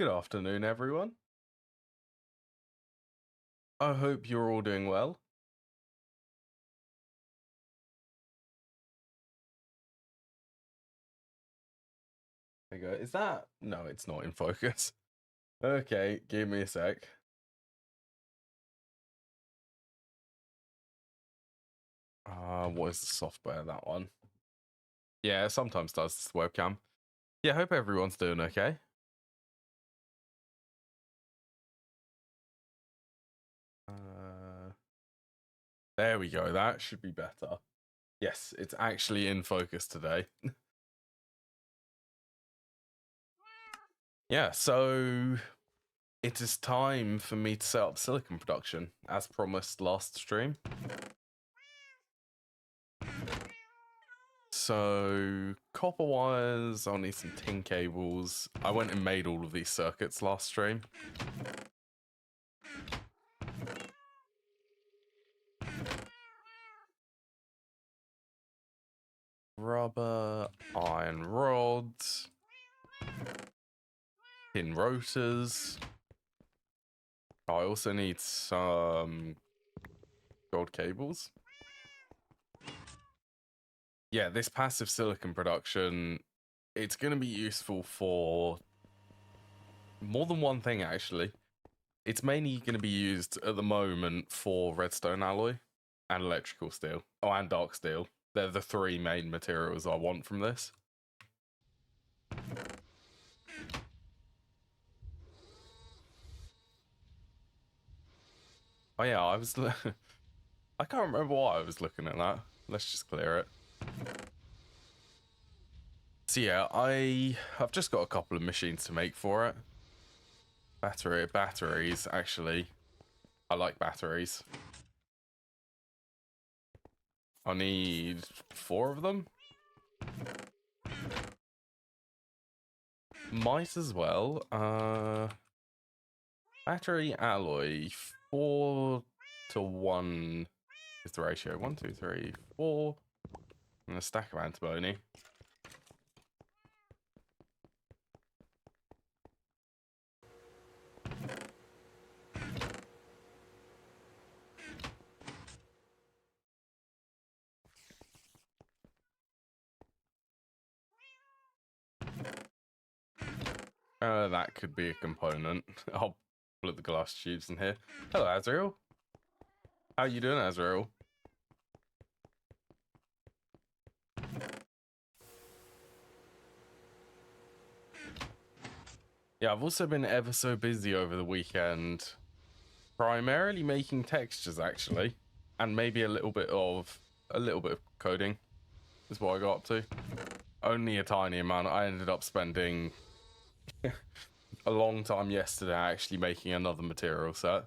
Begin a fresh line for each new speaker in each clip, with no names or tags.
Good afternoon, everyone. I hope you're all doing well. There you go. Is that... No, it's not in focus. Okay, give me a sec. What is the software, that one? Yeah, it sometimes does this webcam. Yeah, hope everyone's doing okay. There we go. That should be better. Yes, it's actually in focus today. Yeah, so it is time for me to set up silicon production, as promised last stream. So, copper wires, I'll need some tin cables. I went and made all of these circuits last stream. Rubber, iron rods, tin rotors. I also need some gold cables. Yeah, this passive silicon production, it's going to be useful for more than one thing, actually. It's mainly going to be used at the moment for redstone alloy and electrical steel. Oh, and dark steel. They're the three main materials I want from this. Oh yeah, I was... I can't remember why I was looking at that. Let's just clear it. So yeah, I've just got a couple of machines to make for it. Batteries, actually. I like batteries. I need 4 of them. Might as well. Battery alloy, 4 to 1 is the ratio. 1, 2, 3, 4. And a stack of antimony. That could be a component. I'll put the glass tubes in here. Hello, Azrael. How you doing, Azrael? Yeah, I've also been ever so busy over the weekend, primarily making textures actually, and maybe a little bit of coding is what I got up to. Only a tiny amount. I ended up spending a long time yesterday actually making another material set.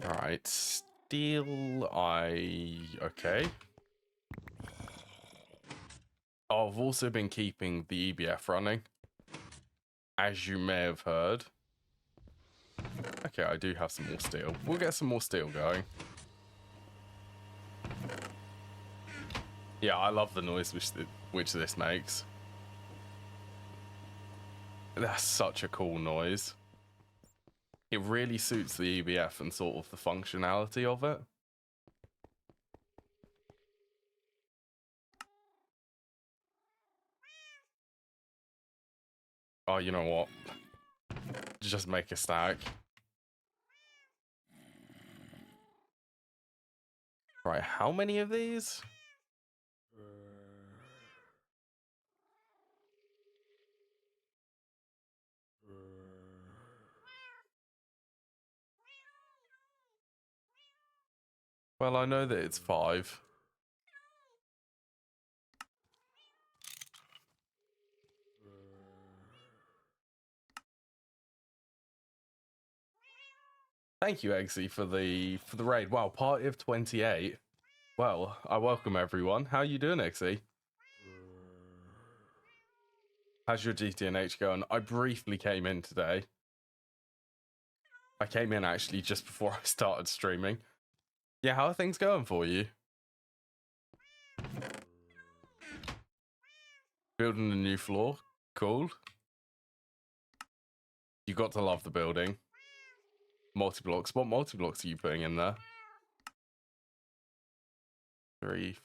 Alright, steel, okay. I've also been keeping the EBF running, as you may have heard. Okay, I do have some more steel. We'll get some more steel going. Yeah, I love the noise which this makes. That's such a cool noise. It really suits the EBF and sort of the functionality of it. Oh, you know what? Just make a stack. Right, how many of these? Well, I know that it's 5. Thank you, Eggsy, for the raid. Wow, party of 28. Well, I welcome everyone. How you doing, Eggsy? How's your GTNH going? I briefly came in today. I came in actually just before I started streaming. Yeah, how are things going for you? Building a new floor? Cool. You got to love the building. Multi-blocks. What multi-blocks are you putting in there? 3,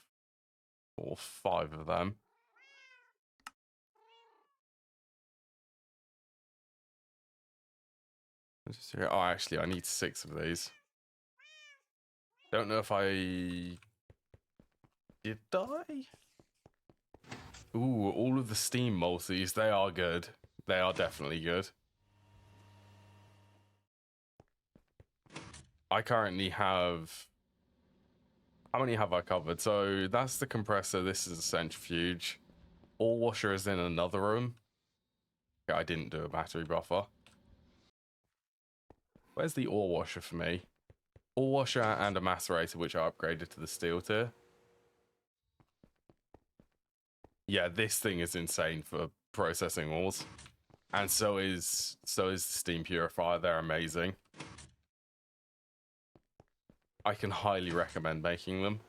4, 5 of them. Oh, actually, I need 6 of these. Don't know if I... Did I? Ooh, all of the steam multis. They are good. They are definitely good. I currently have... How many have I covered? So that's the compressor. This is a centrifuge. Ore washer is in another room. Yeah, I didn't do a battery buffer. Where's the ore washer for me? Ore washer and a macerator, which I upgraded to the steel tier. Yeah, this thing is insane for processing ores. And so is the steam purifier. They're amazing. I can highly recommend making them.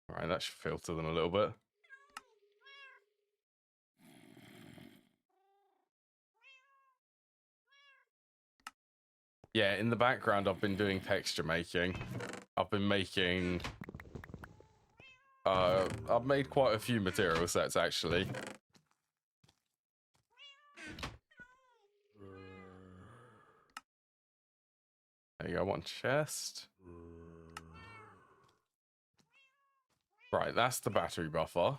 Alright, that should filter them a little bit. Yeah, in the background, I've been doing texture making. I've been making... I've made quite a few material sets, actually. There you go, one chest. Right, that's the battery buffer.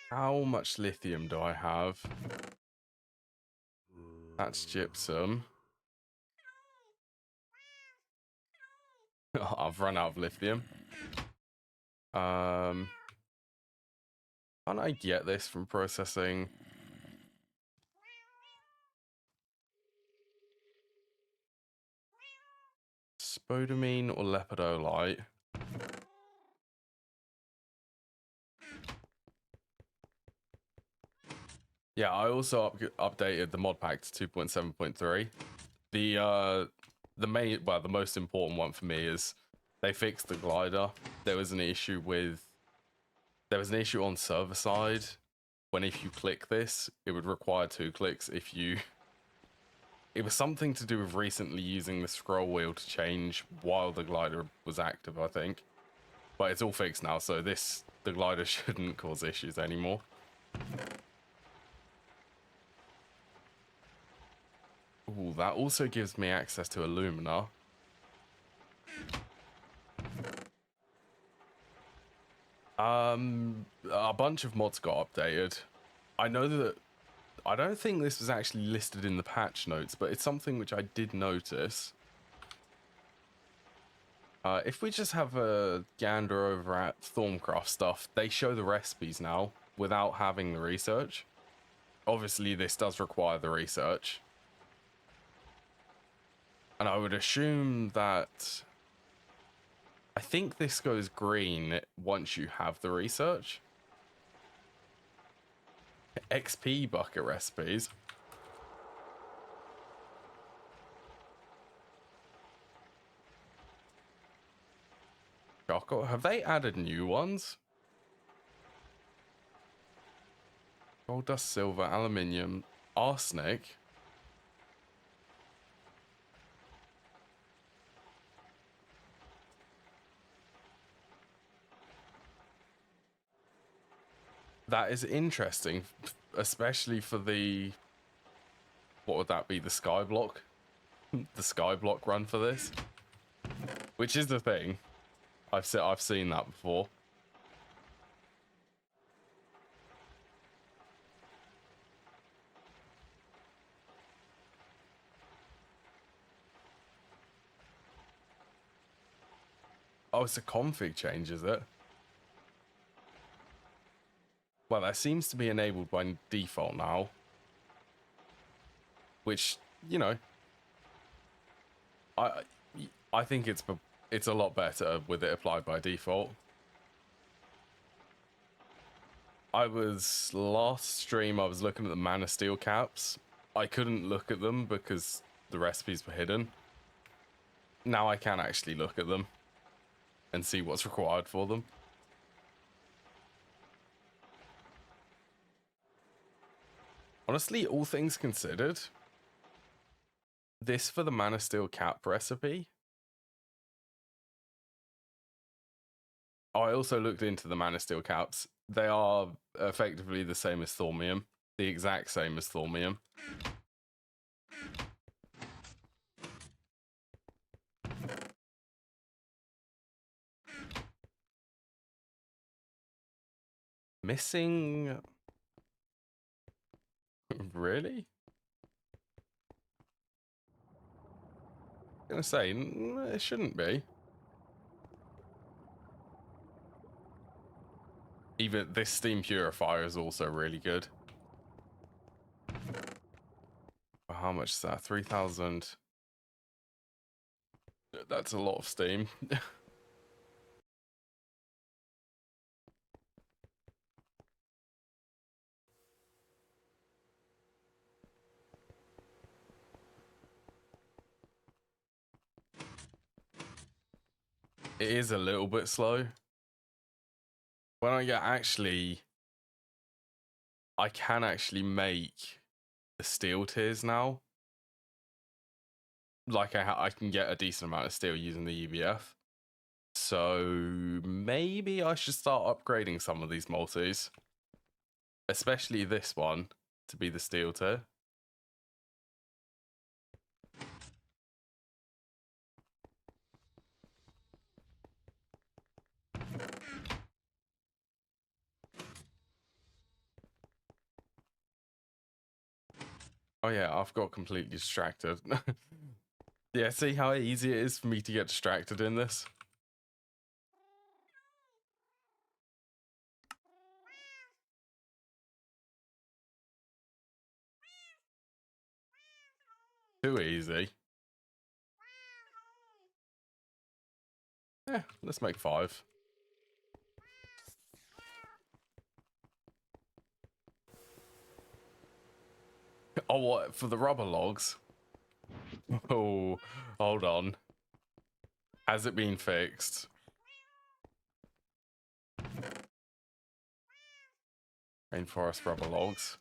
How much lithium do I have? That's gypsum. I've run out of lithium. Can't I get this from processing? Spodumene or lepidolite? Yeah, I also updated the mod pack to 2.7.3. The most important one for me is they fixed the glider. There was an issue on server side when if you click this, it would require 2 clicks if you... It was something to do with recently using the scroll wheel to change while the glider was active, I think. But it's all fixed now, so the glider shouldn't cause issues anymore. Ooh, that also gives me access to alumina. A bunch of mods got updated. I know that... I don't think this was actually listed in the patch notes, but it's something which I did notice. If we just have a gander over at Thorncraft stuff, they show the recipes now without having the research. Obviously, this does require the research. And I would assume that... I think this goes green once you have the research. XP bucket recipes. Chocolate. Have they added new ones? Gold dust, silver, aluminium, arsenic. That is interesting, especially for the... What would that be? The sky block? The sky block run for this? Which is the thing. I've seen that before. Oh, it's a config change, is it? Well, that seems to be enabled by default now. Which, you know, I think it's a lot better with it applied by default. Last stream I was looking at the Mana Steel caps. I couldn't look at them because the recipes were hidden. Now I can actually look at them and see what's required for them. Honestly, all things considered, this for the Mana Steel cap recipe. Oh, I also looked into the Mana Steel caps. They are effectively the same as Thaumium. The exact same as Thaumium. Missing... Really? I'm gonna say, it shouldn't be. Even this steam purifier is also really good. How much is that? 3,000. That's a lot of steam. It is a little bit slow. When I get I can actually make the steel tiers now. Like I can get a decent amount of steel using the UBF. So maybe I should start upgrading some of these multis. Especially this one to be the steel tier. Oh yeah, I've got completely distracted. Yeah, see how easy it is for me to get distracted in this? Too easy. Yeah, let's make 5. Oh, what? For the rubber logs? Oh, hold on. Has it been fixed? Rainforest rubber logs.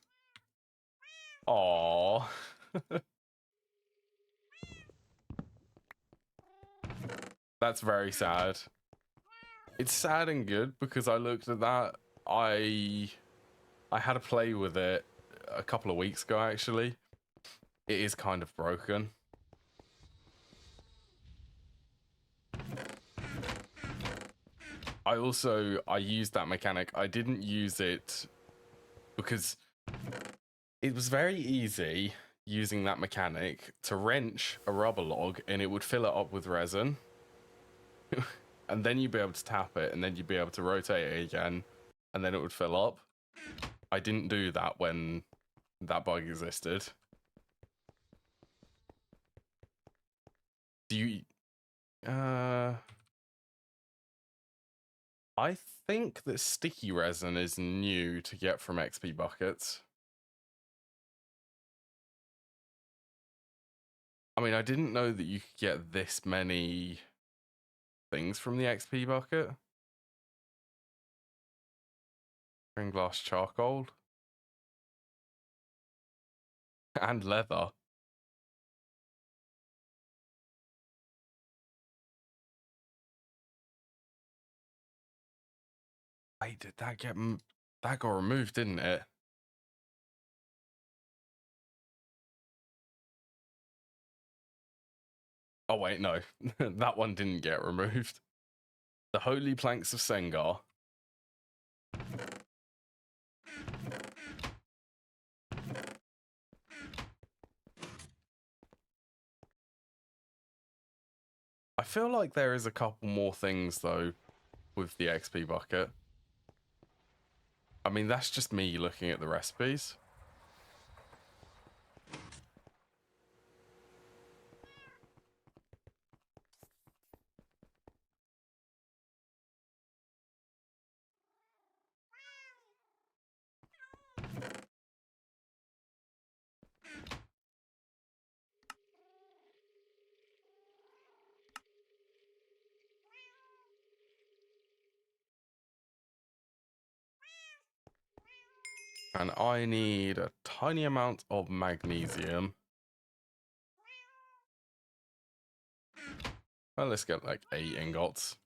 Aww. That's very sad. It's sad and good because I looked at that. I had a play with it a couple of weeks ago, actually. It is kind of broken. I used that mechanic. I didn't use it because it was very easy using that mechanic to wrench a rubber log and it would fill it up with resin. And then you'd be able to tap it and then you'd be able to rotate it again and then it would fill up. I didn't do that when that bug existed. Do you... I think that sticky resin is new to get from XP buckets. I mean, I didn't know that you could get this many things from the XP bucket. Green glass charcoal. And leather. Wait, did that get... That got removed, didn't it? Oh, wait, no. That one didn't get removed. The Holy Planks of Sengar. I feel like there is a couple more things, though, with the XP bucket. I mean, that's just me looking at the recipes. And I need a tiny amount of magnesium. Well, let's get like 8 ingots.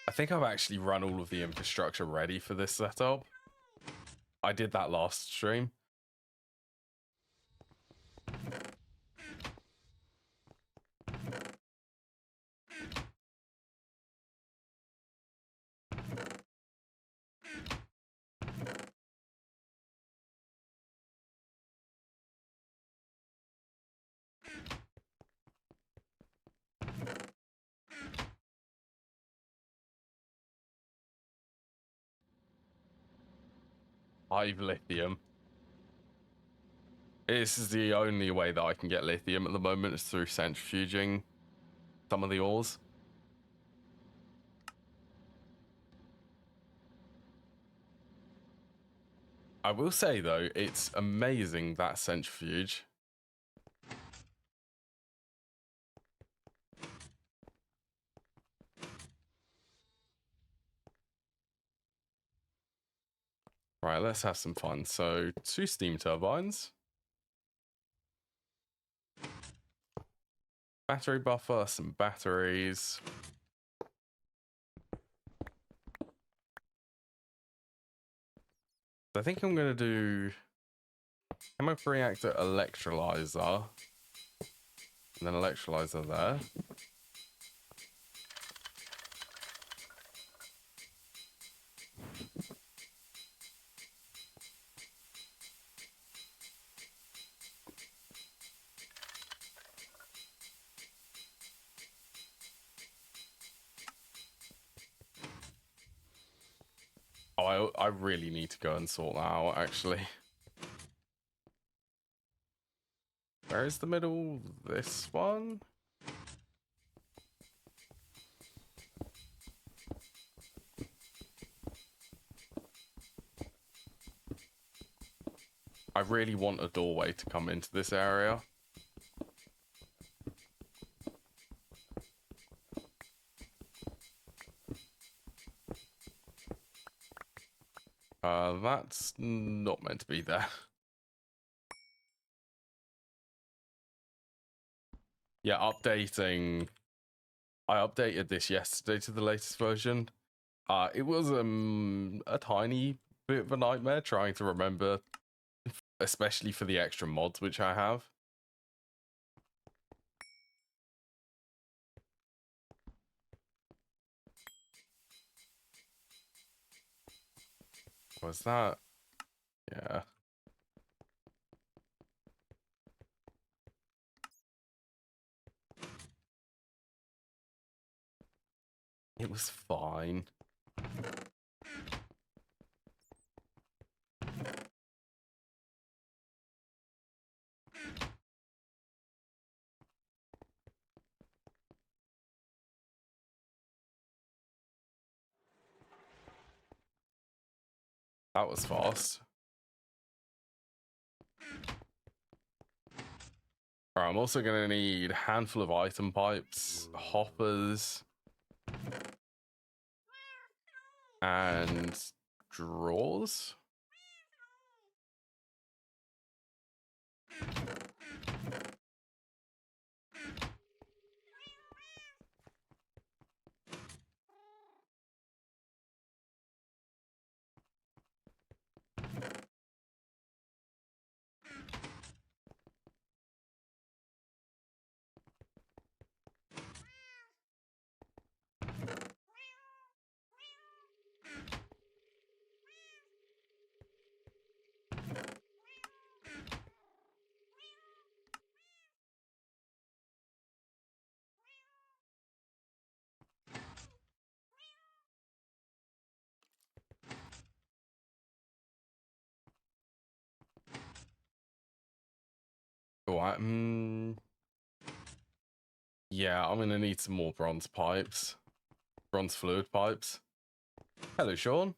I think I've actually run all of the infrastructure ready for this setup. I did that last stream. I've lithium. This is the only way that I can get lithium at the moment, is through centrifuging some of the ores. I will say, though, it's amazing, that centrifuge. Right, let's have some fun. So, 2 steam turbines. Battery buffer, some batteries. I think I'm going to do chemical reactor electrolyzer. And then electrolyzer there. Oh, I really need to go and sort that out, actually. Where is the middle? This one? I really want a doorway to come into this area. That's not meant to be there. Yeah, updating. I updated this yesterday to the latest version. It was a tiny bit of a nightmare trying to remember, especially for the extra mods which I have. Was that? Yeah. It was fine. That was fast. Alright, I'm also going to need a handful of item pipes, hoppers, and drawers. Alright, yeah, I'm gonna need some more bronze pipes. Bronze fluid pipes. Hello, Sean.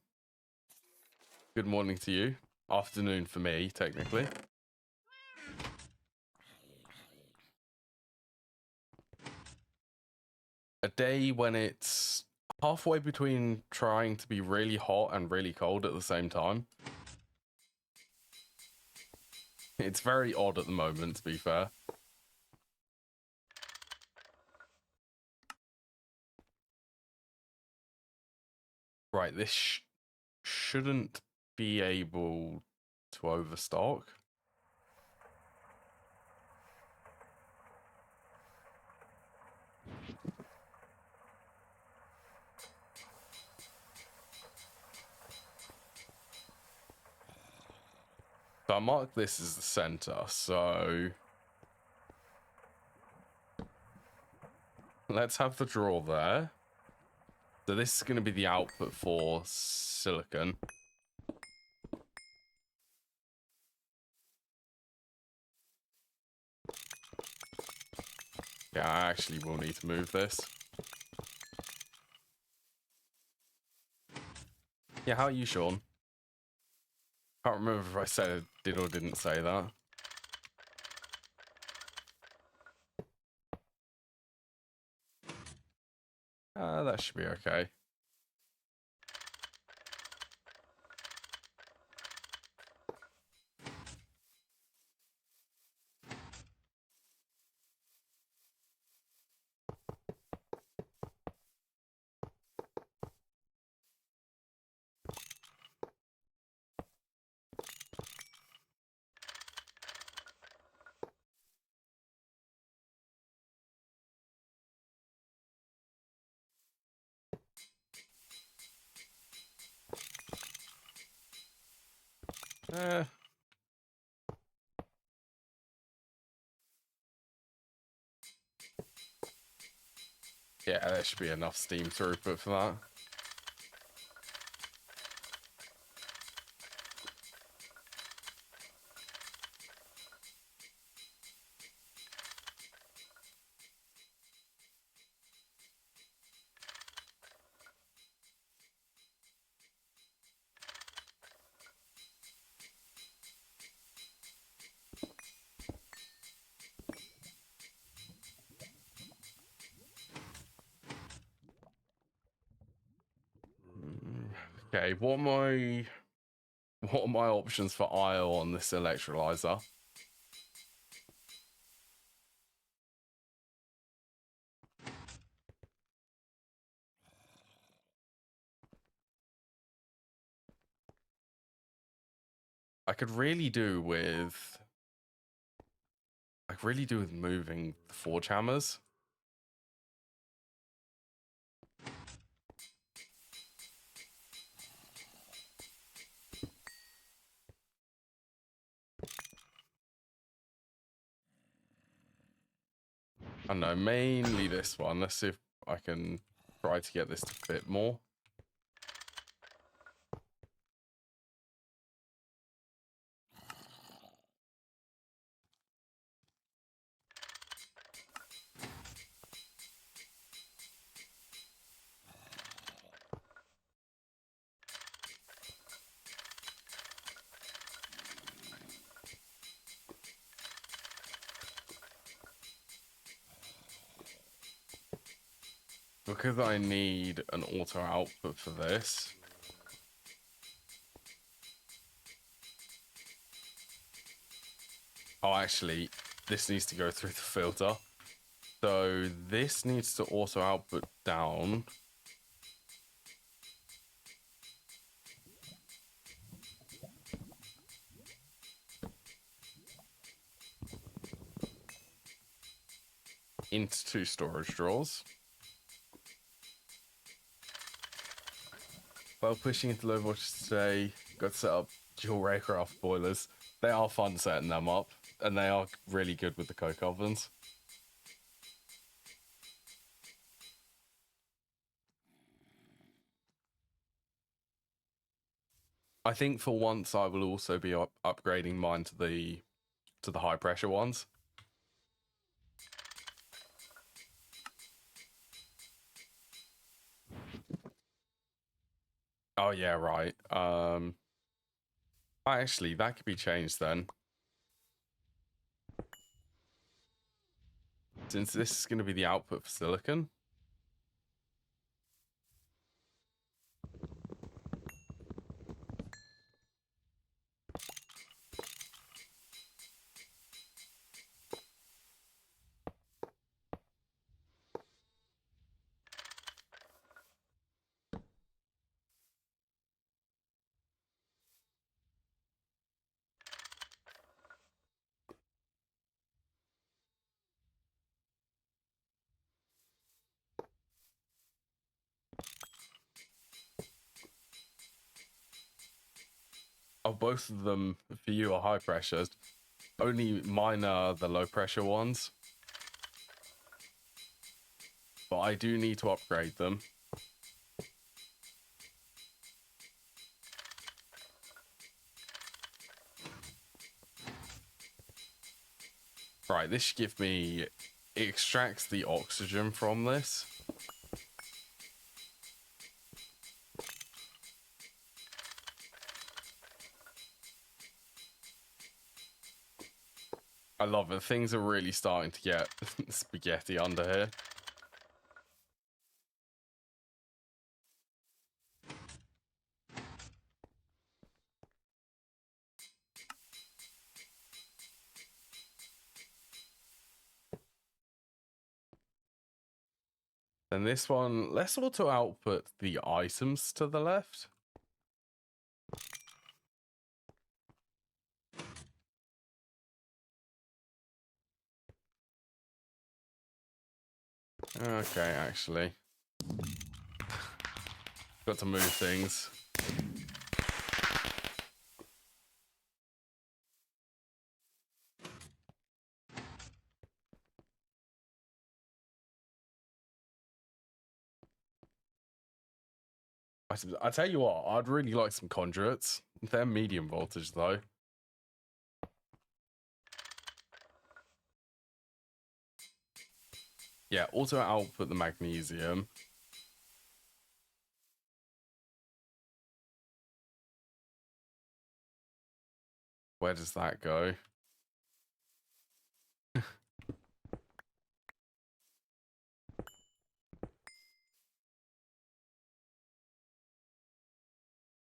Good morning to you. Afternoon for me, technically. A day when it's halfway between trying to be really hot and really cold at the same time. It's very odd at the moment, to be fair. Right, this shouldn't be able to overstock. So I mark this as the center, so let's have the drawer there. So this is going to be the output for silicon. Yeah, I actually will need to move this. Yeah, how are you, Sean? Can't remember if I said did or didn't say that. That should be okay. Yeah, there should be enough steam throughput for that. Okay, what are my options for IO on this electrolyzer? I could really do with moving the forge hammers. I don't know, mainly this one. Let's see if I can try to get this to fit more. Because I need an auto output for this. Oh, actually, this needs to go through the filter. So this needs to auto output down. Into 2 storage drawers. While pushing into low voltage today, got to set up dual Raycraft boilers. They are fun setting them up, and they are really good with the coke ovens. I think for once I will also be upgrading mine to the high pressure ones. Oh yeah, right. Actually, that could be changed then. Since this is going to be the output for silicon. Oh, both of them for you are high pressures. Only mine are the low pressure ones. But I do need to upgrade them. Right, this should give me... It extracts the oxygen from this. I love it. Things are really starting to get spaghetti under here. Then this one, let's auto output the items to the left. Okay, actually. Got to move things. I tell you what, I'd really like some conduits. They're medium voltage though. Yeah, auto output the magnesium. Where does that go?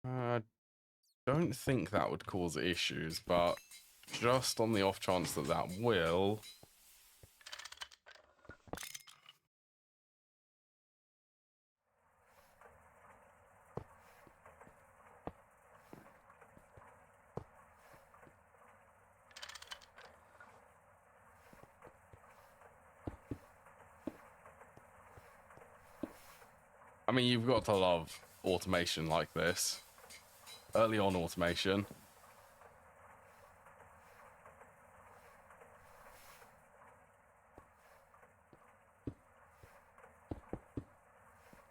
I don't think that would cause issues, but just on the off chance that that will... I mean, you've got to love automation like this. Early on automation.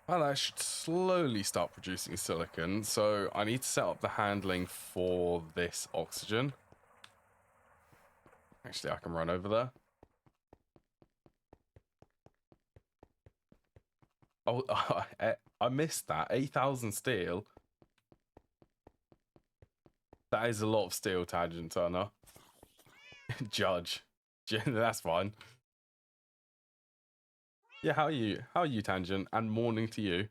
Well, that should slowly start producing silicon, so I need to set up the handling for this oxygen. Actually, I can run over there. Oh, I missed that. 8,000 steel. That is a lot of steel, Tangent Turner. Judge. That's fine. Yeah, how are you? How are you, Tangent? And morning to you.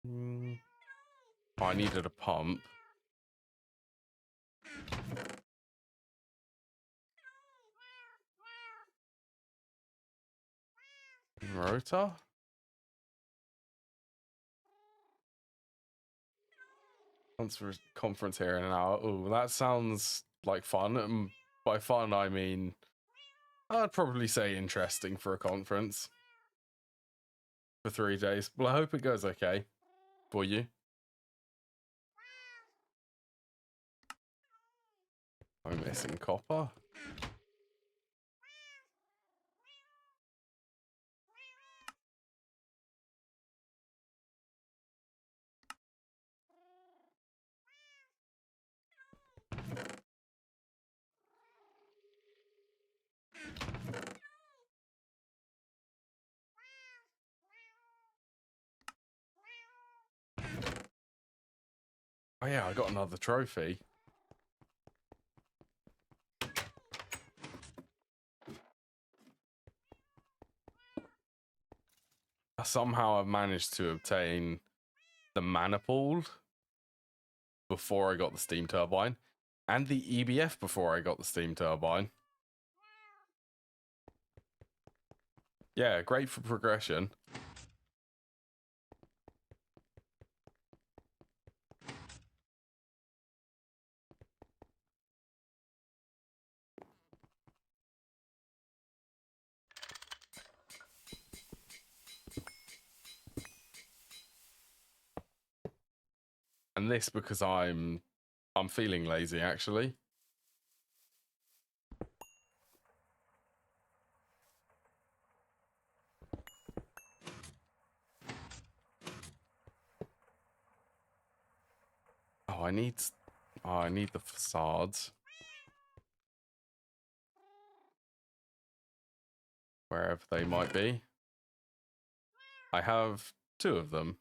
Oh, I needed a pump. Rotor? Conference here in an hour. Oh, that sounds like fun. By fun, I mean, I'd probably say interesting for a conference. For 3 days. Well, I hope it goes okay for you. I'm missing copper. Oh yeah, I got another trophy. Somehow I've managed to obtain the manifold before I got the steam turbine, and the EBF before I got the steam turbine. Yeah, great for progression. And this because I'm feeling lazy actually. Oh, I need the facades. Wherever they might be. I have 2 of them.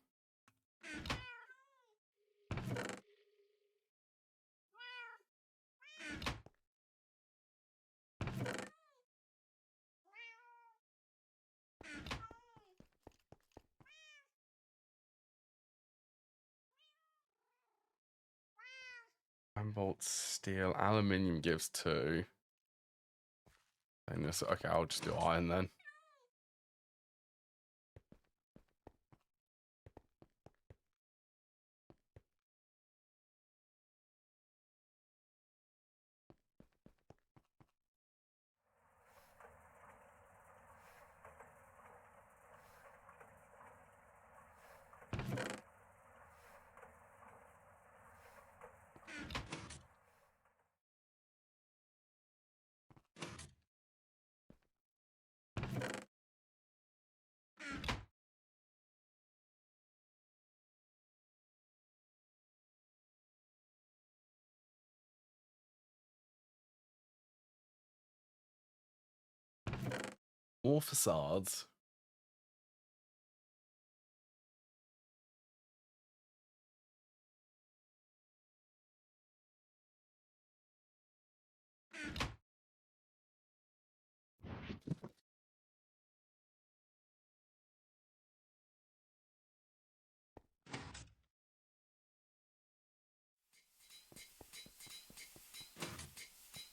Bolt steel, aluminium gives 2. And this, okay, I'll just do iron then. More facades.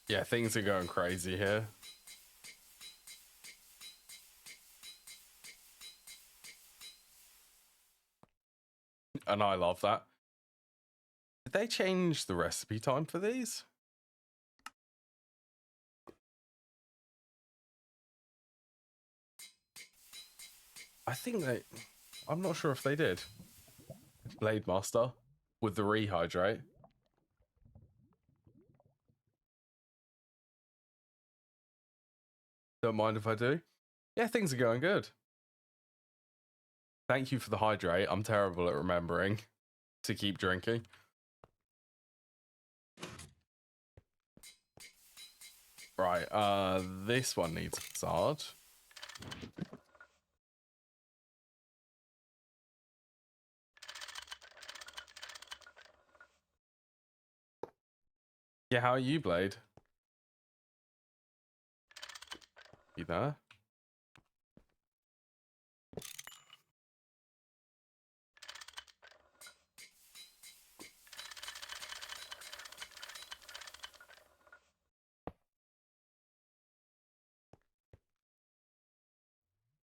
Yeah, things are going crazy here. And I love that. Did they change the recipe time for these? I think they... I'm not sure if they did. Blade Master with the rehydrate. Don't mind if I do. Yeah, things are going good. Thank you for the hydrate. I'm terrible at remembering to keep drinking. Right, this one needs a facade. Yeah, how are you, Blade? You there?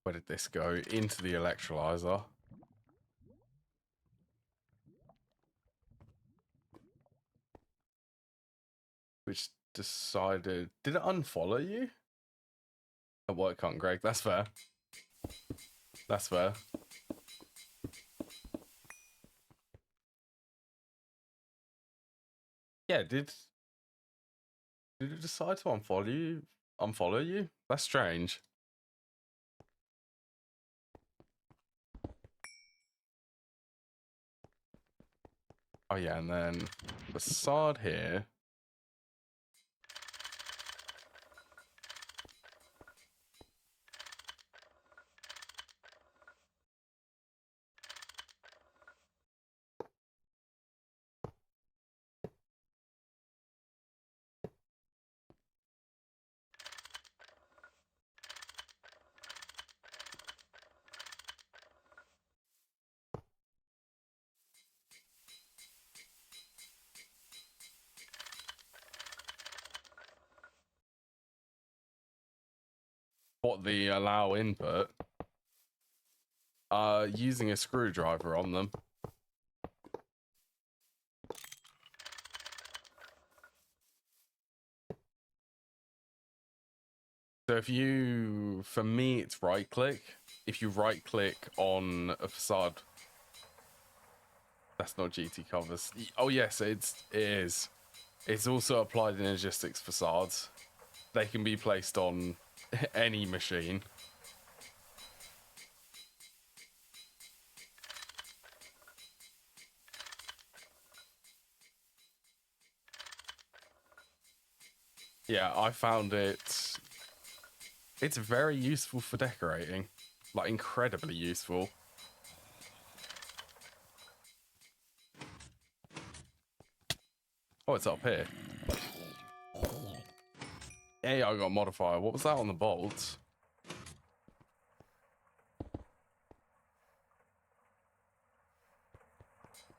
Where did this go? Into the electrolyzer. Which decided... Did it unfollow you? Oh, well, it can't, Greg. That's fair. That's fair. Yeah, did it decide to unfollow you? Unfollow you? That's strange. Oh yeah, and then facade here. What, the allow input? Using a screwdriver on them. So if you, for me, it's right click. If you right click on a facade, that's not GT covers. Oh yes, it is. It's also applied in logistics facades. They can be placed on any machine. Yeah, I found it. It's very useful for decorating. Like, incredibly useful. Oh, it's up here. Hey, I got a modifier. What was that on the bolts?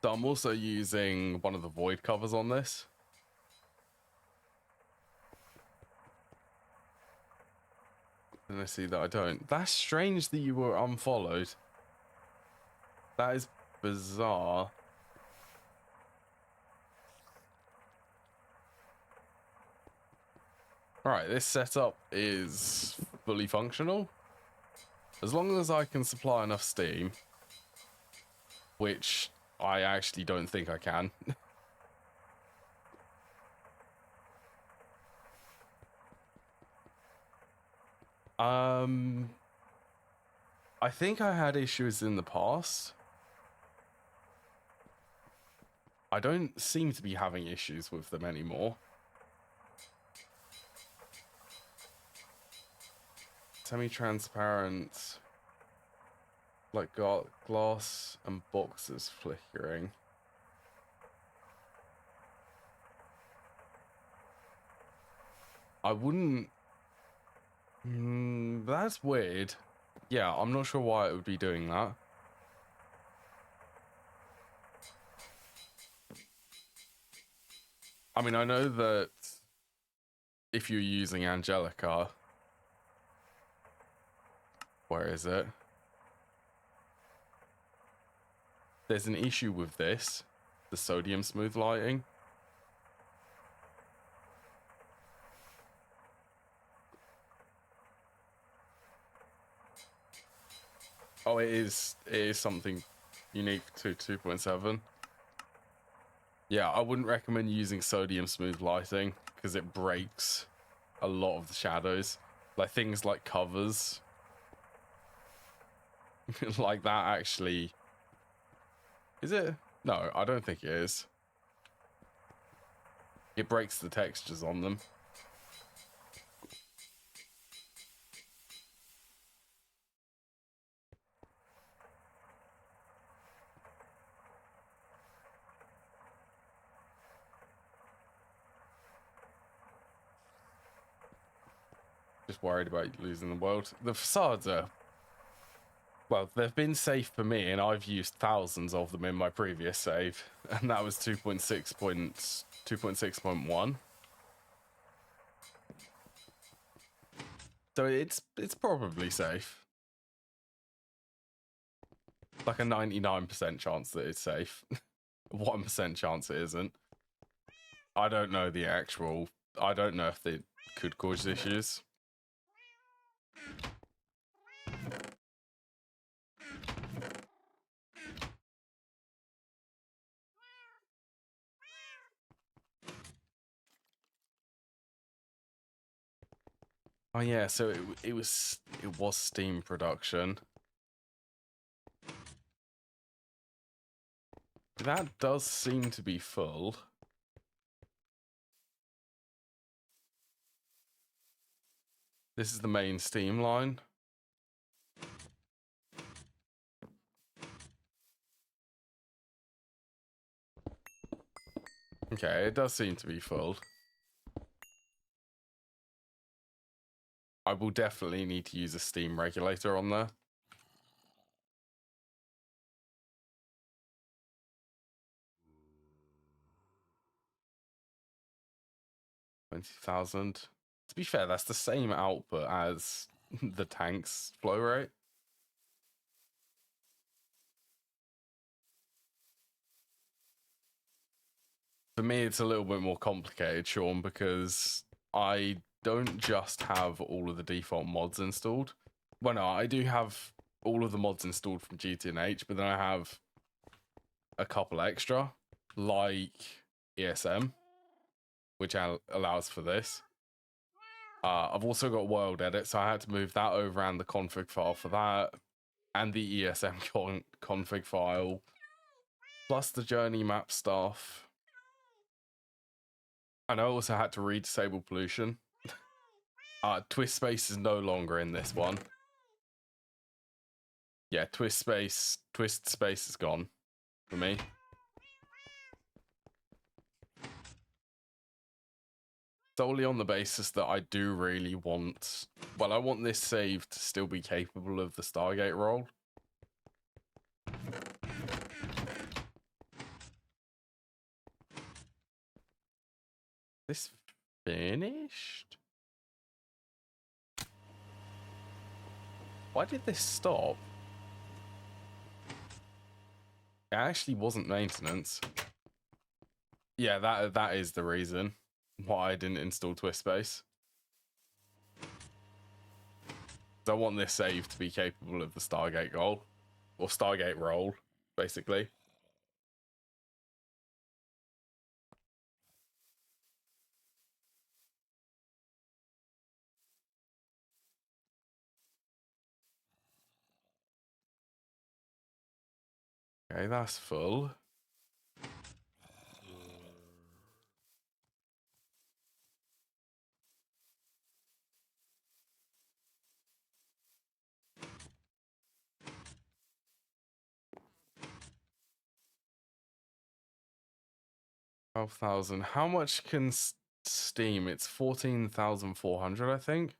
So I'm also using one of the void covers on this. And I see that I don't. That's strange that you were unfollowed. That is bizarre. Alright, this setup is fully functional. As long as I can supply enough steam, which I actually don't think I can. I think I had issues in the past. I don't seem to be having issues with them anymore. Semi-transparent, like glass and boxes flickering. I wouldn't. That's weird. Yeah, I'm not sure why it would be doing that. I mean, I know that if you're using Angelica, where is it? There's an issue with this, the sodium smooth lighting. Oh, it is something unique to 2.7. Yeah, I wouldn't recommend using sodium smooth lighting because it breaks a lot of the shadows. Like things like covers. Like that actually. Is it? No, I don't think it is. It breaks the textures on them. Just worried about losing the world. The facades are, well, they've been safe for me, and I've used thousands of them in my previous save, and that was 2.6.1. So it's probably safe. Like a 99% chance that it's safe. 1% chance it isn't. I don't know the actual. I don't know if it could cause issues. Oh yeah, so it was steam production. That does seem to be full. This is the main steam line. Okay, it does seem to be full. I will definitely need to use a steam regulator on there. 20,000. To be fair, that's the same output as the tank's flow rate. For me, it's a little bit more complicated, Sean, because I don't just have all of the default mods installed. Well, no, I do have all of the mods installed from GTNH, but then I have a couple extra, like ESM, which allows for this. I've also got World Edit, so I had to move that over and the config file for that, and the ESM config file, plus the journey map stuff. And I also had to re-disable pollution. Twist space is no longer in this one. Yeah, twist space is gone for me. Solely on the basis that I do really want, well, I want this save to still be capable of the Stargate roll. This finished? Why did this stop? It actually wasn't maintenance. Yeah, that is the reason why I didn't install Twist Space. I want this save to be capable of the Stargate goal, or Stargate roll, basically. Okay, that's full. $12,000. How much can Steam? It's 14,400, I think.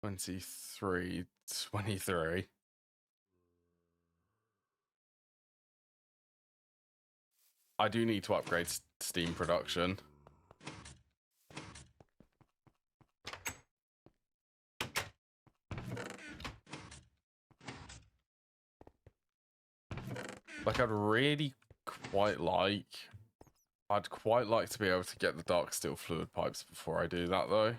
$23. I do need to upgrade Steam production. Like, I'd quite like to be able to get the dark steel fluid pipes before I do that, though.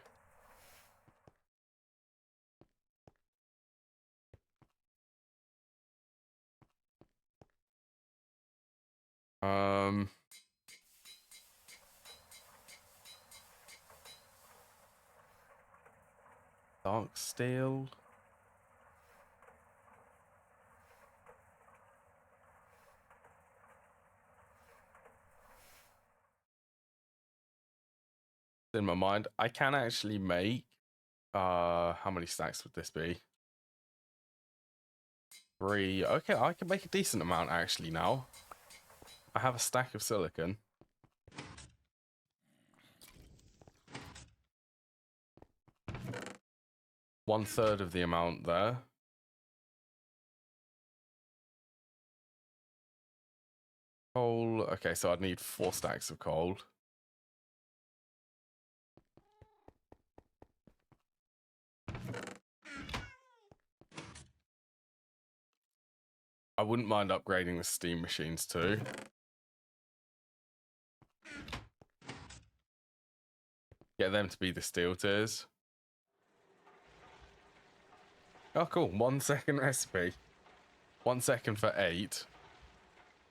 Dark steel. In my mind, I can actually make, how many stacks would this be? 3. Okay, I can make a decent amount actually now. I have a stack of silicon. One-third of the amount there. Coal. Okay, so I'd need 4 stacks of coal. I wouldn't mind upgrading the steam machines too. Get them to be the steel tiers. Oh, cool. 1 second recipe. 1 second for 8.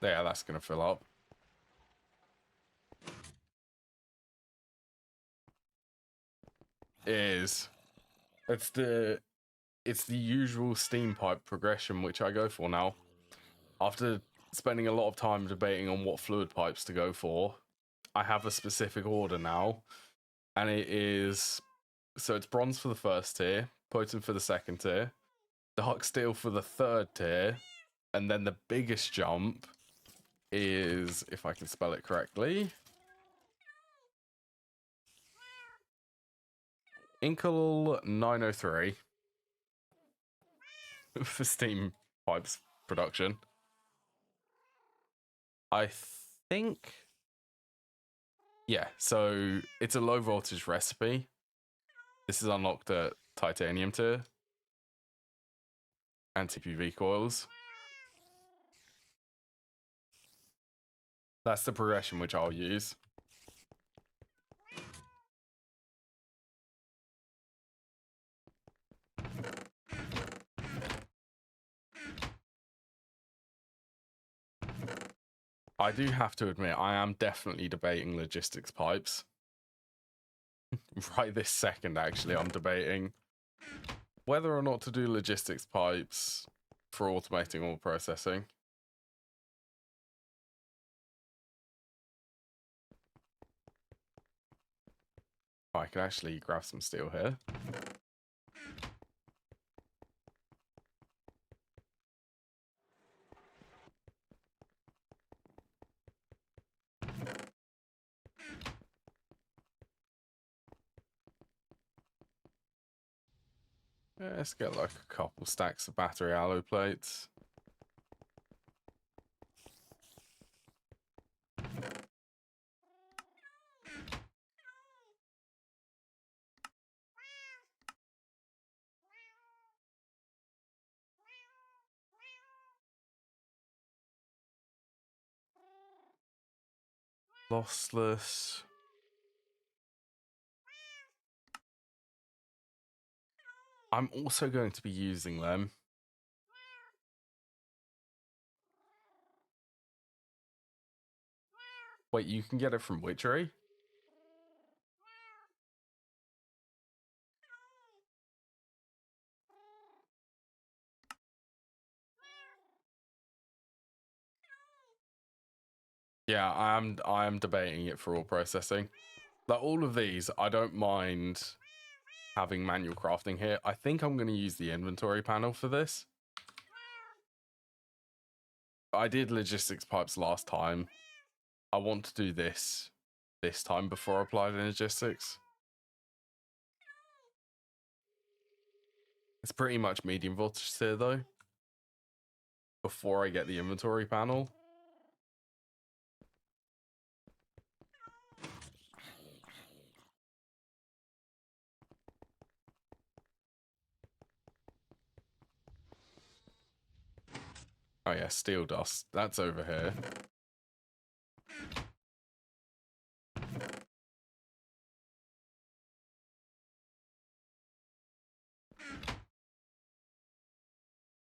Yeah, that's going to fill up. It is. It's the usual steam pipe progression which I go for now. After spending a lot of time debating on what fluid pipes to go for, I have a specific order now. And it is, so it's bronze for the first tier, potent for the second tier, dark steel for the third tier, and then the biggest jump is, if I can spell it correctly, Inkle 903 for steam pipes production. I think, yeah, so it's a low voltage recipe. This is unlocked at titanium tier. Anti-PV coils. That's the progression which I'll use. I do have to admit, I am definitely debating logistics pipes. Right this second, actually, I'm debating whether or not to do logistics pipes for automating all processing. I can actually grab some steel here. Yeah, let's get like a couple stacks of battery alloy plates. Lossless. I'm also going to be using them. Wait, you can get it from Witchery? Yeah, I am debating it for all processing. Like all of these, I don't mind having manual crafting here. I think I'm going to use the inventory panel for this. I did logistics pipes last time. I want to do this time before I apply the logistics. It's pretty much medium voltage tier though. Before I get the inventory panel. Oh yeah, steel dust. That's over here.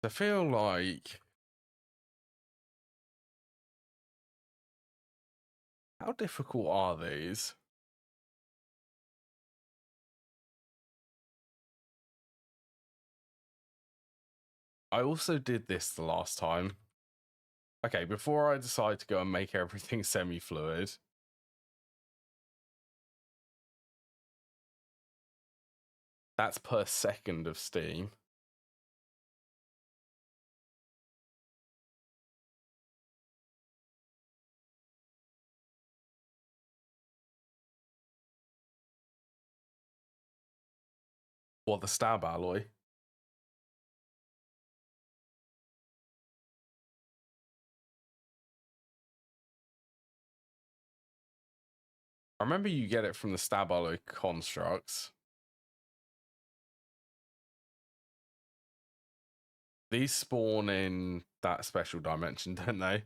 I feel like... How difficult are these? I also did this the last time. Okay, before I decide to go and make everything semi-fluid, that's per second of steam. Or the stab alloy. I remember you get it from the stab alloy constructs. These spawn in that special dimension, don't they?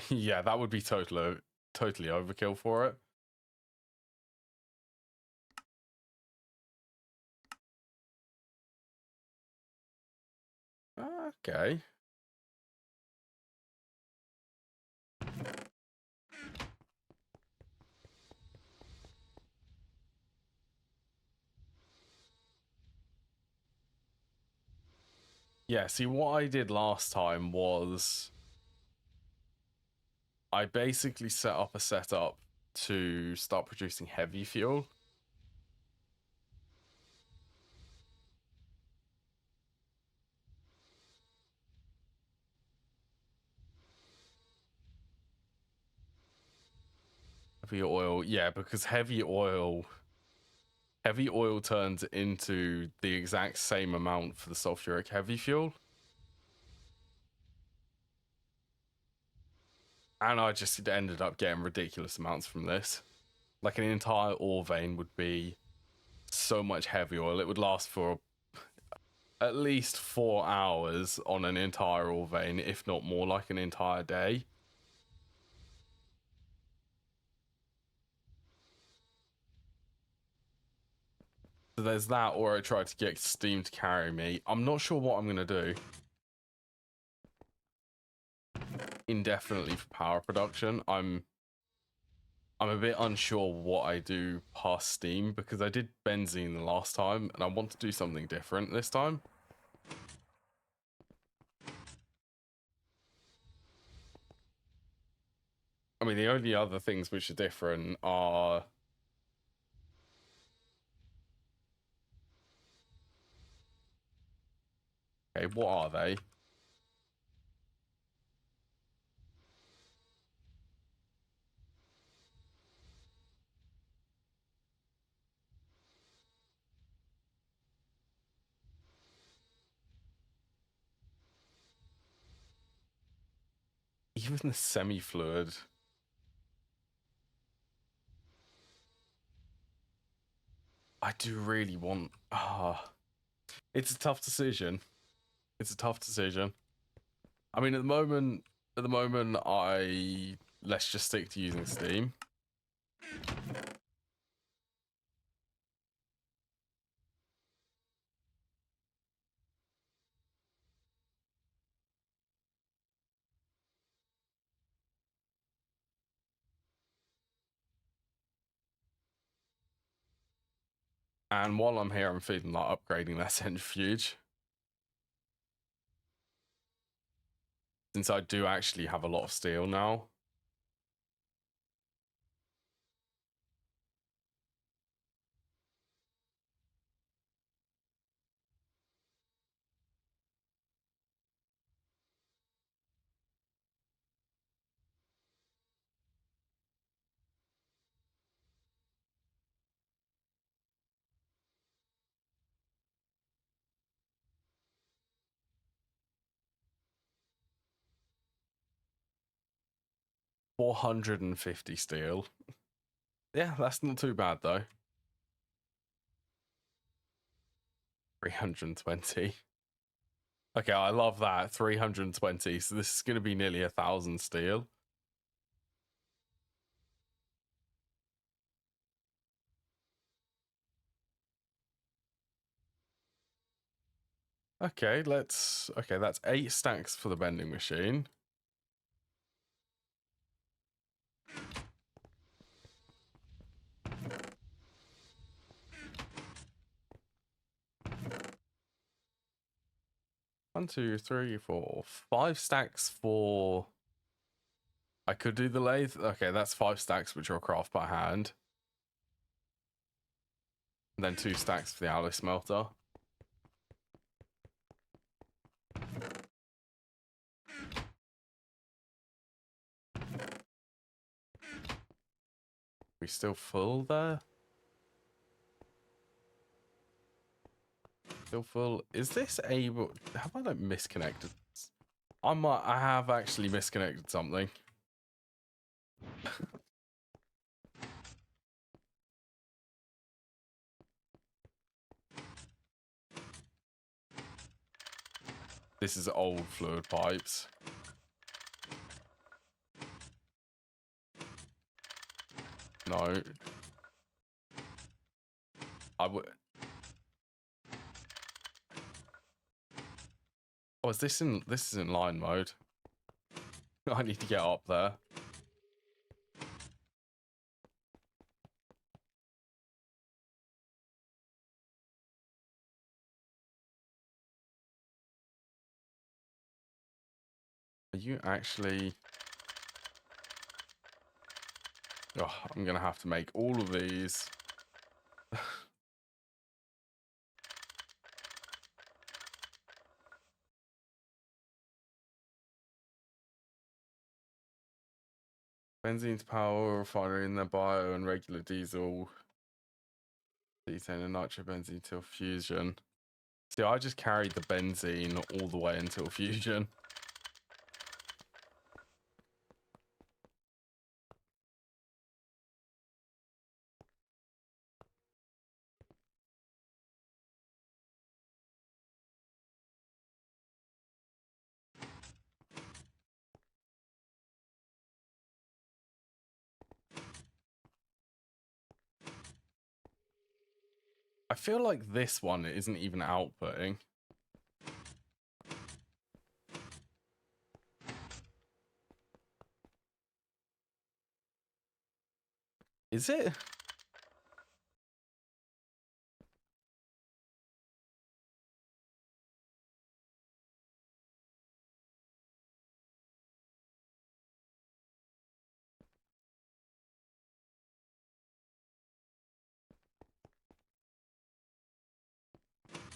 Yeah, that would be totally overkill for it. Okay. Yeah, see, what I did last time was I basically set up a setup to start producing heavy fuel. Heavy oil, yeah, because heavy oil turns into the exact same amount for the sulfuric heavy fuel. And I just ended up getting ridiculous amounts from this. Like an entire ore vein would be so much heavy oil. It would last for at least 4 hours on an entire ore vein, if not more, like an entire day. So there's that, or I tried to get Steam to carry me. I'm not sure what I'm going to do indefinitely for power production. I'm a bit unsure what I do past Steam, because I did benzene the last time and I want to do something different this time. I mean, the only other things which are different are... Okay, what are they? Even the semi-fluid. I do really want... it's a tough decision. It's a tough decision. I mean, at the moment, let's just stick to using Steam. And while I'm here, I'm feeling like upgrading that centrifuge, since I do actually have a lot of steel now. $450 steel. Yeah, that's not too bad though. 320. Okay, I love that. 320. So this is going to be nearly 1,000 steel. Okay, that's 8 stacks for the bending machine. One, two, three, four, 5 stacks for... I could do the lathe. Okay, that's 5 stacks, which are craft by hand. And then 2 stacks for the alloy smelter. We still full there? Still full. Is this able... Have I like misconnected? I have actually misconnected something. This is old fluid pipes. No. I would... Oh, this is in line mode? I need to get up there. Are you actually... Oh, I'm gonna have to make all of these. Benzene to power a refinery in their bio and regular diesel. Cetane and nitrobenzene till fusion. See, I just carried the benzene all the way until fusion. I feel like this one isn't even outputting. Is it?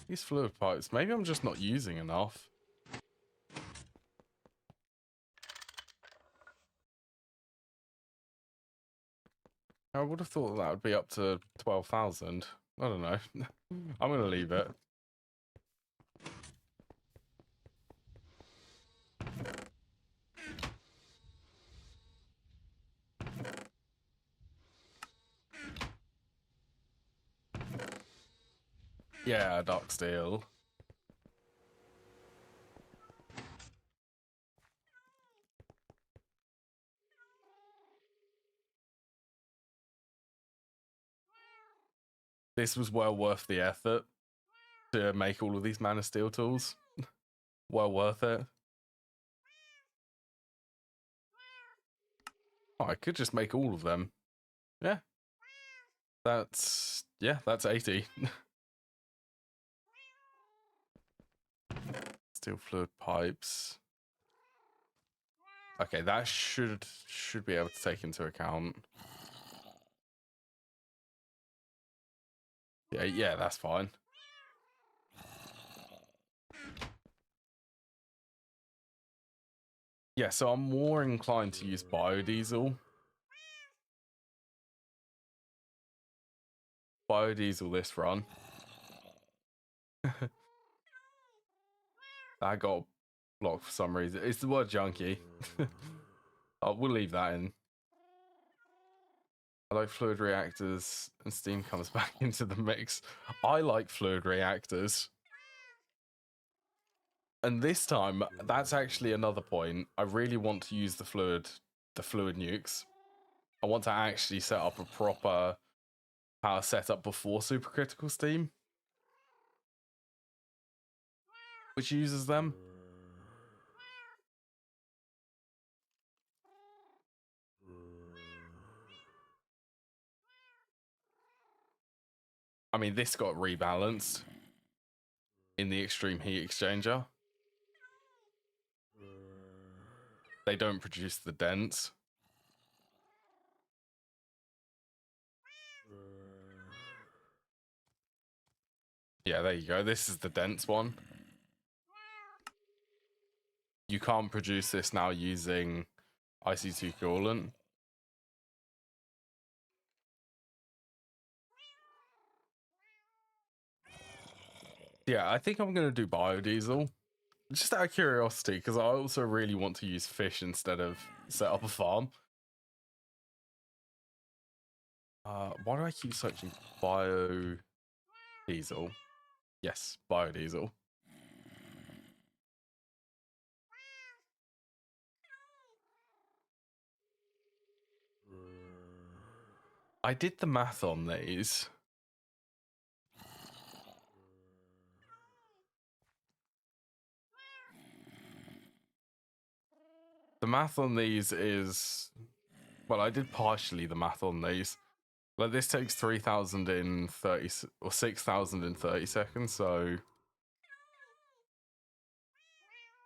These fluid pipes, maybe I'm just not using enough. I would have thought that would be up to 12,000. I don't know. I'm going to leave it. Yeah, dark steel. This was well worth the effort to make all of these Man of Steel tools. Well worth it. Oh, I could just make all of them. Yeah. That's 80. Steel fluid pipes. Okay, that should be able to take into account. Yeah, that's fine. Yeah, so I'm more inclined to use biodiesel. Biodiesel this run. I got blocked for some reason. It's the word junkie. Oh, we'll leave that in. I like fluid reactors and steam comes back into the mix. I like fluid reactors. And this time, that's actually another point. I really want to use the fluid nukes. I want to actually set up a proper power setup before supercritical steam, which uses them. I mean, this got rebalanced in the extreme heat exchanger. They don't produce the dents. Yeah, there you go. This is the dense one. You can't produce this now using IC2 coolant. Yeah, I think I'm going to do biodiesel. Just out of curiosity, because I also really want to use fish instead of set up a farm. Why do I keep searching biodiesel? Yes, biodiesel. I did the math on these. The math on these is, well, I did partially the math on these. Like, this takes 3,000 in 30 or 6,000 in 30 seconds, so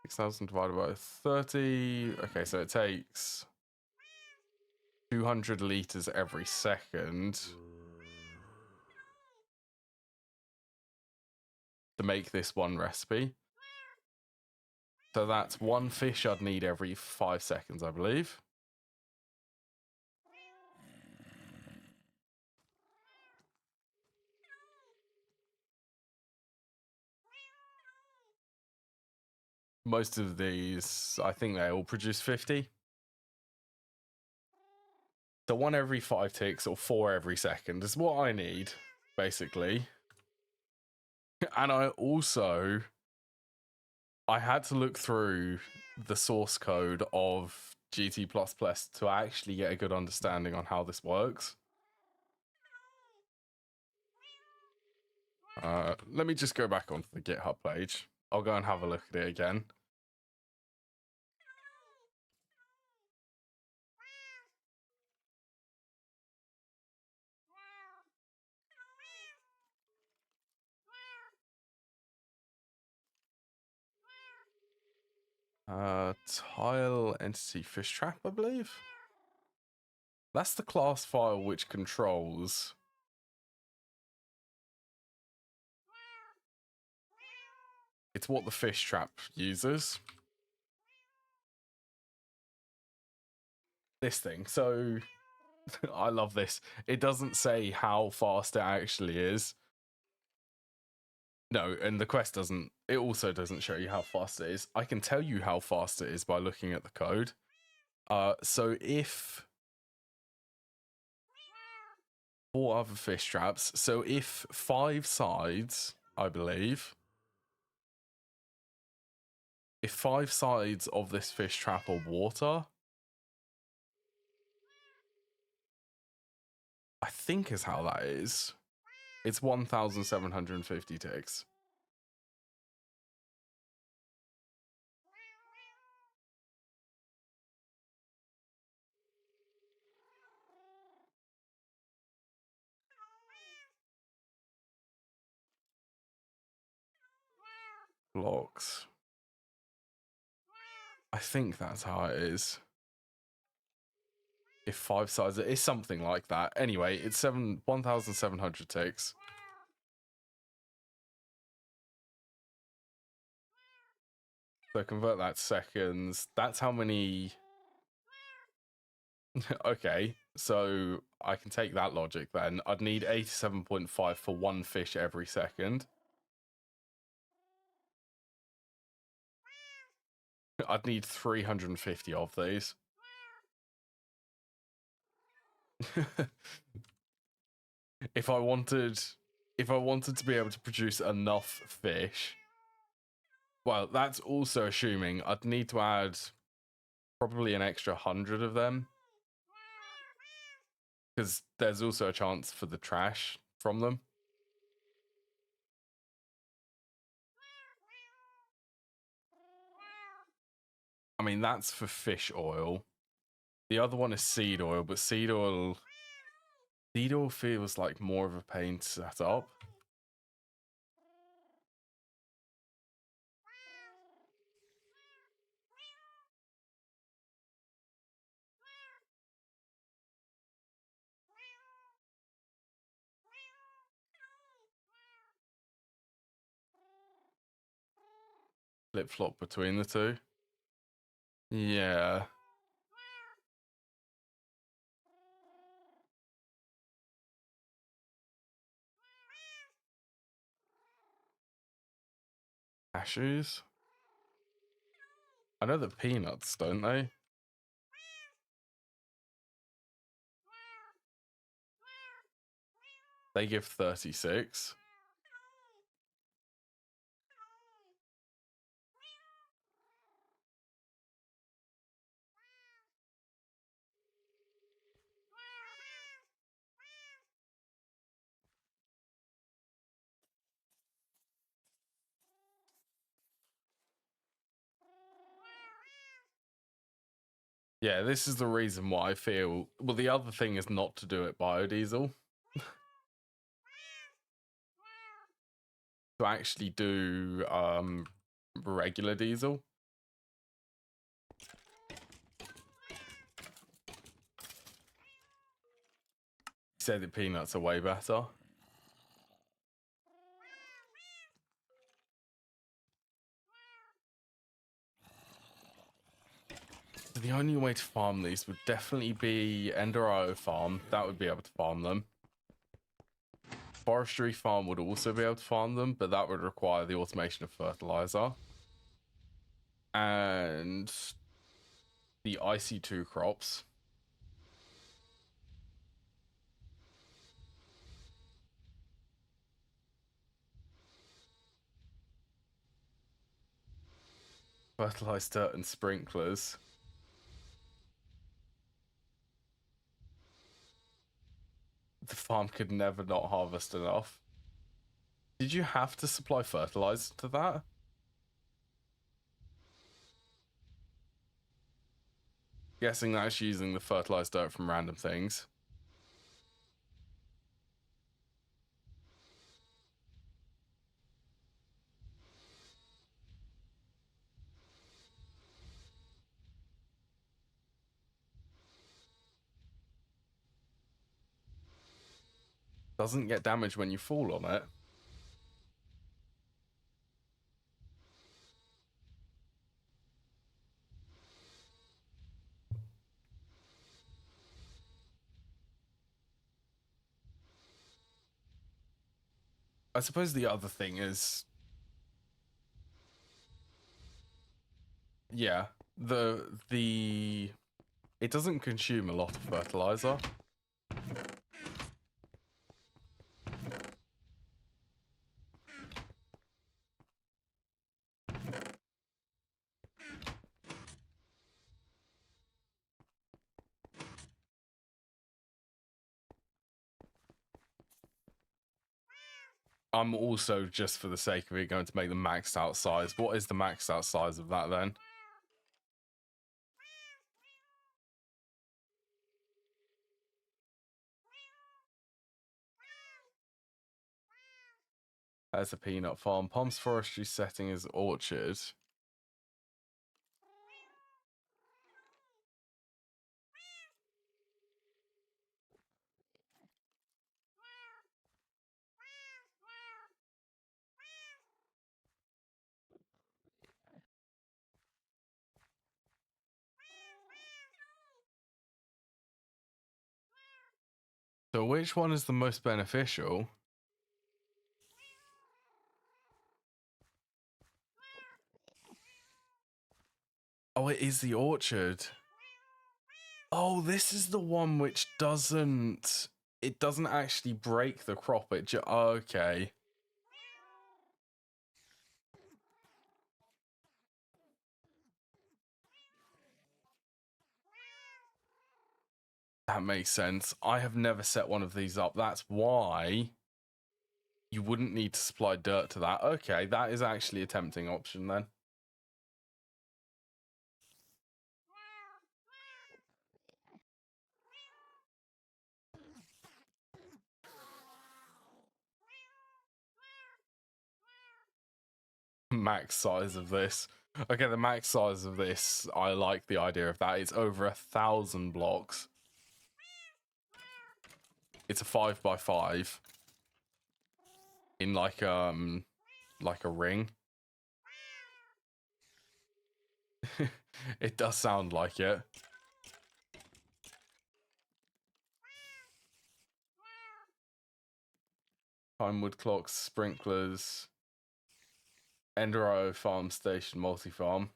6,000 divided by 30. Okay, so it takes 200 liters every second to make this one recipe. So that's one fish I'd need every 5 seconds, I believe. most of these, I think they all produce 50. So 1 every 5 ticks or 4 every second is what I need, basically. And I had to look through the source code of GT++ to actually get a good understanding on how this works. Let me just go back onto the GitHub page. I'll go and have a look at it again. Tile entity fish trap, I believe. That's the class file which controls. It's what the fish trap uses. This thing. So I love this. It doesn't say how fast it actually is. No, and the quest doesn't. It also doesn't show you how fast it is. I can tell you how fast it is by looking at the code. So if 4 other fish traps. So if 5 sides, I believe, if 5 sides of this fish trap are water, I think is how that is. It's 1,750 ticks. Blocks. I think that's how it is. If 5 sides, it's something like that. Anyway, it's 1,700 ticks. So convert that to seconds. That's how many. Okay, so I can take that logic then. I'd need 87.5 for 1 fish every second. I'd need 350 of these. If I wanted to be able to produce enough fish, well, that's also assuming I'd need to add probably an extra 100 of them, because there's also a chance for the trash from them. I mean, that's for fish oil. The other one is seed oil, but seed oil feels like more of a pain to set up. Flip-flop between the two. Yeah. Cashews? I know the peanuts, don't they? They give 36. Yeah, this is the reason why I feel... Well, the other thing is not to do it biodiesel. To actually do regular diesel. He said the peanuts are way better. The only way to farm these would definitely be Enderio farm. That would be able to farm them. Forestry farm would also be able to farm them, but that would require the automation of fertilizer. and the IC2 crops. Fertilized dirt and sprinklers. The farm could never not harvest enough. Did you have to supply fertilizer to that? Guessing that's using the fertilized dirt from random things. Doesn't get damaged when you fall on it. I suppose the other thing is, yeah, the it doesn't consume a lot of fertilizer. I'm also, just for the sake of it, going to make the maxed out size. What is the maxed out size of that then? There's a peanut farm. Palms forestry setting is orchard. So which one is the most beneficial? Oh, it is the orchard. Oh, this is the one which doesn't... It doesn't actually break the crop. It just... Okay. That makes sense. I have never set one of these up. That's why you wouldn't need to supply dirt to that. Okay, that is actually a tempting option then. Max size of this. Okay, the max size of this, I like the idea of that. It's over 1,000 blocks. It's a 5x5 in like a ring. It does sound like it. Pinewood clocks, sprinklers, Endero farm station, multi-farm.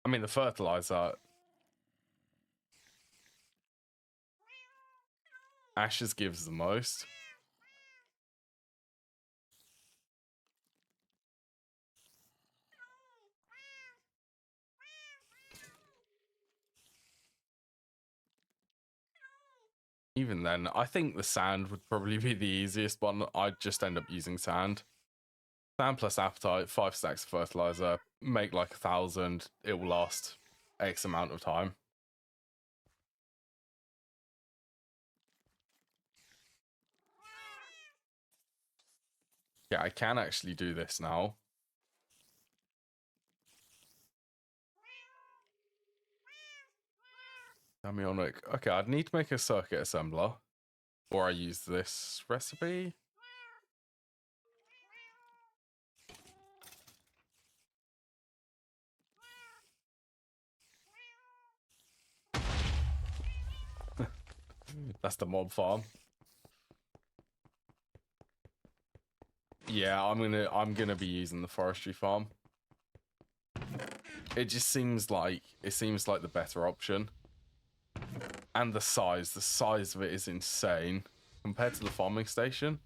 I mean, the fertilizer. Ashes gives the most. Even then, I think the sand would probably be the easiest one. I'd just end up using sand. Sand plus appetite, 5 stacks of fertilizer, make like 1,000. It will last X amount of time. Yeah, I can actually do this now. Amionic. Okay, I'd need to make a circuit assembler. Or I use this recipe. That's the mob farm. Yeah, I'm gonna be using the forestry farm. It just seems like the better option. And the size of it is insane compared to the farming station.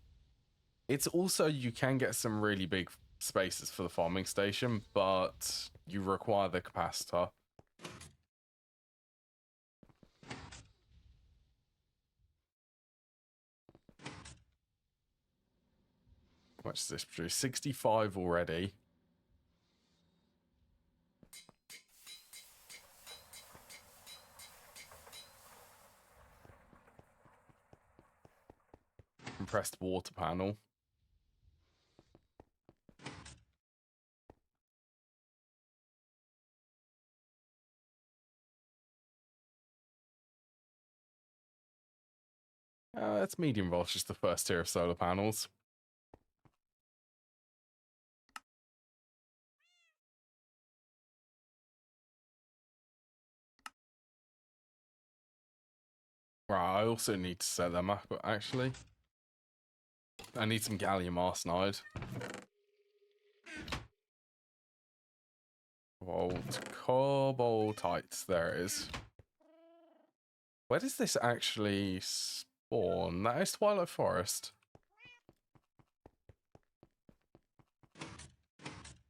It's also, you can get some really big spaces for the farming station, but you require the capacitor. How much does this produce? 65 already. Compressed water panel. That's medium voltage, the first tier of solar panels. Right, I also need to set them up, actually. I need some gallium arsenide. Cobaltite, there it is. Where does this actually spawn? That is Twilight Forest.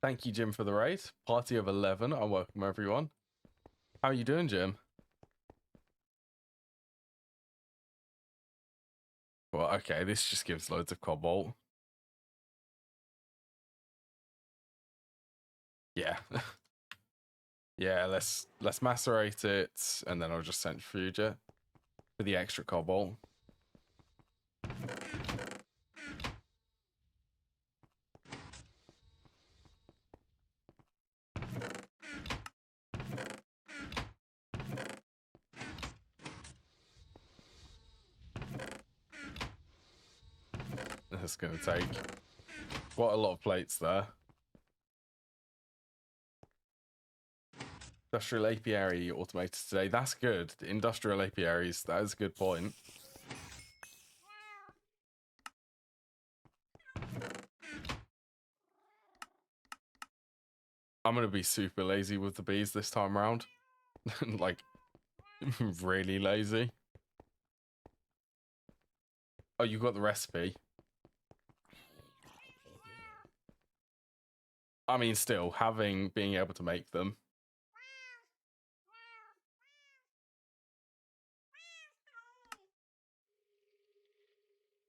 Thank you, Jim, for the raid. Party of 11. I welcome everyone. How are you doing, Jim? Well, okay, this just gives loads of cobalt. Yeah. Yeah, let's macerate it, and then I'll just centrifuge it for the extra cobalt. That's going to take quite a lot of plates there. Industrial apiary automated today. That's good. The industrial apiaries, that is a good point. I'm going to be super lazy with the bees this time around. Like, really lazy. Oh, you got the recipe. I mean, still, being able to make them.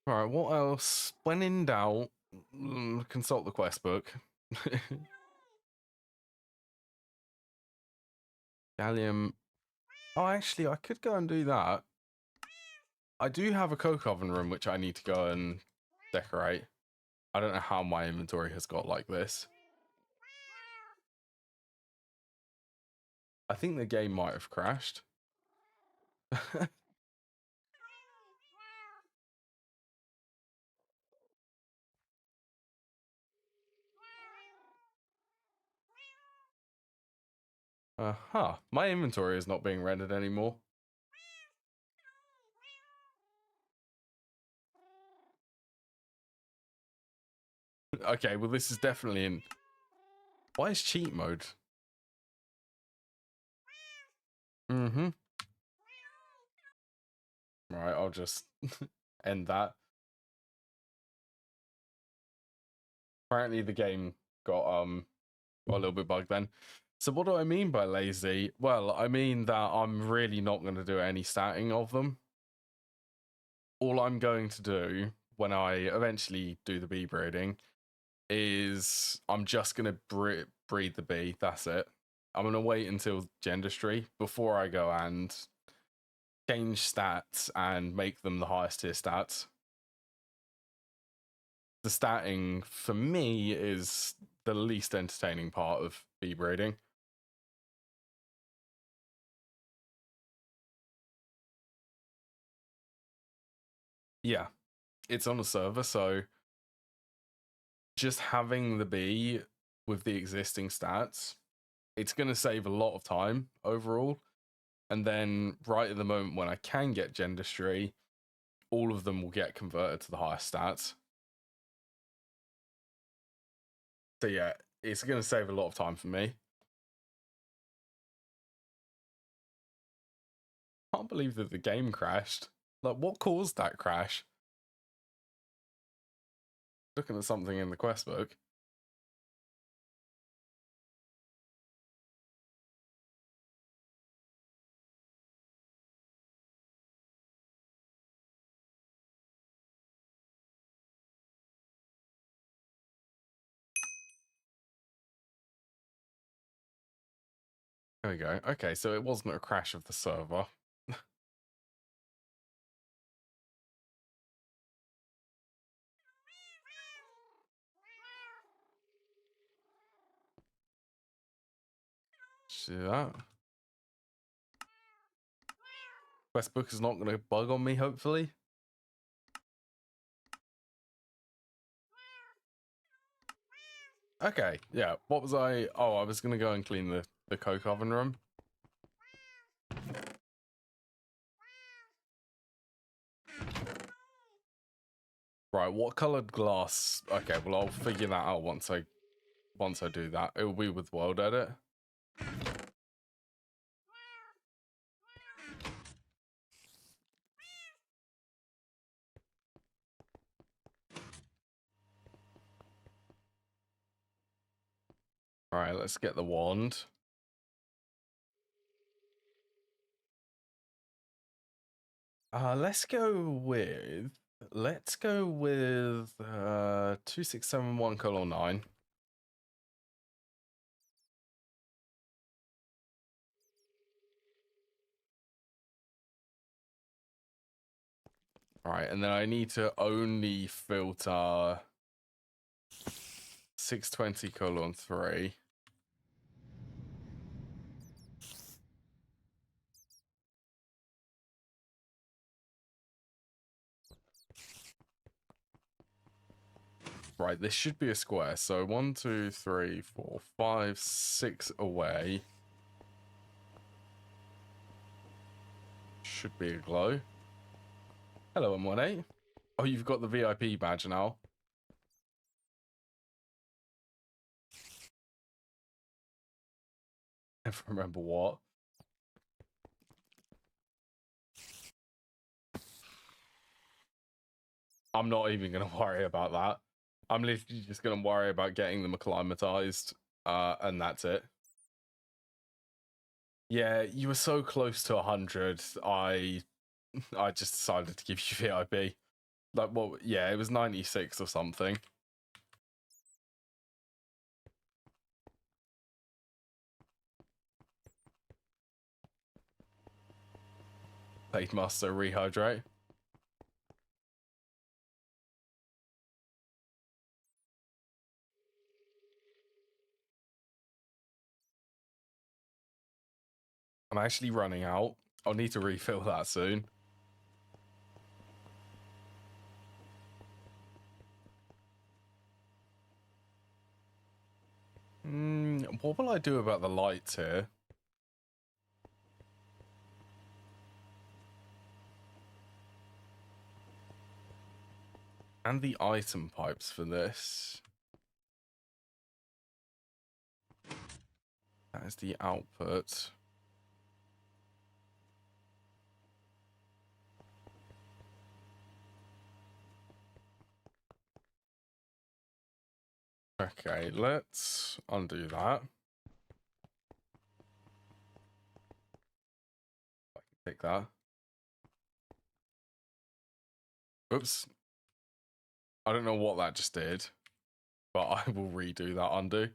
All right, what else? When in doubt, consult the quest book. Gallium. Oh, actually, I could go and do that. I do have a coke oven room, which I need to go and decorate. I don't know how my inventory has got like this. I think the game might have crashed. My inventory is not being rendered anymore. Okay, well, this is definitely in... Why is cheat mode? Mm-hmm. Right, I'll just end that. Apparently the game got a little bit bugged then. So what do I mean by lazy? Well, I mean that I'm really not going to do any statting of them. All I'm going to do when I eventually do the bee breeding is I'm just going to breed the bee. That's it. I'm going to wait until gendustry before I go and change stats and make them the highest tier stats. The statting for me is the least entertaining part of bee breeding. Yeah, it's on a server, so just having the bee with the existing stats, it's going to save a lot of time overall. And then right at the moment when I can get gendustry, all of them will get converted to the highest stats. So yeah, it's going to save a lot of time for me. I can't believe that the game crashed. Like, what caused that crash? Looking at something in the quest book. There we go. Okay, so it wasn't a crash of the server. See that? Quest book is not going to bug on me, hopefully. Okay, yeah. What was I? Oh, I was going to go and clean the coke oven room. Right, what colored glass? Okay, well, I'll figure that out once I do that. It will be with World Edit. All right, let's get the wand. Let's go with 2671:9. All right, and then I need to only filter 620:3. Right, this should be a square. So 1, 2, 3, 4, 5, 6 away. Should be a glow. Hello, M18. Oh, you've got the VIP badge now. Never remember what. I'm not even going to worry about that. I'm literally just going to worry about getting them acclimatized, and that's it. Yeah, you were so close to 100. I just decided to give you VIP. Like, well, yeah, it was 96 or something. Blade Master rehydrate. I'm actually running out. I'll need to refill that soon. What will I do about the lights here? And the item pipes for this. That is the output. Okay, let's undo that. I can take that. Oops. I don't know what that just did, but I will redo that undo.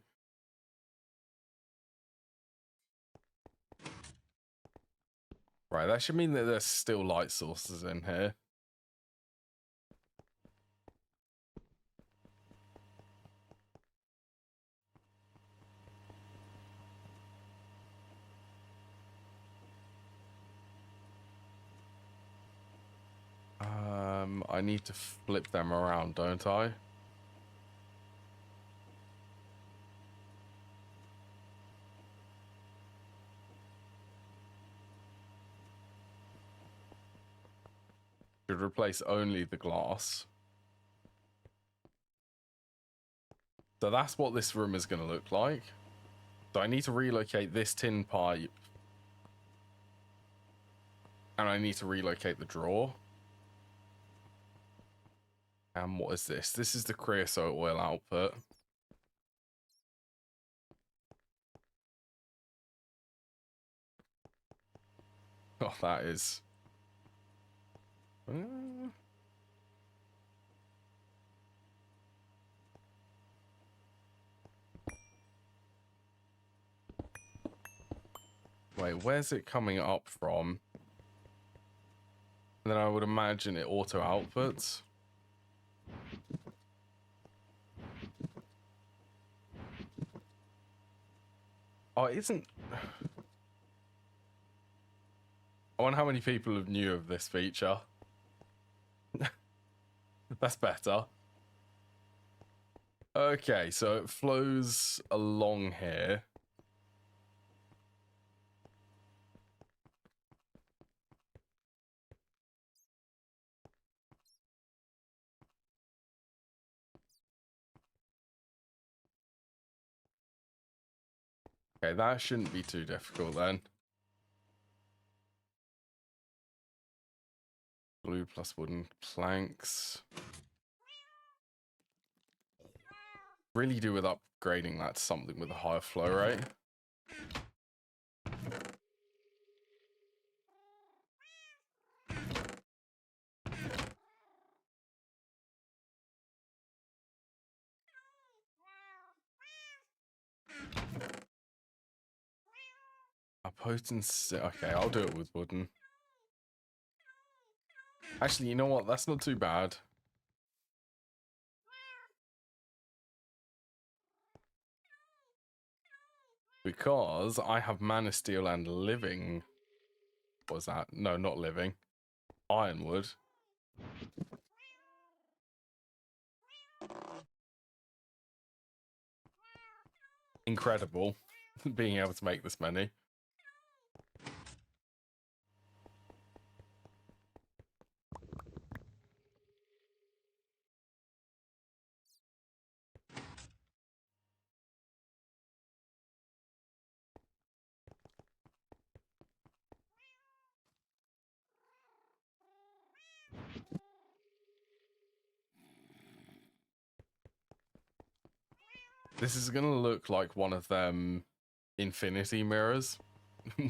Right, that should mean that there's still light sources in here. I need to flip them around, don't I? Should replace only the glass. So that's what this room is going to look like. So I need to relocate this tin pipe. And I need to relocate the drawer. And what is this? This is the creosote oil output. Oh, that is... Wait, where's it coming up from? And then I would imagine it auto outputs. Oh, it isn't... I wonder how many people knew of this feature. That's better. Okay, so it flows along here. Okay, that shouldn't be too difficult then. Blue plus wooden planks. Really do with upgrading that to something with a higher flow rate. A potency. Okay, I'll do it with wooden. Actually, you know what? That's not too bad. Because I have mana steel and living. What was that? No, not living. Ironwood. Incredible being able to make this many. This is going to look like one of them infinity mirrors,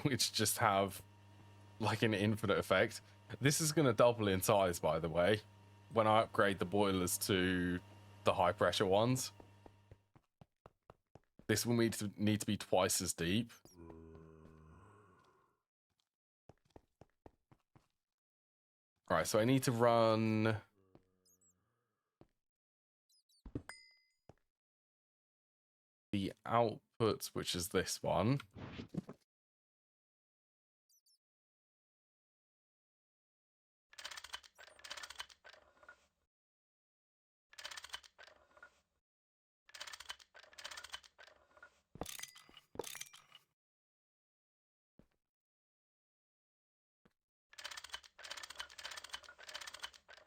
which just have like an infinite effect. This is going to double in size, by the way, when I upgrade the boilers to the high pressure ones. This will need to be twice as deep. Right, so I need to run... the output, which is this one.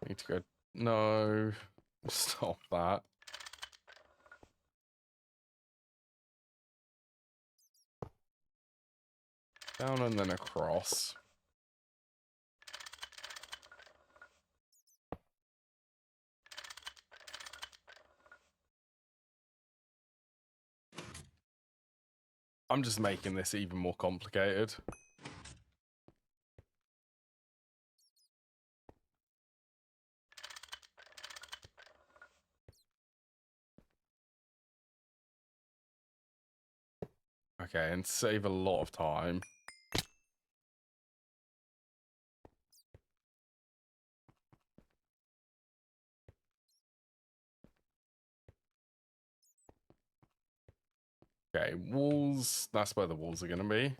Need to go... No. Stop that. Down and then across. I'm just making this even more complicated. Okay, and save a lot of time. Okay, walls. That's where the walls are going to be.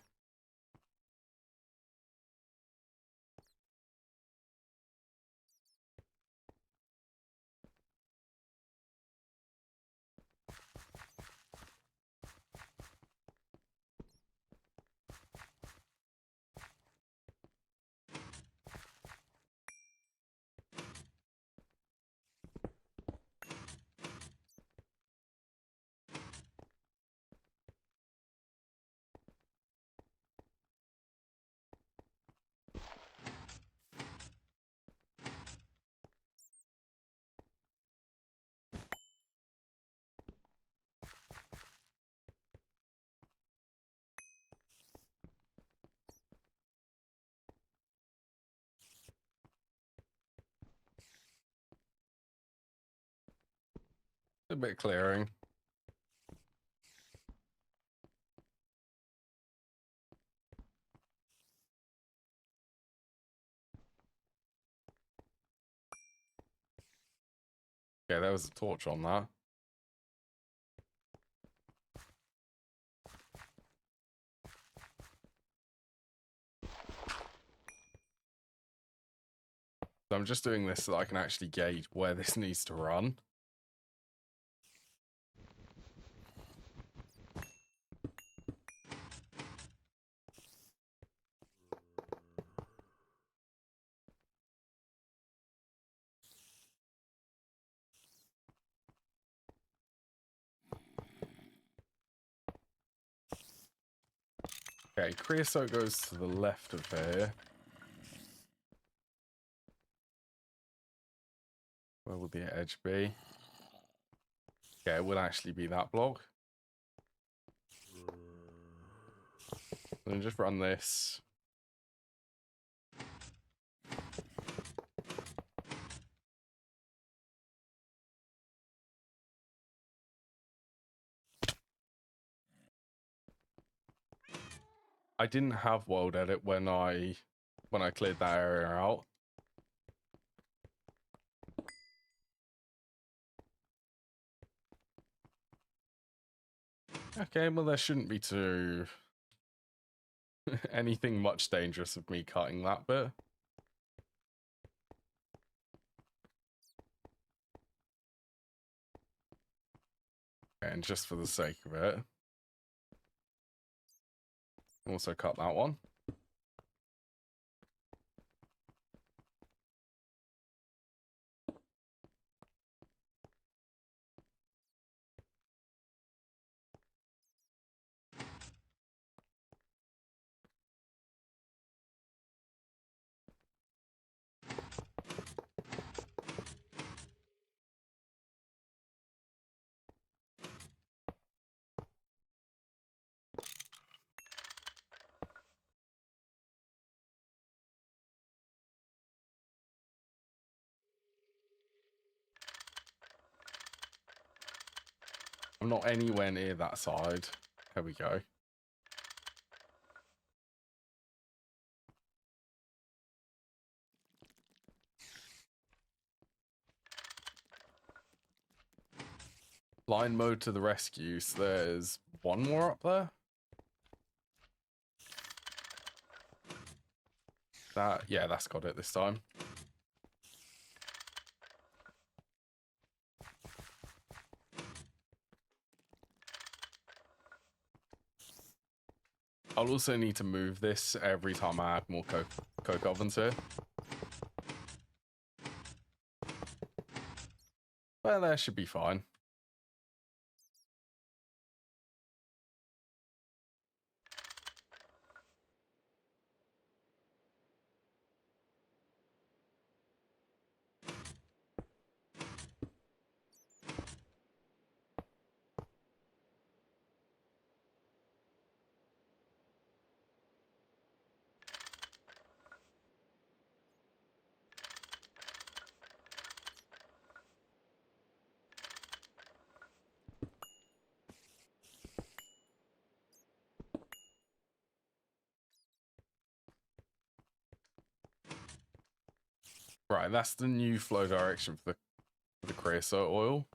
A bit clearing. Yeah, there was a torch on that. So I'm just doing this so that I can actually gauge where this needs to run. Okay, creosote goes to the left of here. Where would the edge be? Yeah, it would actually be that block. Then just run this. I didn't have world edit when I cleared that area out. Okay, well there shouldn't be too anything much dangerous of me cutting that bit. And just for the sake of it, also cut that one. I'm not anywhere near that side. There we go. Blind mode to the rescue. So there's one more up there. Yeah, that's got it this time. I'll also need to move this every time I add more coke ovens here. Well, that should be fine. Right, that's the new flow direction for the creosote oil.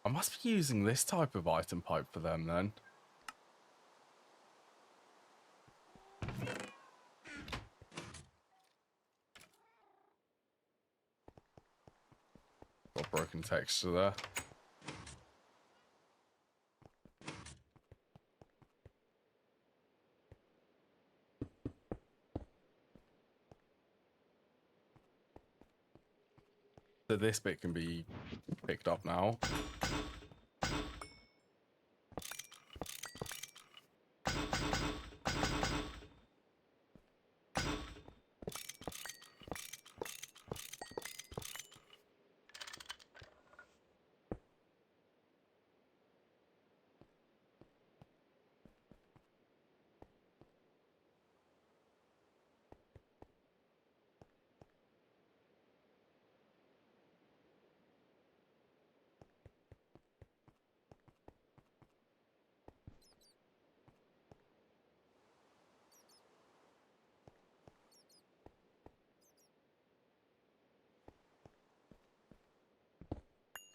I must be using this type of item pipe for them then. Got broken texture there. So this bit can be picked up now.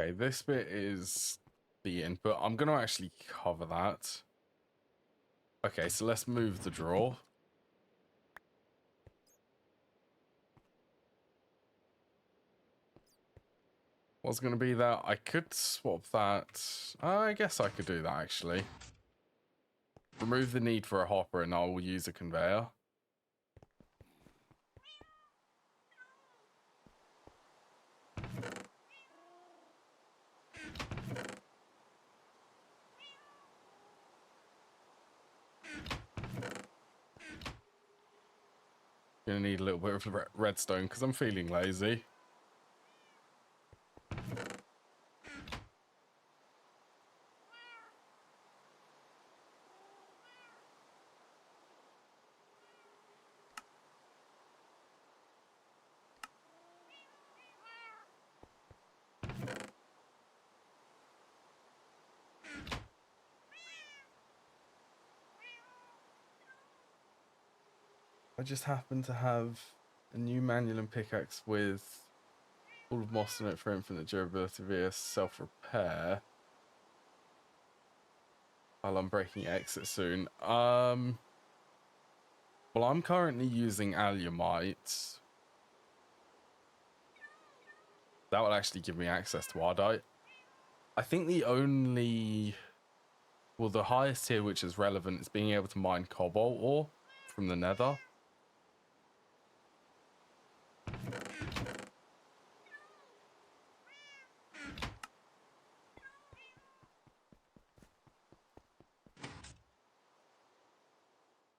Okay, this bit is the input. I'm going to actually cover that. Okay, so let's move the drawer. What's going to be that? I could swap that. I guess I could do that, actually. Remove the need for a hopper, and I will use a conveyor. Gonna need a little bit of redstone because I'm feeling lazy. I just happen to have a new manual and pickaxe with all of moss in it for infinite durability via self-repair. While I'm breaking exit soon. Well, I'm currently using alumite. That will actually give me access to ardite. I think the only... Well, the highest tier which is relevant is being able to mine cobalt ore from the nether.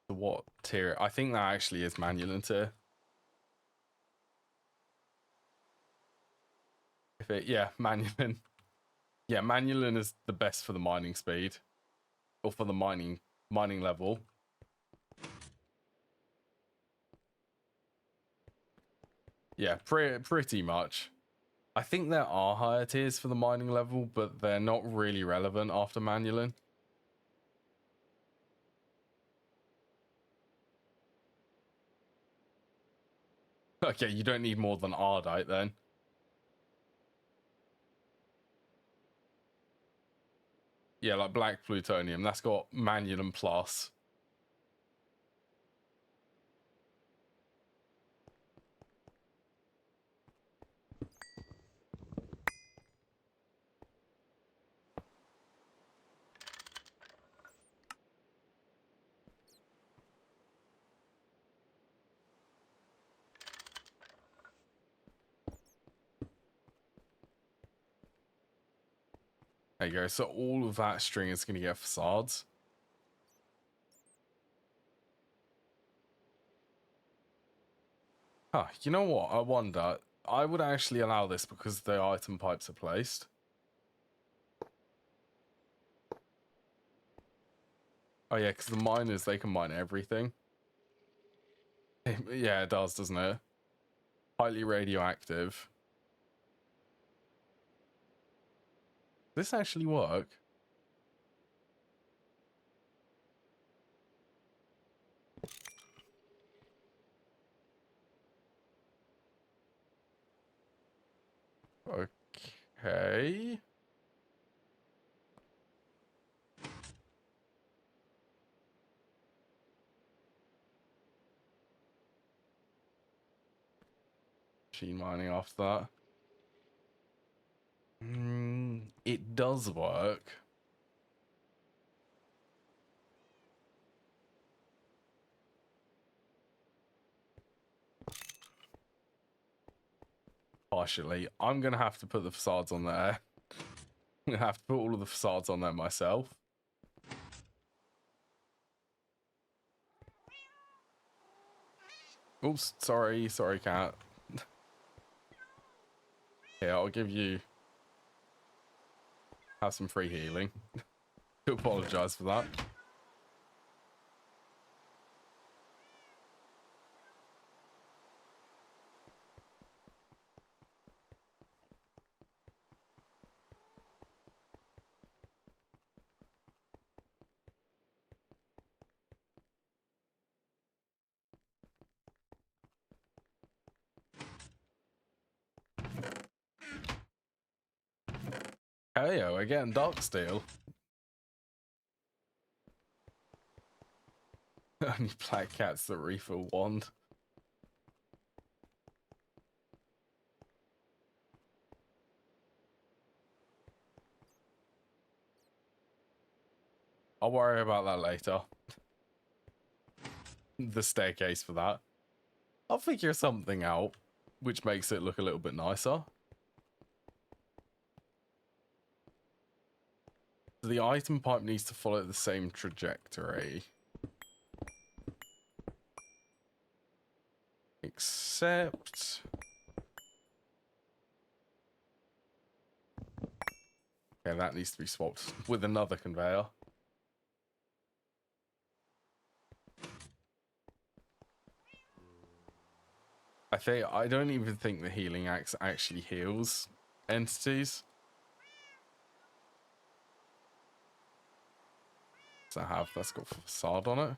The what tier? I think that actually is manual tier. If it, yeah, manual. Yeah, manual is the best for the mining speed. Or for the mining level. Yeah, pretty much. I think there are higher tiers for the mining level, but they're not really relevant after manualing. Okay, you don't need more than ardite then. Yeah, like black plutonium, that's got manual plus. There you go. So all of that string is going to get facades. Huh, you know what? I wonder. I would actually allow this because the item pipes are placed. Oh yeah, because the miners, they can mine everything. Yeah, it does, doesn't it? Highly radioactive. Does this actually work? Okay. Machine mining after that. It does work. Partially. I'm going to have to put the facades on there. I'm going to have to put all of the facades on there myself. Oops, sorry, cat. Yeah, I'll give you... Have some free healing. To apologize for that. Hell yeah, we're getting dark steel. Only black cats that refill wand. I'll worry about that later. The staircase for that. I'll figure something out which makes it look a little bit nicer. The item pipe needs to follow the same trajectory. Except... okay, that needs to be swapped with another conveyor. I don't even think the healing axe actually heals entities. Does that have? That's got facade on it.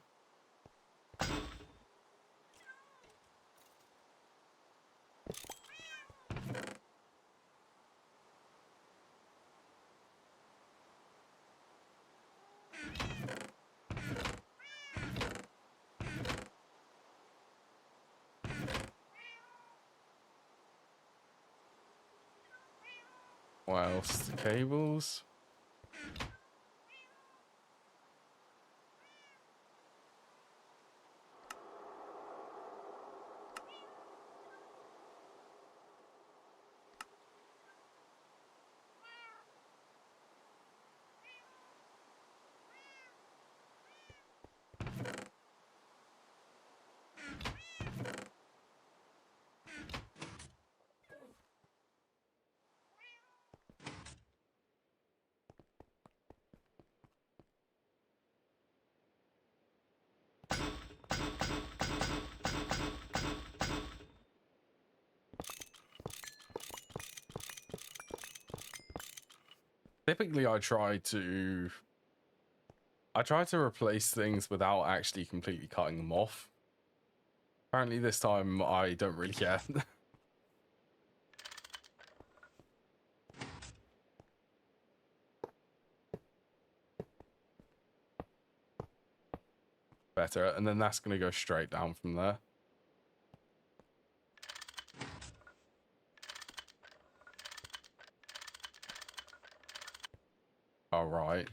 What else? The cables. Typically, I try to replace things without actually completely cutting them off. Apparently this time I don't really care. Better, and then that's going to go straight down from there. All right.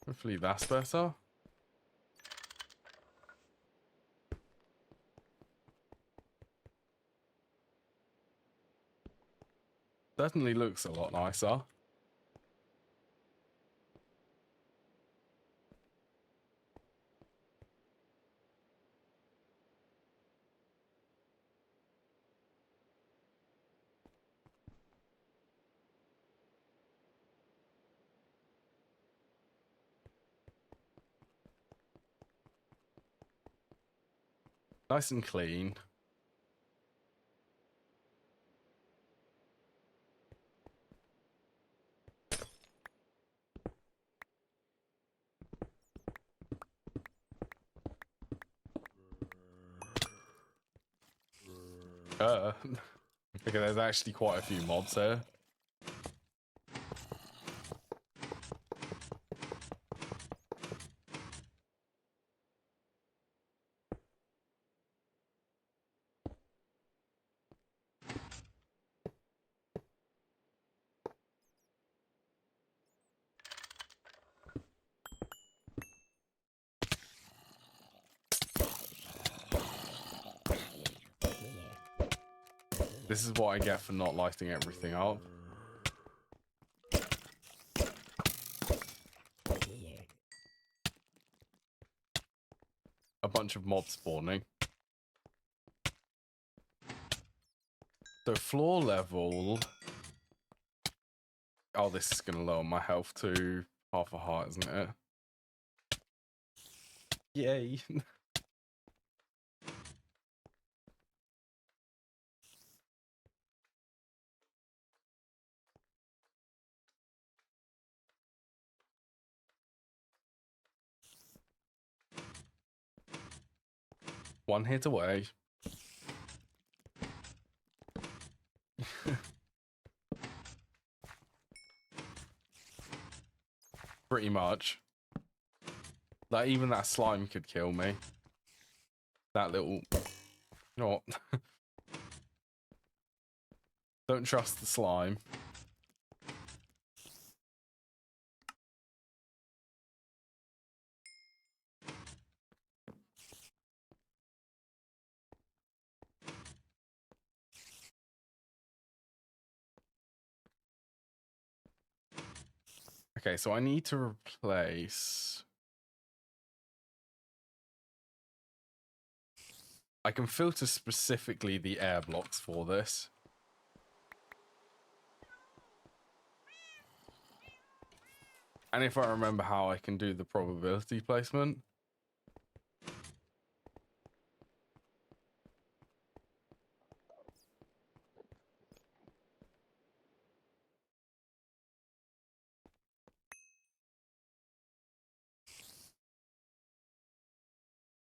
Hopefully that's better. Certainly looks a lot nicer. Nice and clean. Okay, there's actually quite a few mobs here. This is what I get for not lighting everything up. A bunch of mobs spawning. So floor level... oh, this is going to lower my health to half a heart, isn't it? Yay. One hit away. Pretty much. Like, even that slime could kill me. That little... You know what? Don't trust the slime. Okay, so I need to replace... I can filter specifically the air blocks for this. And if I remember how I can do the probability placement.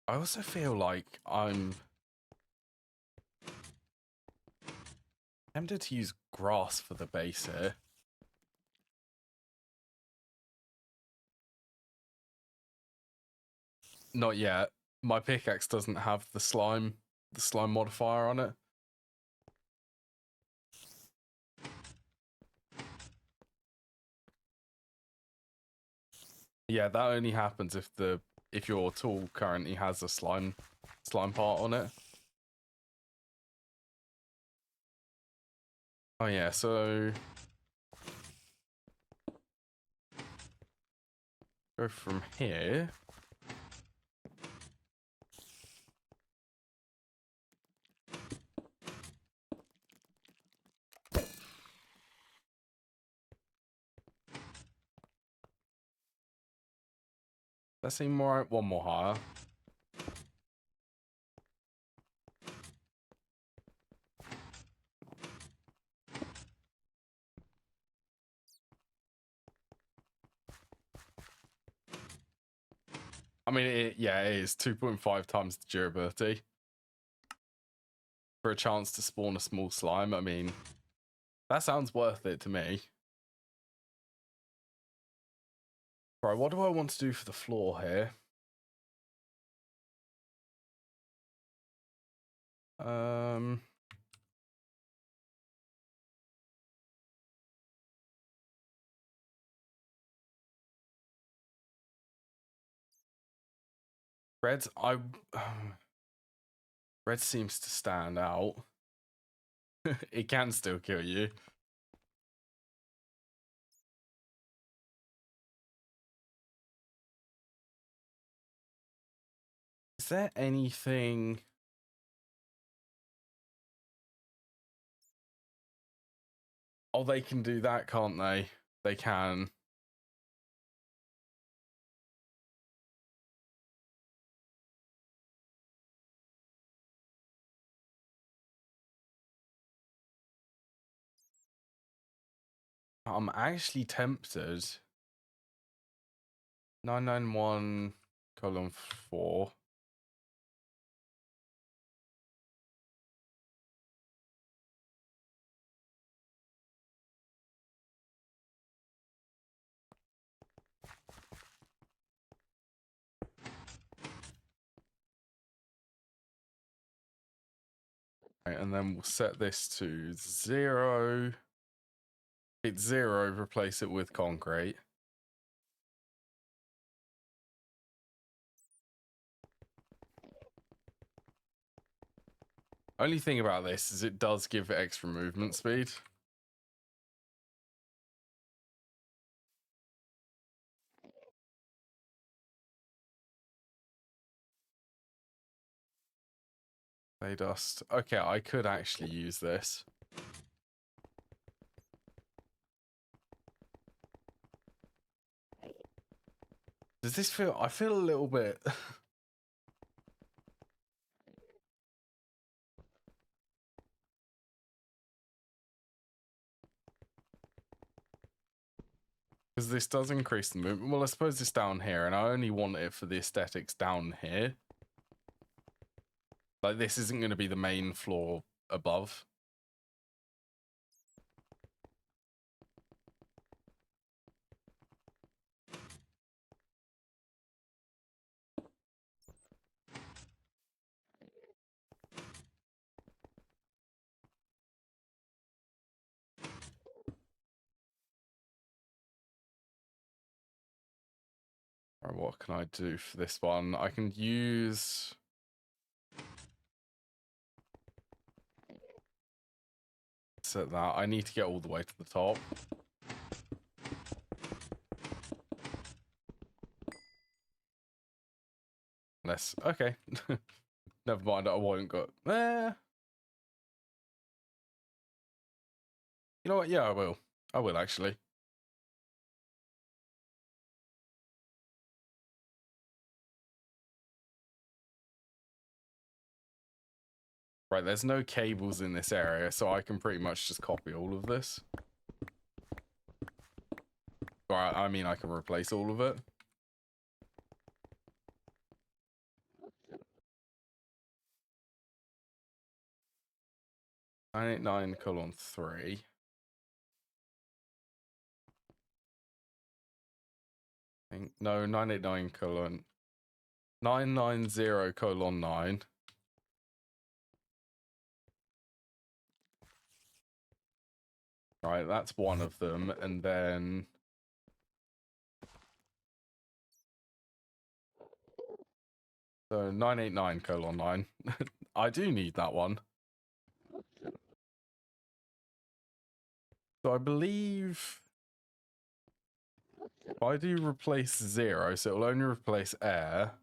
I also feel like I'm tempted to use grass for the base here. Not yet. My pickaxe doesn't have the slime modifier on it. Yeah, that only happens if your tool currently has a slime part on it. Oh yeah, so go from here. Let's see one more higher. I mean, yeah, it is 2.5 times the durability. For a chance to spawn a small slime, I mean, that sounds worth it to me. Right, what do I want to do for the floor here? Red seems to stand out. It can still kill you. Is there anything... Oh, they can do that, can't they? They can. I'm actually tempted. 991:4. Right, and then we'll set this to 0. It's 0, replace it with concrete. Only thing about this is it does give it extra movement speed. Clay dust. Okay, I could actually use this. Does this feel... I feel a little bit... because this does increase the movement. Well, I suppose it's down here, and I only want it for the aesthetics down here. Like, this isn't going to be the main floor above. All right, what can I do for this one? I can use... set that. I need to get all the way to the top. Unless... okay. Never mind, I won't go... You know what? Yeah, I will. I will, actually. Right, there's no cables in this area, so I can pretty much just copy all of this. Right, I mean, I can replace all of it. (989:3). No, 990:9. Right, that's one of them, and then so 989:9. I do need that one. So I believe if I do replace 0, so it'll only replace air.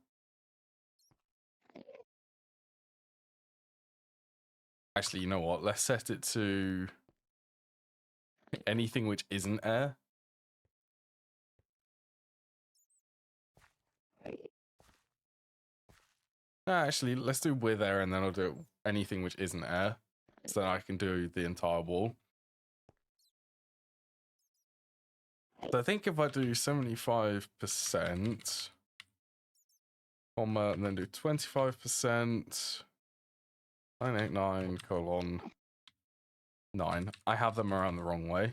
Actually, you know what? Let's set it to anything which isn't air. Actually, let's do with air, and then I'll do anything which isn't air. So then I can do the entire wall. So I think if I do 75%, comma, and then do 25%, 989:9. I have them around the wrong way.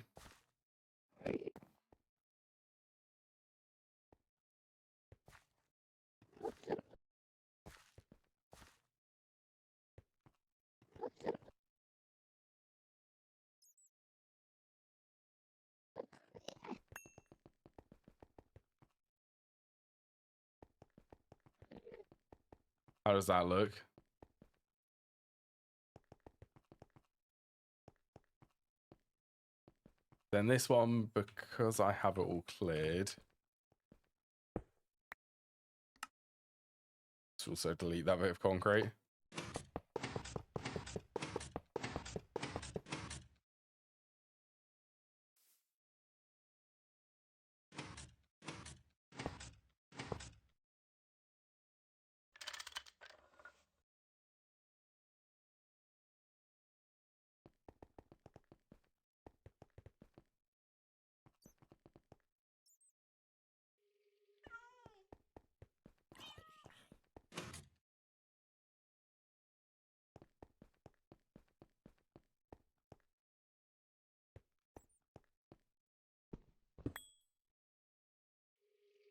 How does that look? Then this one, because I have it all cleared. Let's also delete that bit of concrete.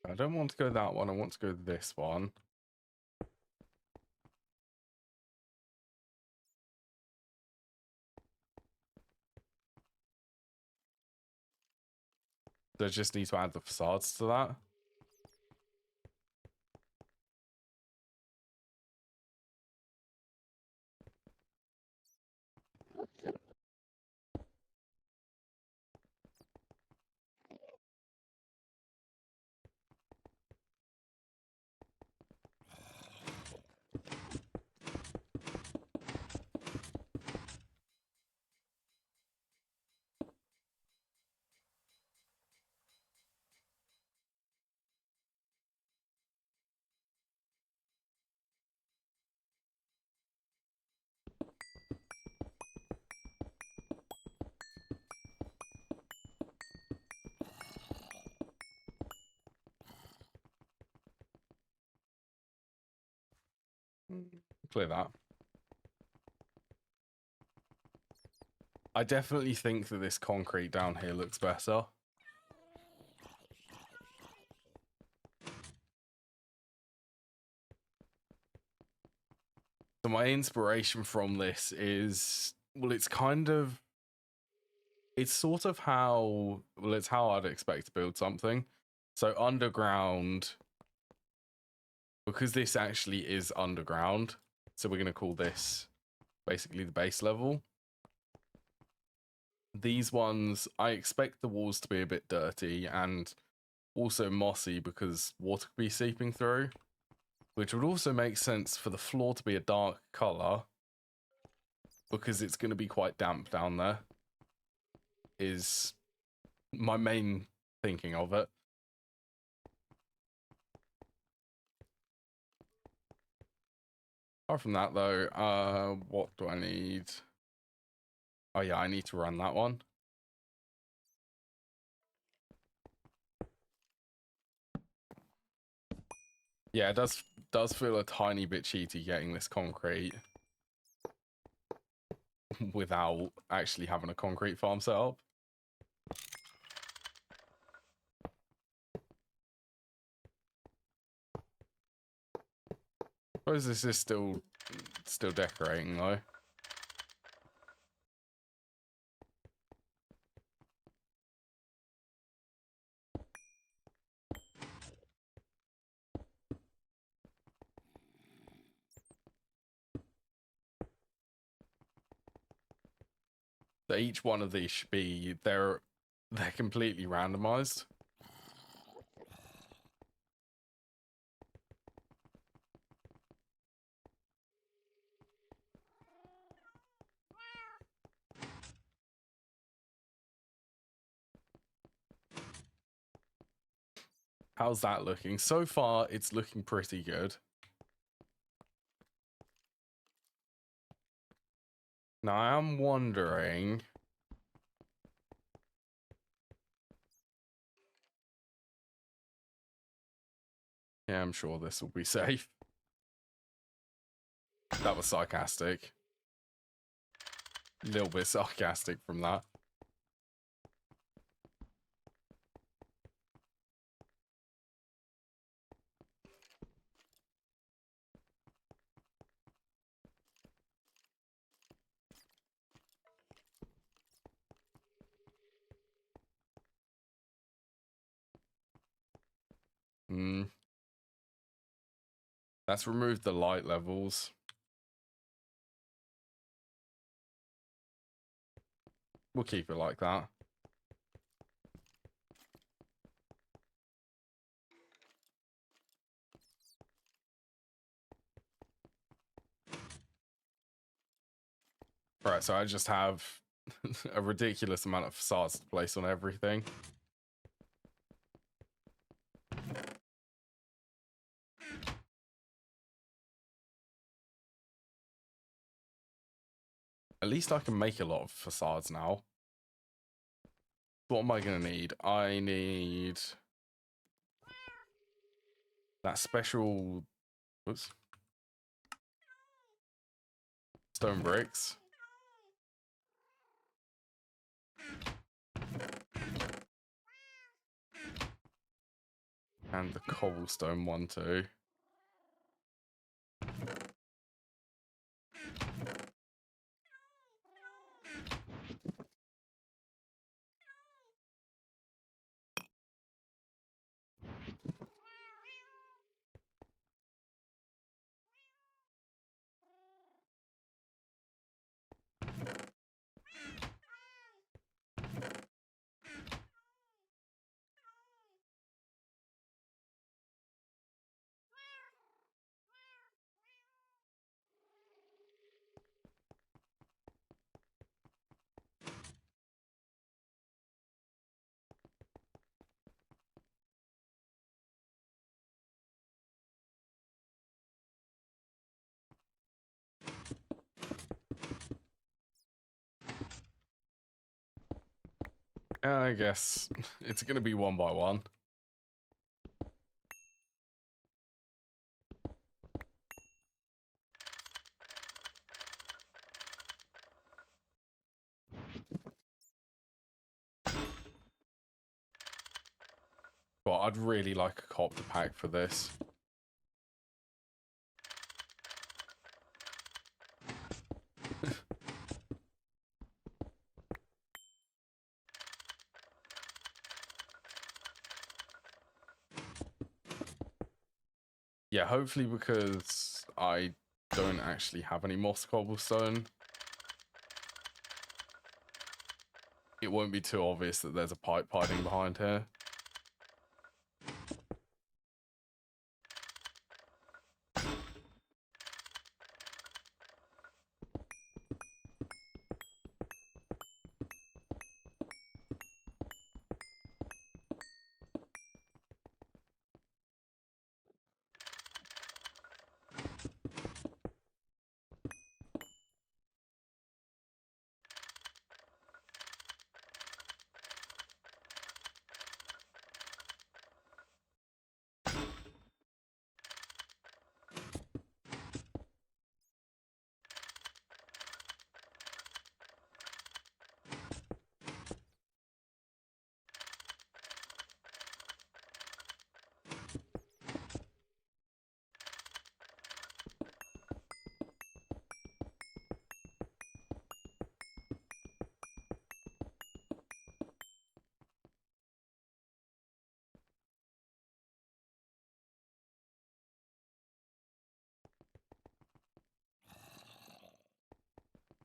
I don't want to go that one. I want to go this one. So I just need to add the facades to that. Clear that. I definitely think that this concrete down here looks better. So my inspiration from this is, well, it's sort of how, well, it's how I'd expect to build something. So underground, because this actually is underground, so we're going to call this basically the base level. These ones, I expect the walls to be a bit dirty and also mossy because water could be seeping through, which would also make sense for the floor to be a dark color because it's going to be quite damp down there, is my main thinking of it. Apart from that though, what do I need? Oh yeah, I need to run that one. Yeah, it does feel a tiny bit cheaty getting this concrete without actually having a concrete farm set up. Suppose this is still decorating though. So each one of these should be, they're completely randomized. How's that looking? So far, it's looking pretty good. Now, I am wondering... Yeah, I'm sure this will be safe. That was sarcastic. A little bit sarcastic from that. Let's remove the light levels. We'll keep it like that. Right, so I just have a ridiculous amount of facades to place on everything. At least I can make a lot of facades now. What am I going to need? I need that special... Oops. Stone bricks. And the cobblestone one too. I guess it's going to be one by one. But I'd really like a copter pack for this. Yeah, hopefully, because I don't actually have any moss cobblestone, it won't be too obvious that there's a pipe hiding behind here.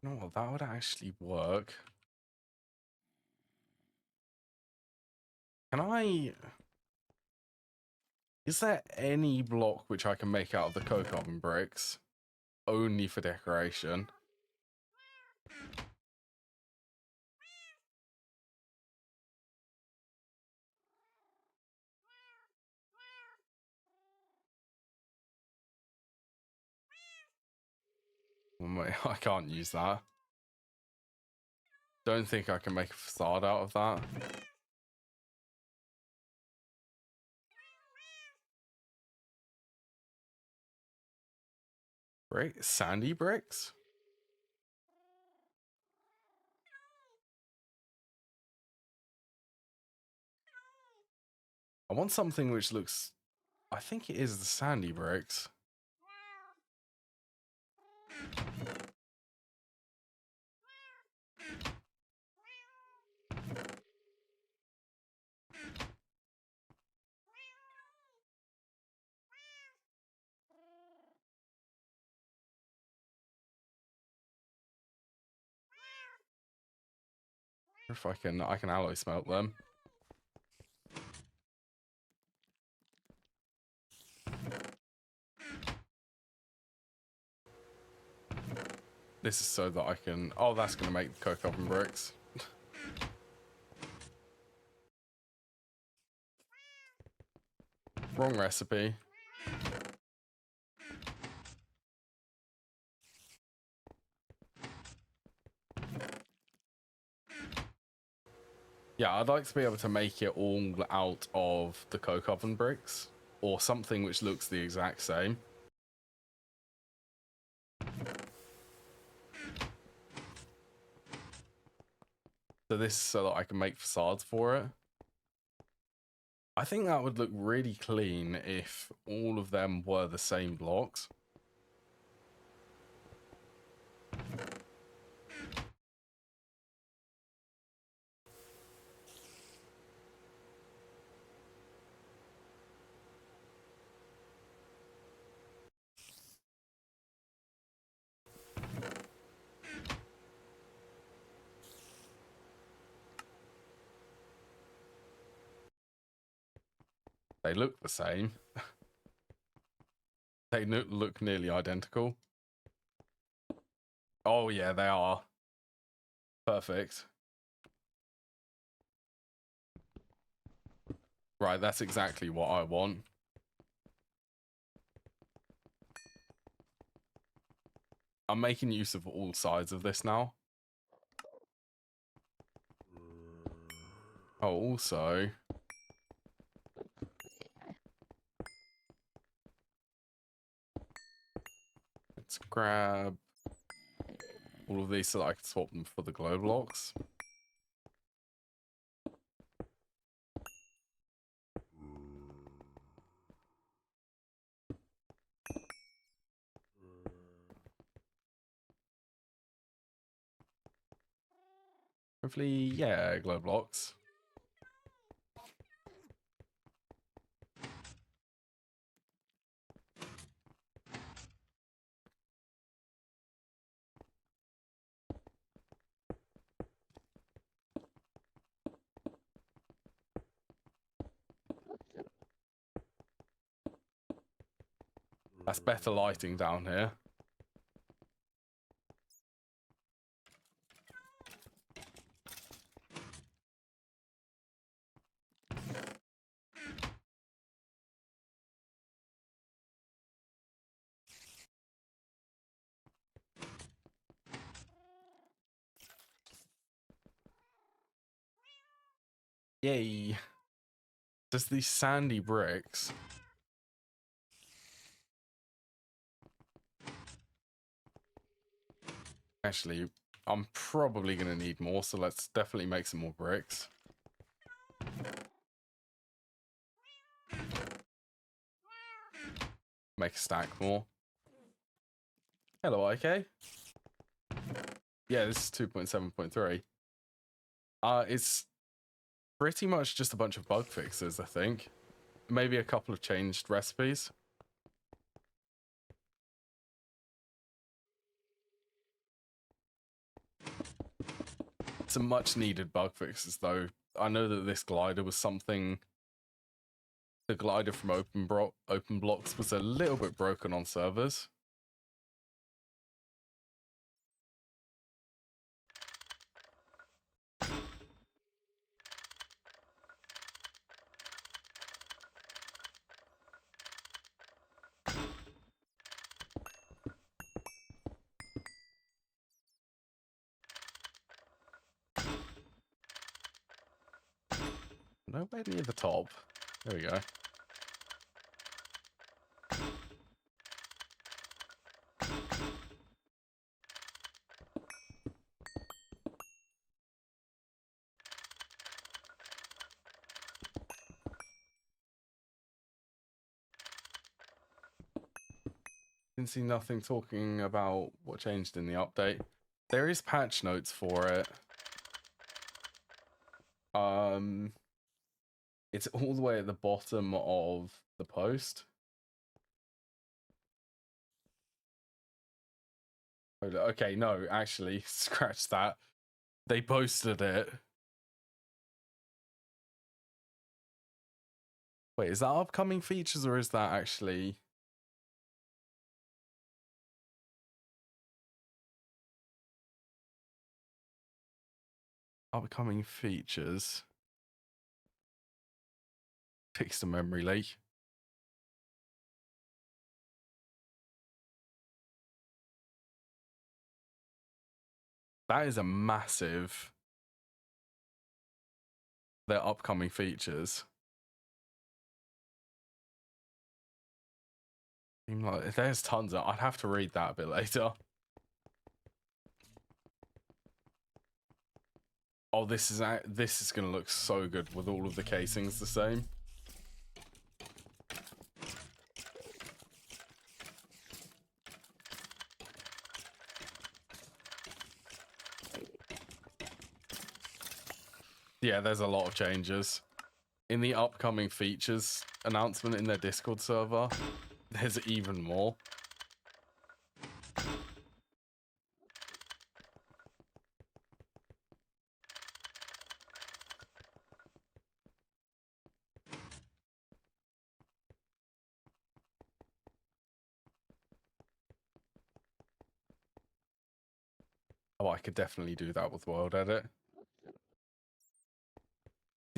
You know what, that would actually work. Can I... Is there any block which I can make out of the coke oven bricks? Only for decoration. Wait, I can't use that. Don't think I can make a facade out of that. Brick? Sandy bricks? I want something which looks... I think it is the sandy bricks. If I can alloy smelt them. This is so that I can... Oh, that's going to make the coke oven bricks. Wrong recipe. Yeah, I'd like to be able to make it all out of the coke oven bricks. Or something which looks the exact same. So this is so that I can make facades for it. I think that would look really clean if all of them were the same blocks. They look the same. They look nearly identical. Oh yeah, they are. Perfect. Right, that's exactly what I want. I'm making use of all sides of this now. Oh, also... Let's grab all of these so that I can swap them for the glow blocks. Hopefully, yeah, glow blocks. That's better lighting down here. Yay. Just these sandy bricks. Actually, I'm probably going to need more, so let's definitely make some more bricks. Make a stack more. Hello, IK. Yeah, this is 2.7.3. It's pretty much just a bunch of bug fixes, I think. Maybe a couple of changed recipes. Some much needed bug fixes, though. I know that this glider was something. The glider from Open Blocks was a little bit broken on servers. Nowhere near the top. There we go. Didn't see nothing talking about what changed in the update. There is patch notes for it. It's all the way at the bottom of the post. Okay, no, actually, scratch that. They posted it. Wait, is that upcoming features or is that actually... Upcoming features? Fix the memory leak. That is a massive... Their upcoming features. Like, there's tons of... I'd have to read that a bit later. Oh, this is going to look so good with all of the casings the same. Yeah, there's a lot of changes. In the upcoming features announcement in their Discord server, there's even more. Oh, I could definitely do that with World Edit.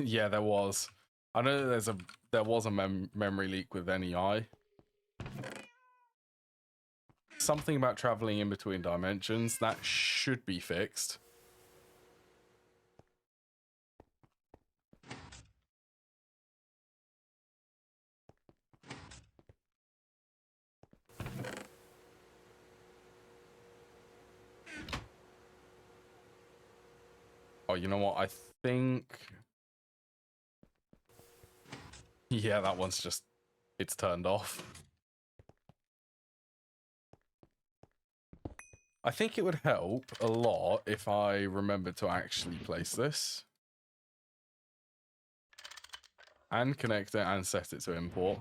Yeah, there was. I know that there was a memory leak with NEI. Something about traveling in between dimensions that should be fixed. Oh, you know what? I think... Yeah, that one's just... It's turned off. I think it would help a lot if I remembered to actually place this. And connect it and set it to import.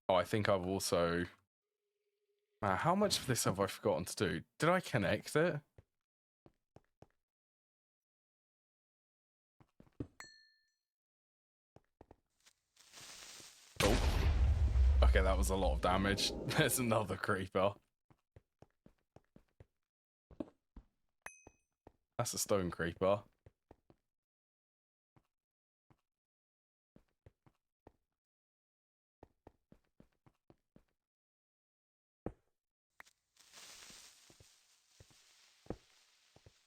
Oh, I think I've also... how much of this have I forgotten to do? Did I connect it? Oh. Okay, that was a lot of damage. There's another creeper. That's a stone creeper.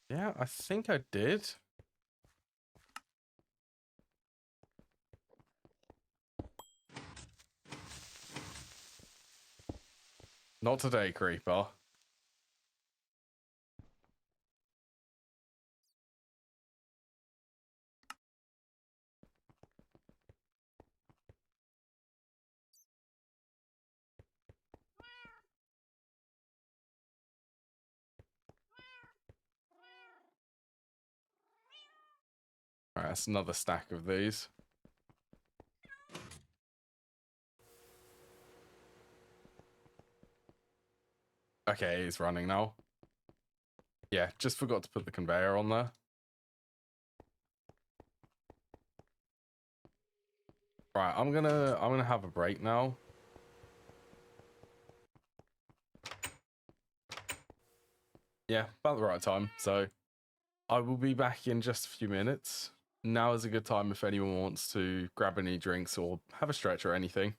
Yeah, I think I did. Not today, creeper. All right, that's another stack of these. Okay, it's running now. Yeah, just forgot to put the conveyor on there. Right, I'm gonna have a break now. Yeah, about the right time. So I will be back in just a few minutes. Now is a good time if anyone wants to grab any drinks or have a stretch or anything.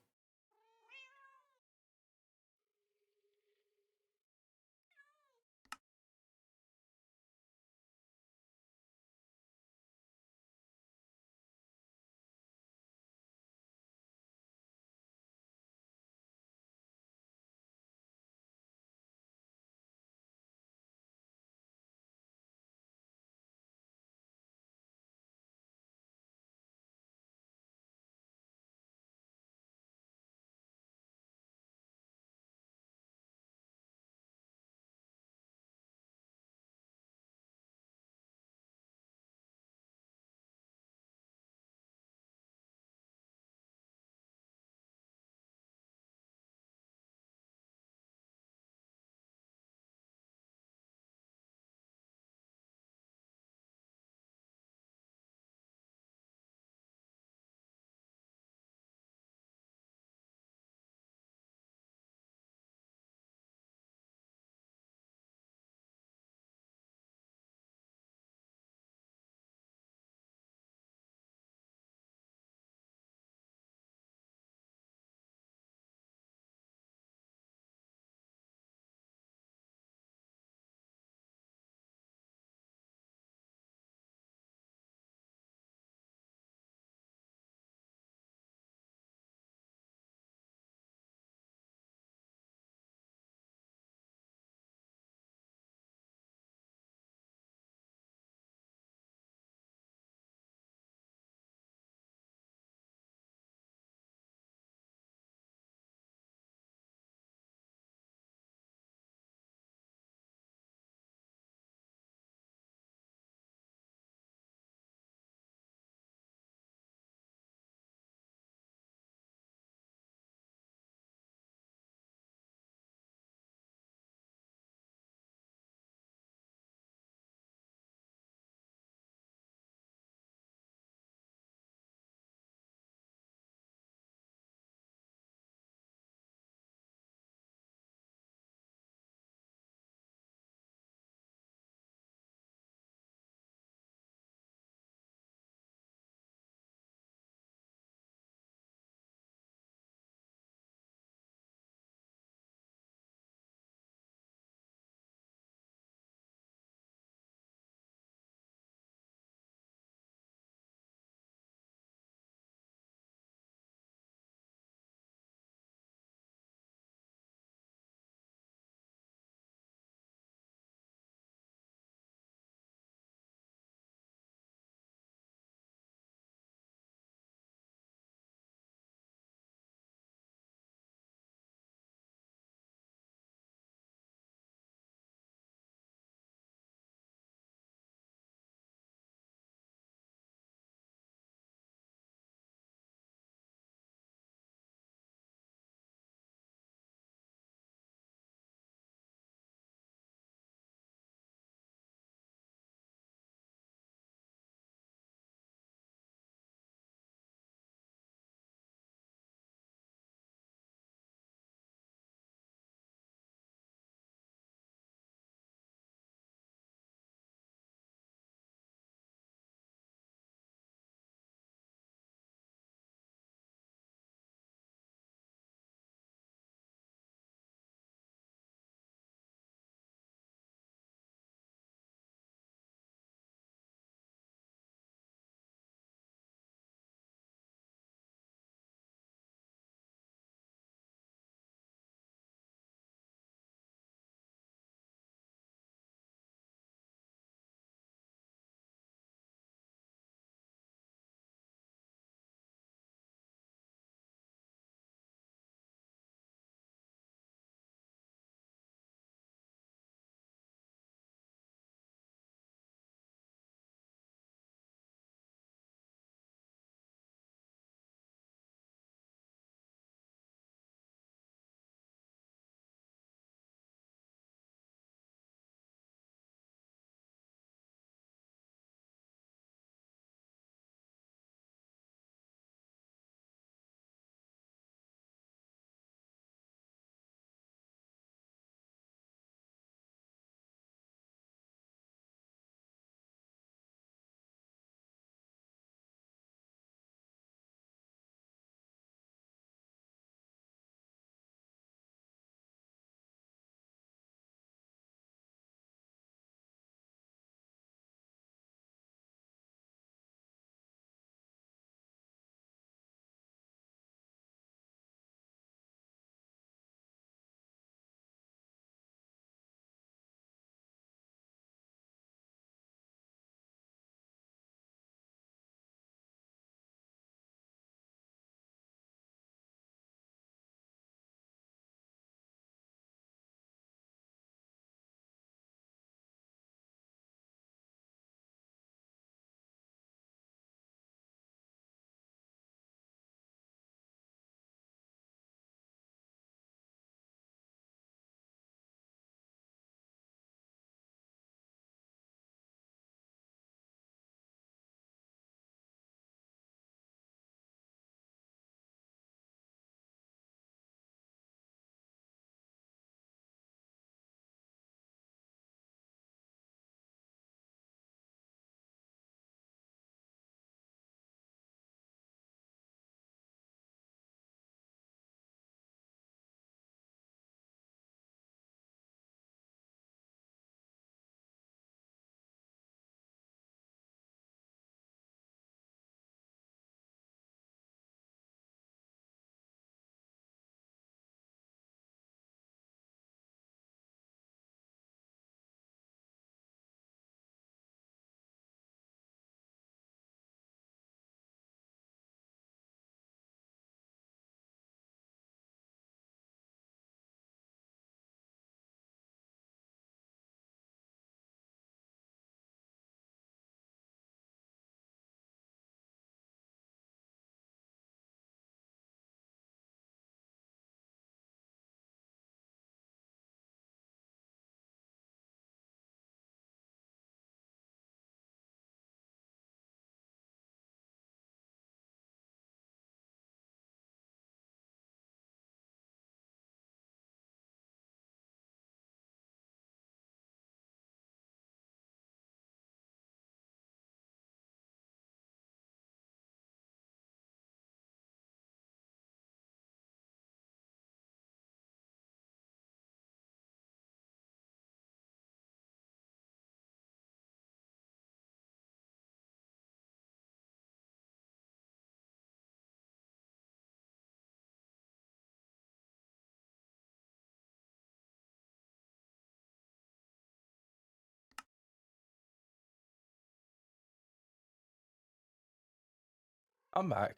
I'm back.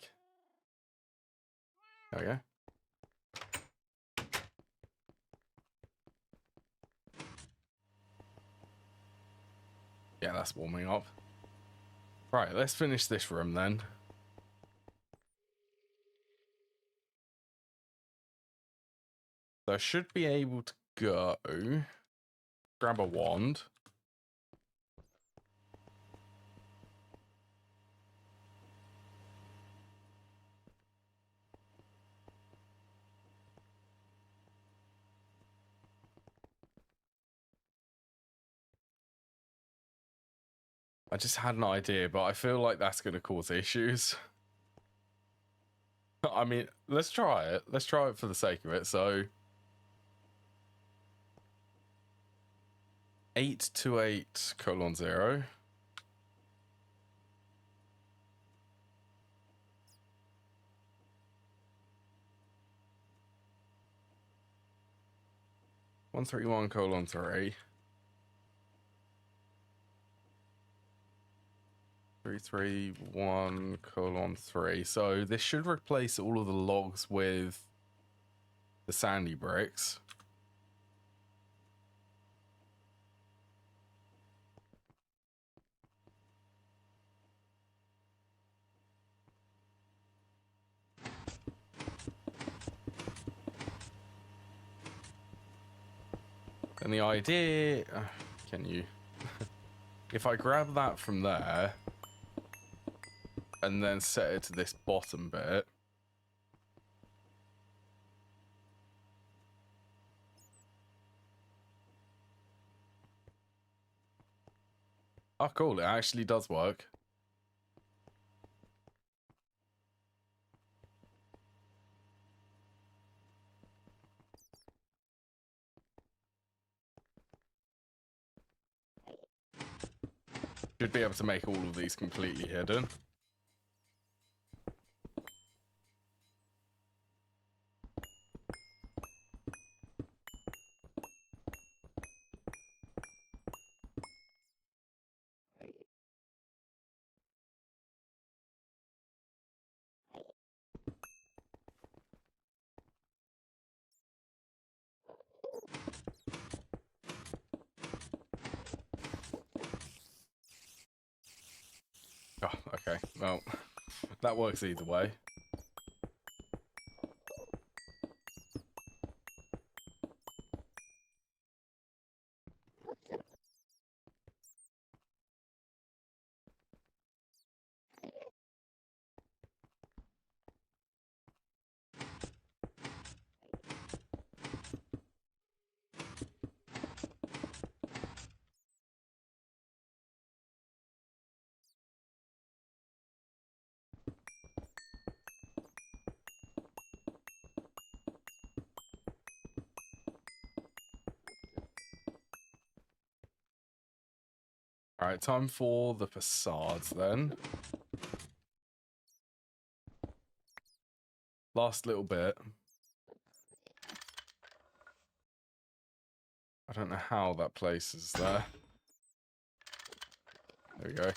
There we go. Yeah, that's warming up. Right, let's finish this room then. So I should be able to go grab a wand. I just had an idea, but I feel like that's going to cause issues. I mean, let's try it. Let's try it for the sake of it. So 828:0. 131:3. 331:3. So this should replace all of the logs with the sandy bricks. And the idea, can you, if I grab that from there and then set it to this bottom bit, oh cool, it actually does work. Should be able to make all of these completely hidden. Oh, okay, well, that works either way. All right, time for the facades then. Last little bit. I don't know how that place is there. There we go.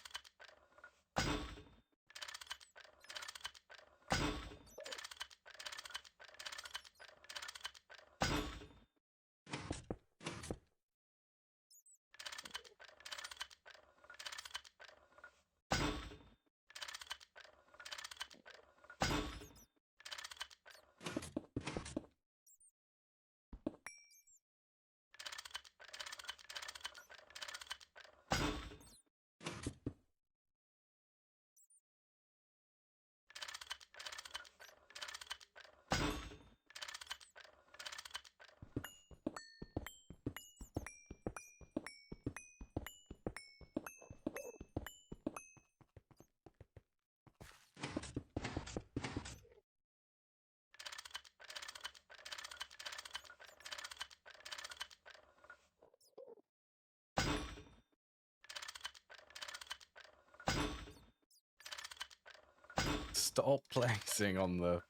Stop placing on the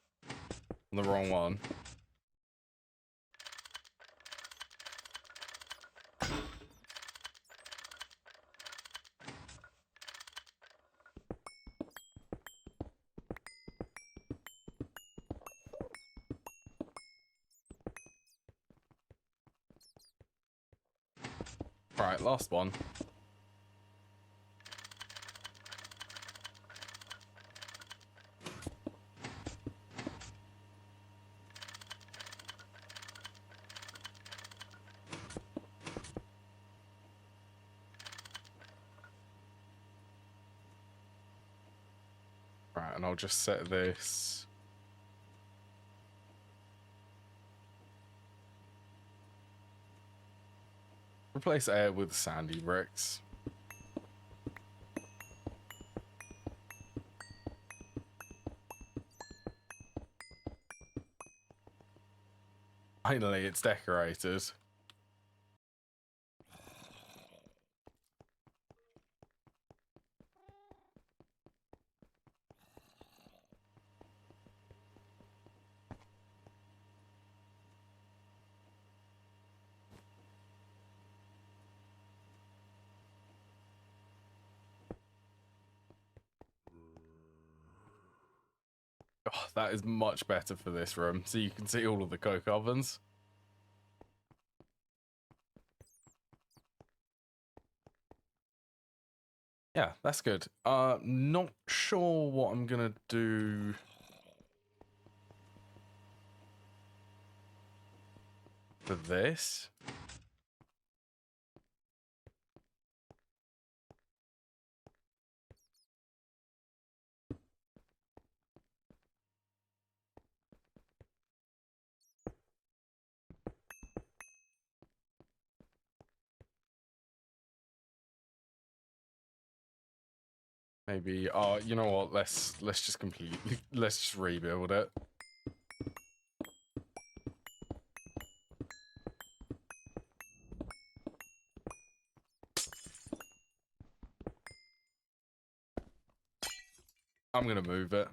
wrong one. Right, last one. Right, and I'll just set this. Replace air with sandy bricks. Finally, it's decorated. Oh, that is much better for this room, so you can see all of the coke ovens. Yeah, that's good. Not sure what I'm gonna do for this. Maybe, you know what? Let's just completely, let's just rebuild it. I'm gonna move it.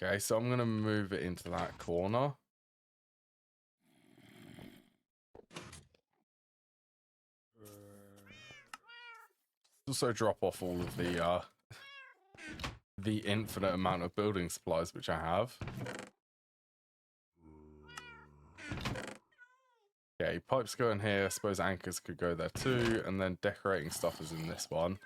Okay, so I'm gonna move it into that corner. Also drop off all of the infinite amount of building supplies which I have. Okay, pipes go in here. I suppose anchors could go there too, and then decorating stuff is in this one.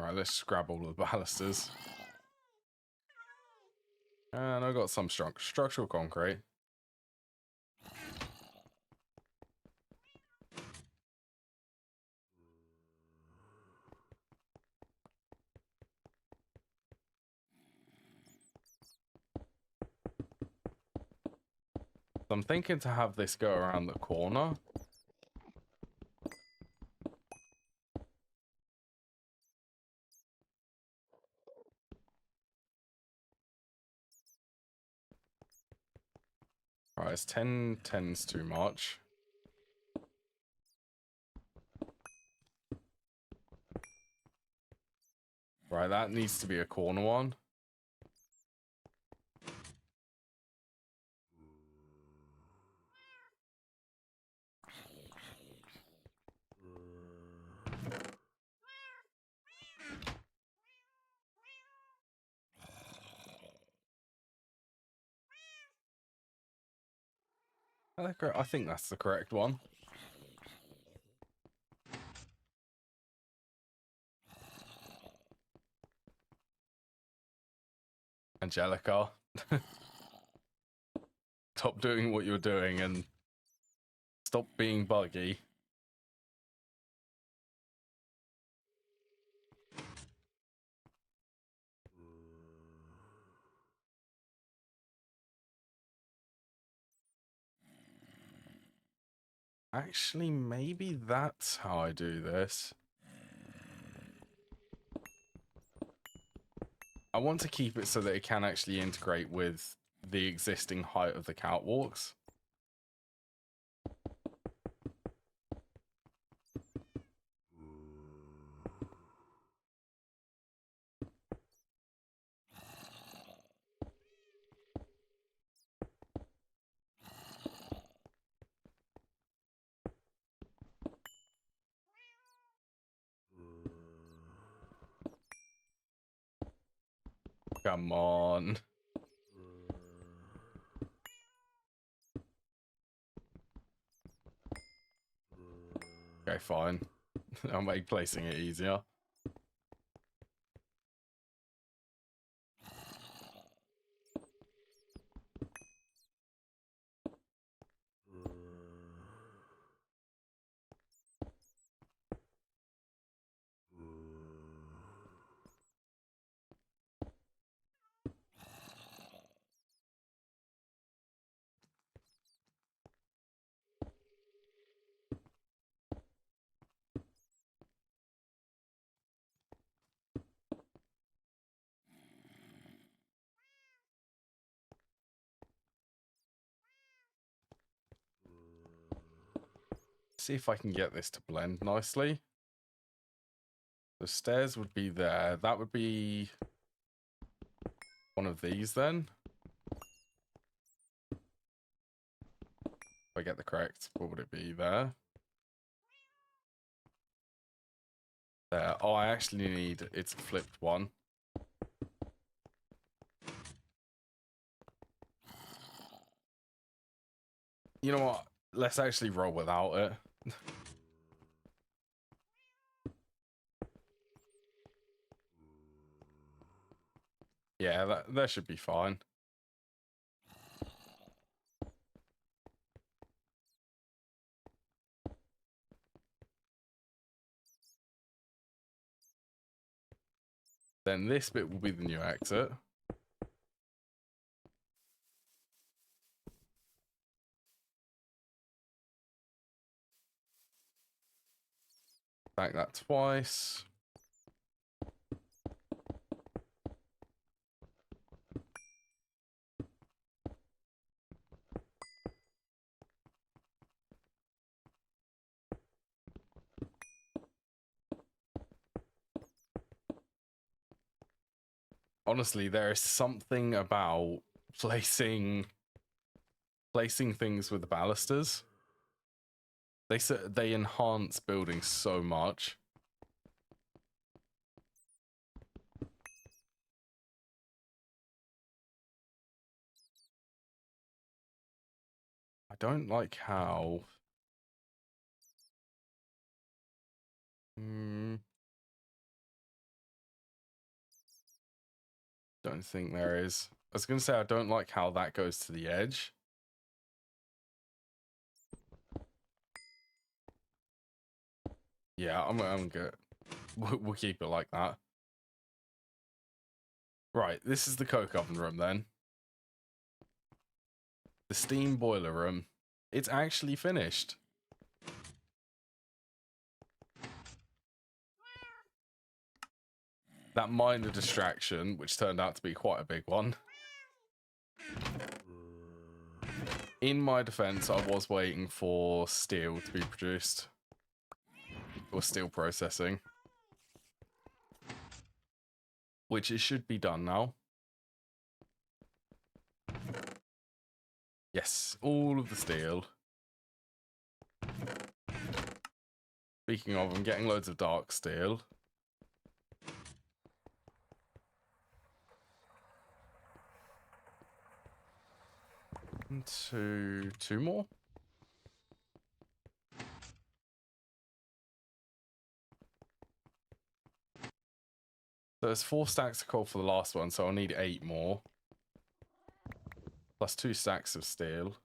Alright, let's just grab all of the balusters. And I got some structural concrete. So I'm thinking to have this go around the corner. Alright, it's 10's too much. Right, that needs to be a corner one. I think that's the correct one. Angelica. Stop doing what you're doing and stop being buggy. Actually, maybe that's how I do this. I want to keep it so that it can actually integrate with the existing height of the catwalks. Come on. Okay, fine. I'll make placing it easier. See if I can get this to blend nicely. The stairs would be there. That would be one of these then. If I get the correct, what would it be there? There. Oh, I actually need, it's a flipped one. You know what? Let's actually roll without it. Yeah, that should be fine. Then this bit will be the new exit. Back that twice. Honestly, there is something about placing things with the balusters. They enhance buildings so much. I don't like how. Don't think there is. I was gonna say I don't like how that goes to the edge. Yeah, I'm good. We'll keep it like that. Right, this is the coke oven room then. The steam boiler room. It's actually finished. That minor distraction, which turned out to be quite a big one. In my defense, I was waiting for steel to be produced. Or steel processing. Which it should be done now. Yes, all of the steel. Speaking of, I'm getting loads of dark steel. Two more. So there's 4 stacks of coal for the last one, so I'll need 8 more. Plus 2 stacks of steel.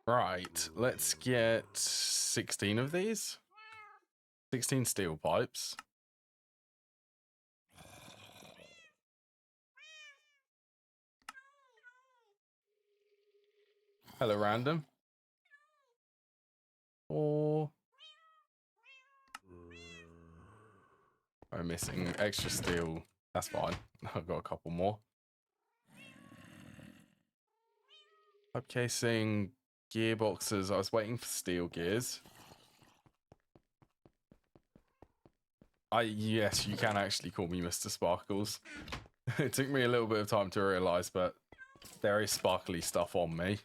Right, let's get 16 of these. 16 steel pipes. Hello, random. 4. I'm missing extra steel. That's fine. I've got a couple more. Pipe casing, gearboxes. I was waiting for steel gears. Yes, you can actually call me Mr. Sparkles. It took me a little bit of time to realize, but there is sparkly stuff on me.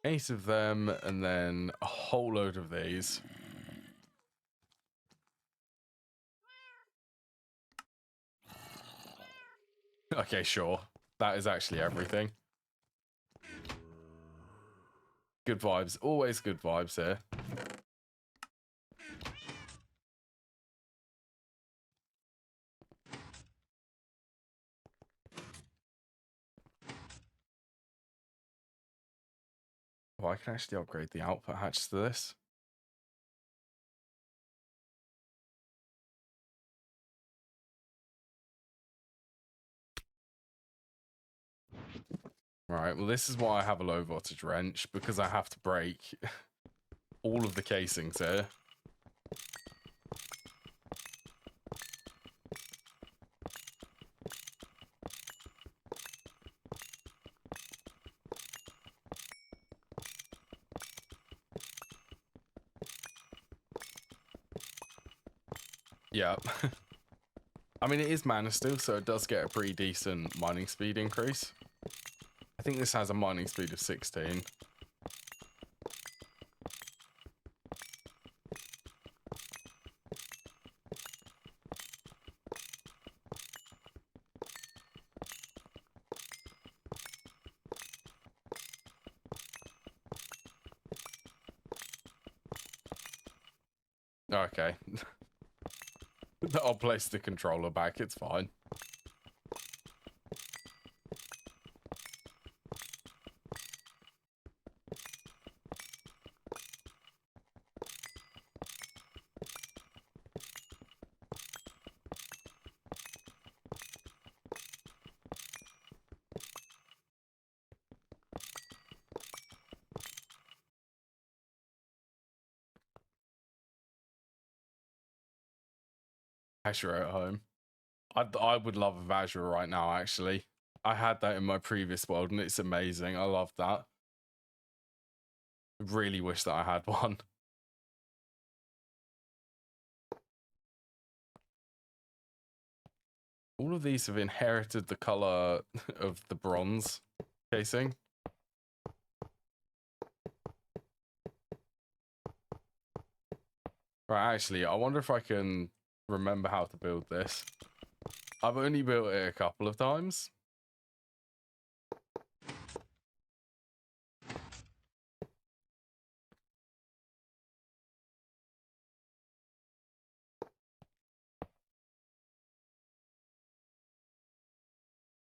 Eight of them, and then a whole load of these. Okay, sure. That is actually everything. Good vibes. Always good vibes here. Oh, I can actually upgrade the output hatch to this. Right, well, this is why I have a low voltage wrench, because I have to break all of the casings here. Yeah. I mean, it is mana steel, so it does get a pretty decent mining speed increase. I think this has a mining speed of 16. Okay. I'll place the controller back, it's fine. Azure at home. I would love a Azure right now, actually. I had that in my previous world, and it's amazing. I love that. Really wish that I had one. All of these have inherited the color of the bronze casing. Right, actually, I wonder if I can remember how to build this. I've only built it a couple of times.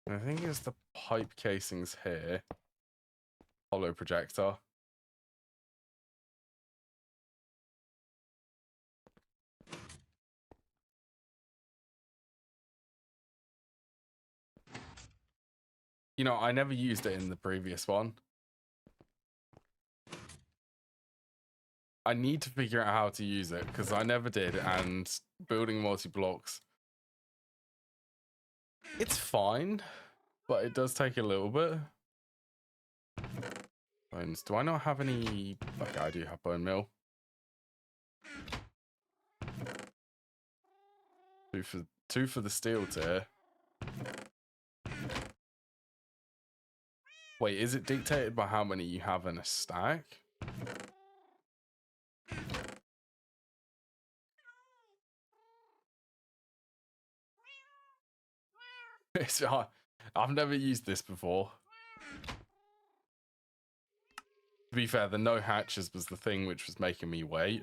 I think it's the pipe casings here. Hollow projector. You know, I never used it in the previous one. I need to figure out how to use it, because I never did, and building multi-blocks, it's fine, but it does take a little bit. Bones. Do I not have any? Okay, I do have bone meal. Two for the steel tier. Wait, is it dictated by how many you have in a stack? I've never used this before. To be fair, the no hatches was the thing which was making me wait.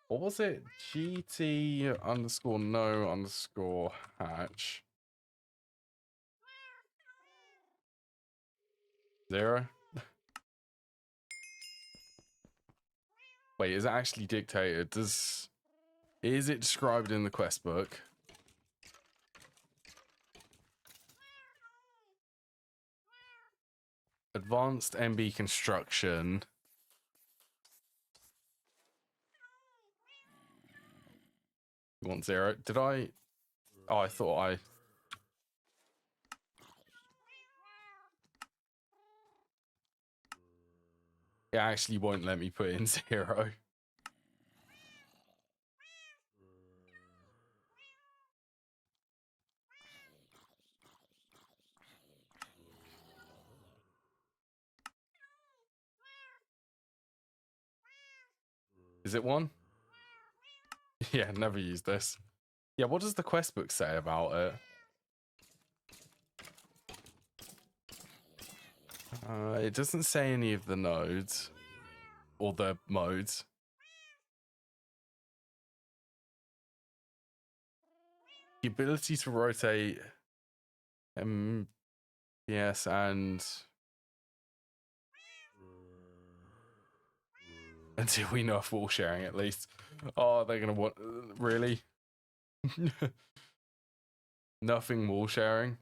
What was it? GT_no_hatch. 0? Wait, is it actually dictated? Is it described in the quest book? Advanced MB construction. You want 0? Did I? Oh, I thought I... It actually won't let me put in 0. Is it 1? Yeah, never used this. Yeah, what does the quest book say about it? It doesn't say any of the nodes or the modes. The ability to rotate yes, and until we know if wall sharing at least. Oh, they're gonna want really? Nothing wall sharing.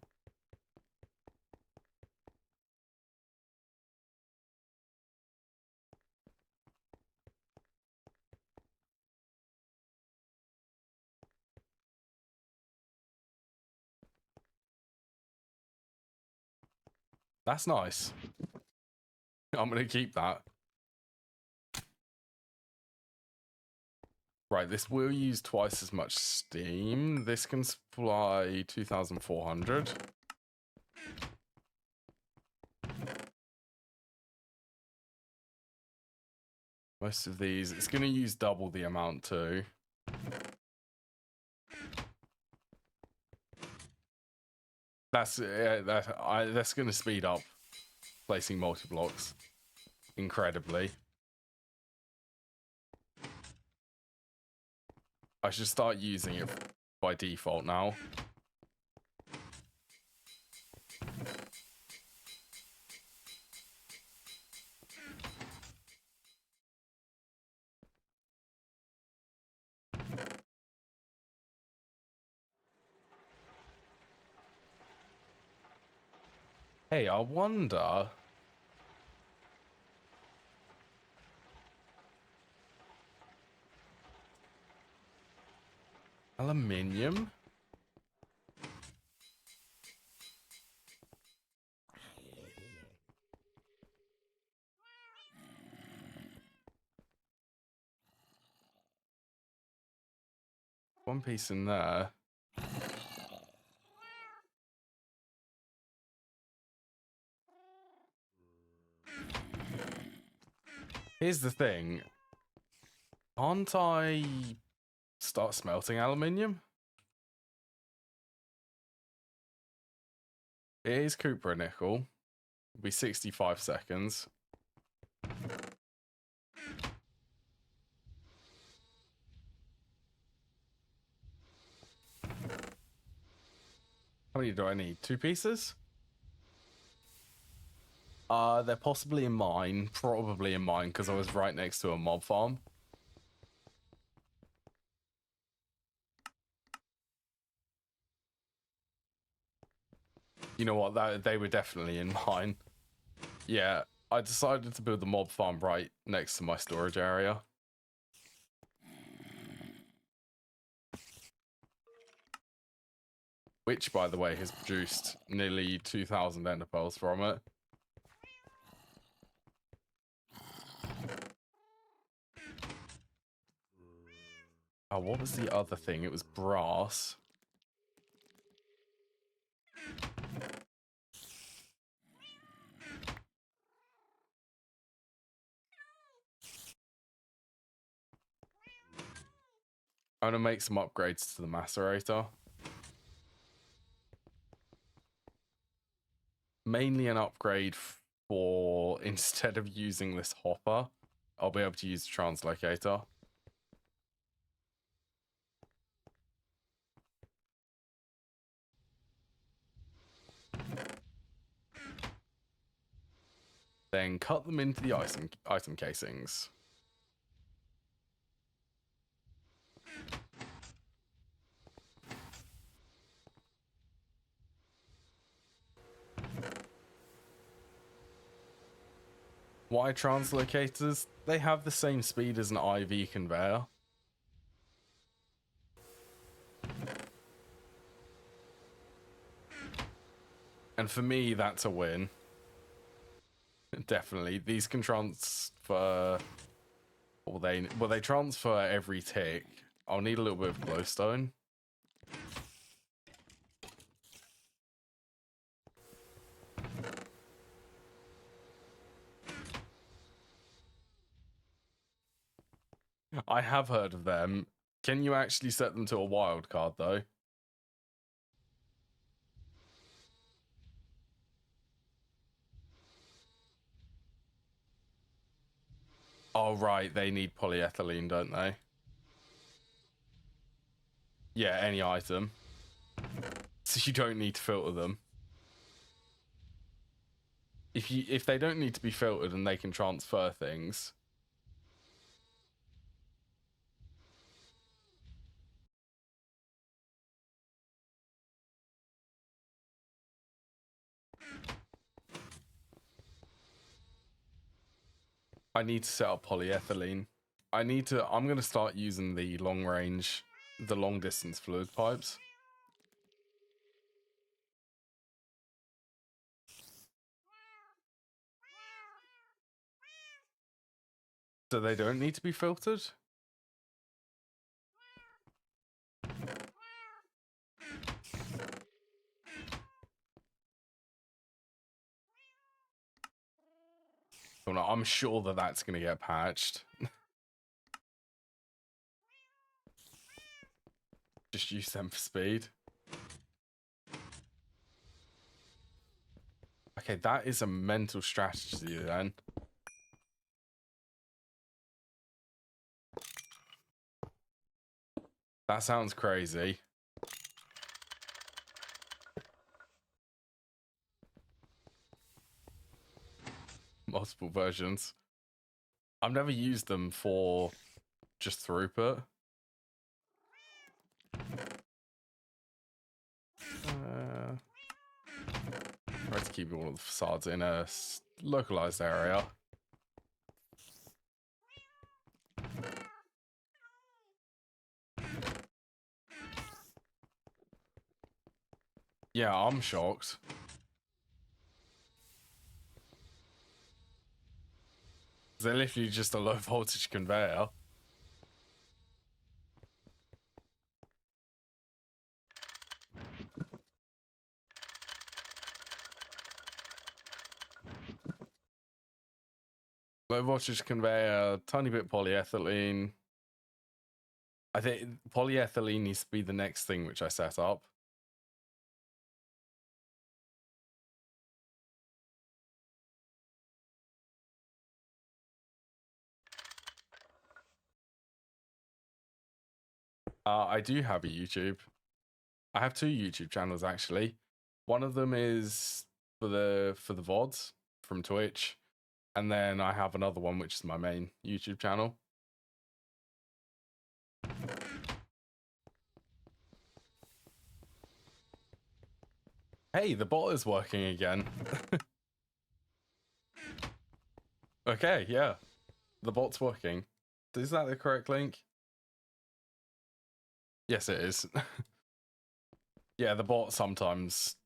That's nice. I'm gonna keep that. Right, this will use twice as much steam. This can supply 2,400. Most of these, it's going to use double the amount too. That's going to speed up placing multi-blocks incredibly. I should start using it by default now. Hey, I wonder... Aluminium? One piece in there. Here's the thing. Can't I start smelting aluminium? It is copper and nickel. It'll be 65 seconds. How many do I need? 2 pieces? They're possibly in mine. Probably in mine, because I was right next to a mob farm. You know what? They were definitely in mine. Yeah, I decided to build the mob farm right next to my storage area. Which, by the way, has produced nearly 2,000 ender pearls from it. Oh, what was the other thing? It was brass. I'm gonna make some upgrades to the macerator. Mainly an upgrade for, instead of using this hopper, I'll be able to use the translocator. Then cut them into the item casings. Why translocators? They have the same speed as an IV conveyor. And for me, that's a win. Definitely. These can transfer... Well, they transfer every tick. I'll need a little bit of glowstone. I have heard of them. Can you actually set them to a wild card, though? Oh, right. They need polyethylene, don't they? Yeah, any item. So you don't need to filter them. If they don't need to be filtered and they can transfer things... I need to set up polyethylene. I'm going to start using the long distance fluid pipes. So they don't need to be filtered? Oh, no, I'm sure that that's going to get patched. Just use them for speed. Okay, that is a mental strategy then. That sounds crazy. Multiple versions. I've never used them for just throughput. Try to keep all of the facades in a localized area. Yeah, I'm shocked. They're literally just a low voltage conveyor. Low voltage conveyor, tiny bit polyethylene. I think polyethylene needs to be the next thing which I set up. I do have a YouTube. I have two YouTube channels actually. One of them is for the VODs from Twitch, and then I have another one which is my main YouTube channel. Hey, the bot is working again. Okay, yeah. The bot's working. Is that the correct link? Yes, it is. Yeah, the bot sometimes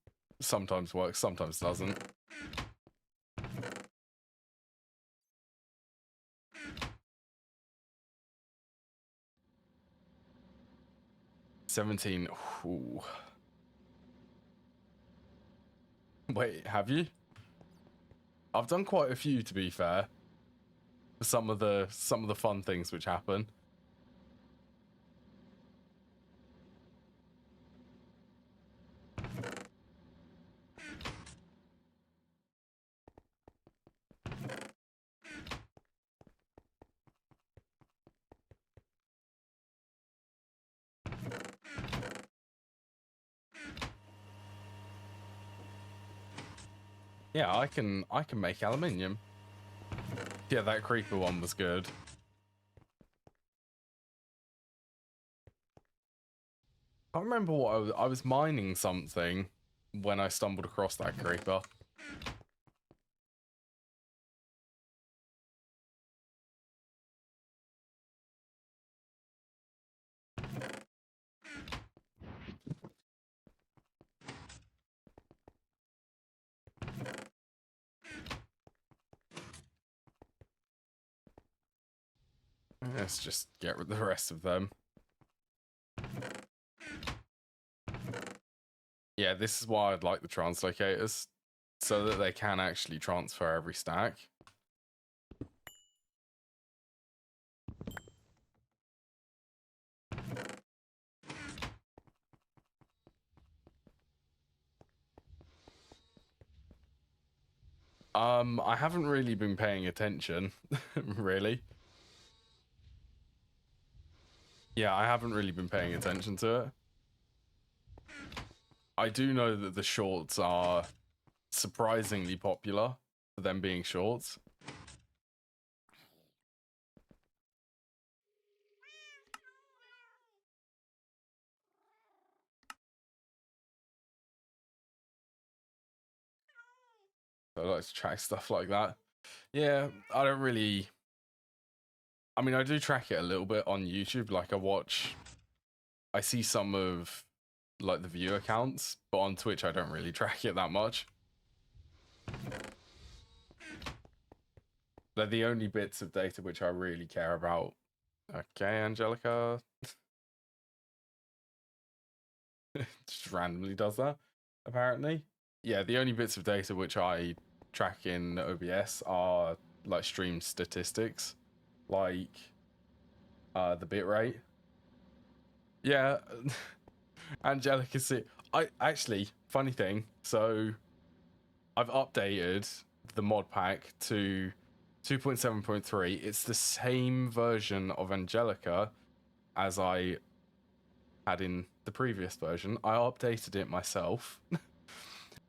works, sometimes doesn't. $17. Ooh. Wait, have you? I've done quite a few, to be fair. Some of the fun things which happen. Yeah, I can make aluminium. Yeah, that creeper one was good. I remember what I was mining something when I stumbled across that creeper. Let's just get rid of the rest of them. Yeah, this is why I'd like the translocators, so that they can actually transfer every stack. I haven't really been paying attention, really. Yeah, I haven't really been paying attention to it. I do know that the shorts are surprisingly popular for them being shorts. So I like to track stuff like that. Yeah, I don't really... I mean, I do track it a little bit on YouTube. Like, I see some of, like, the viewer counts, but on Twitch, I don't really track it that much. They're the only bits of data which I really care about. Okay, Angelica. Just randomly does that, apparently. Yeah, the only bits of data which I track in OBS are like stream statistics, like the bitrate. Yeah, Angelica, see, I actually, funny thing, so I've updated the mod pack to 2.7.3. It's the same version of Angelica as I had in the previous version. I updated it myself.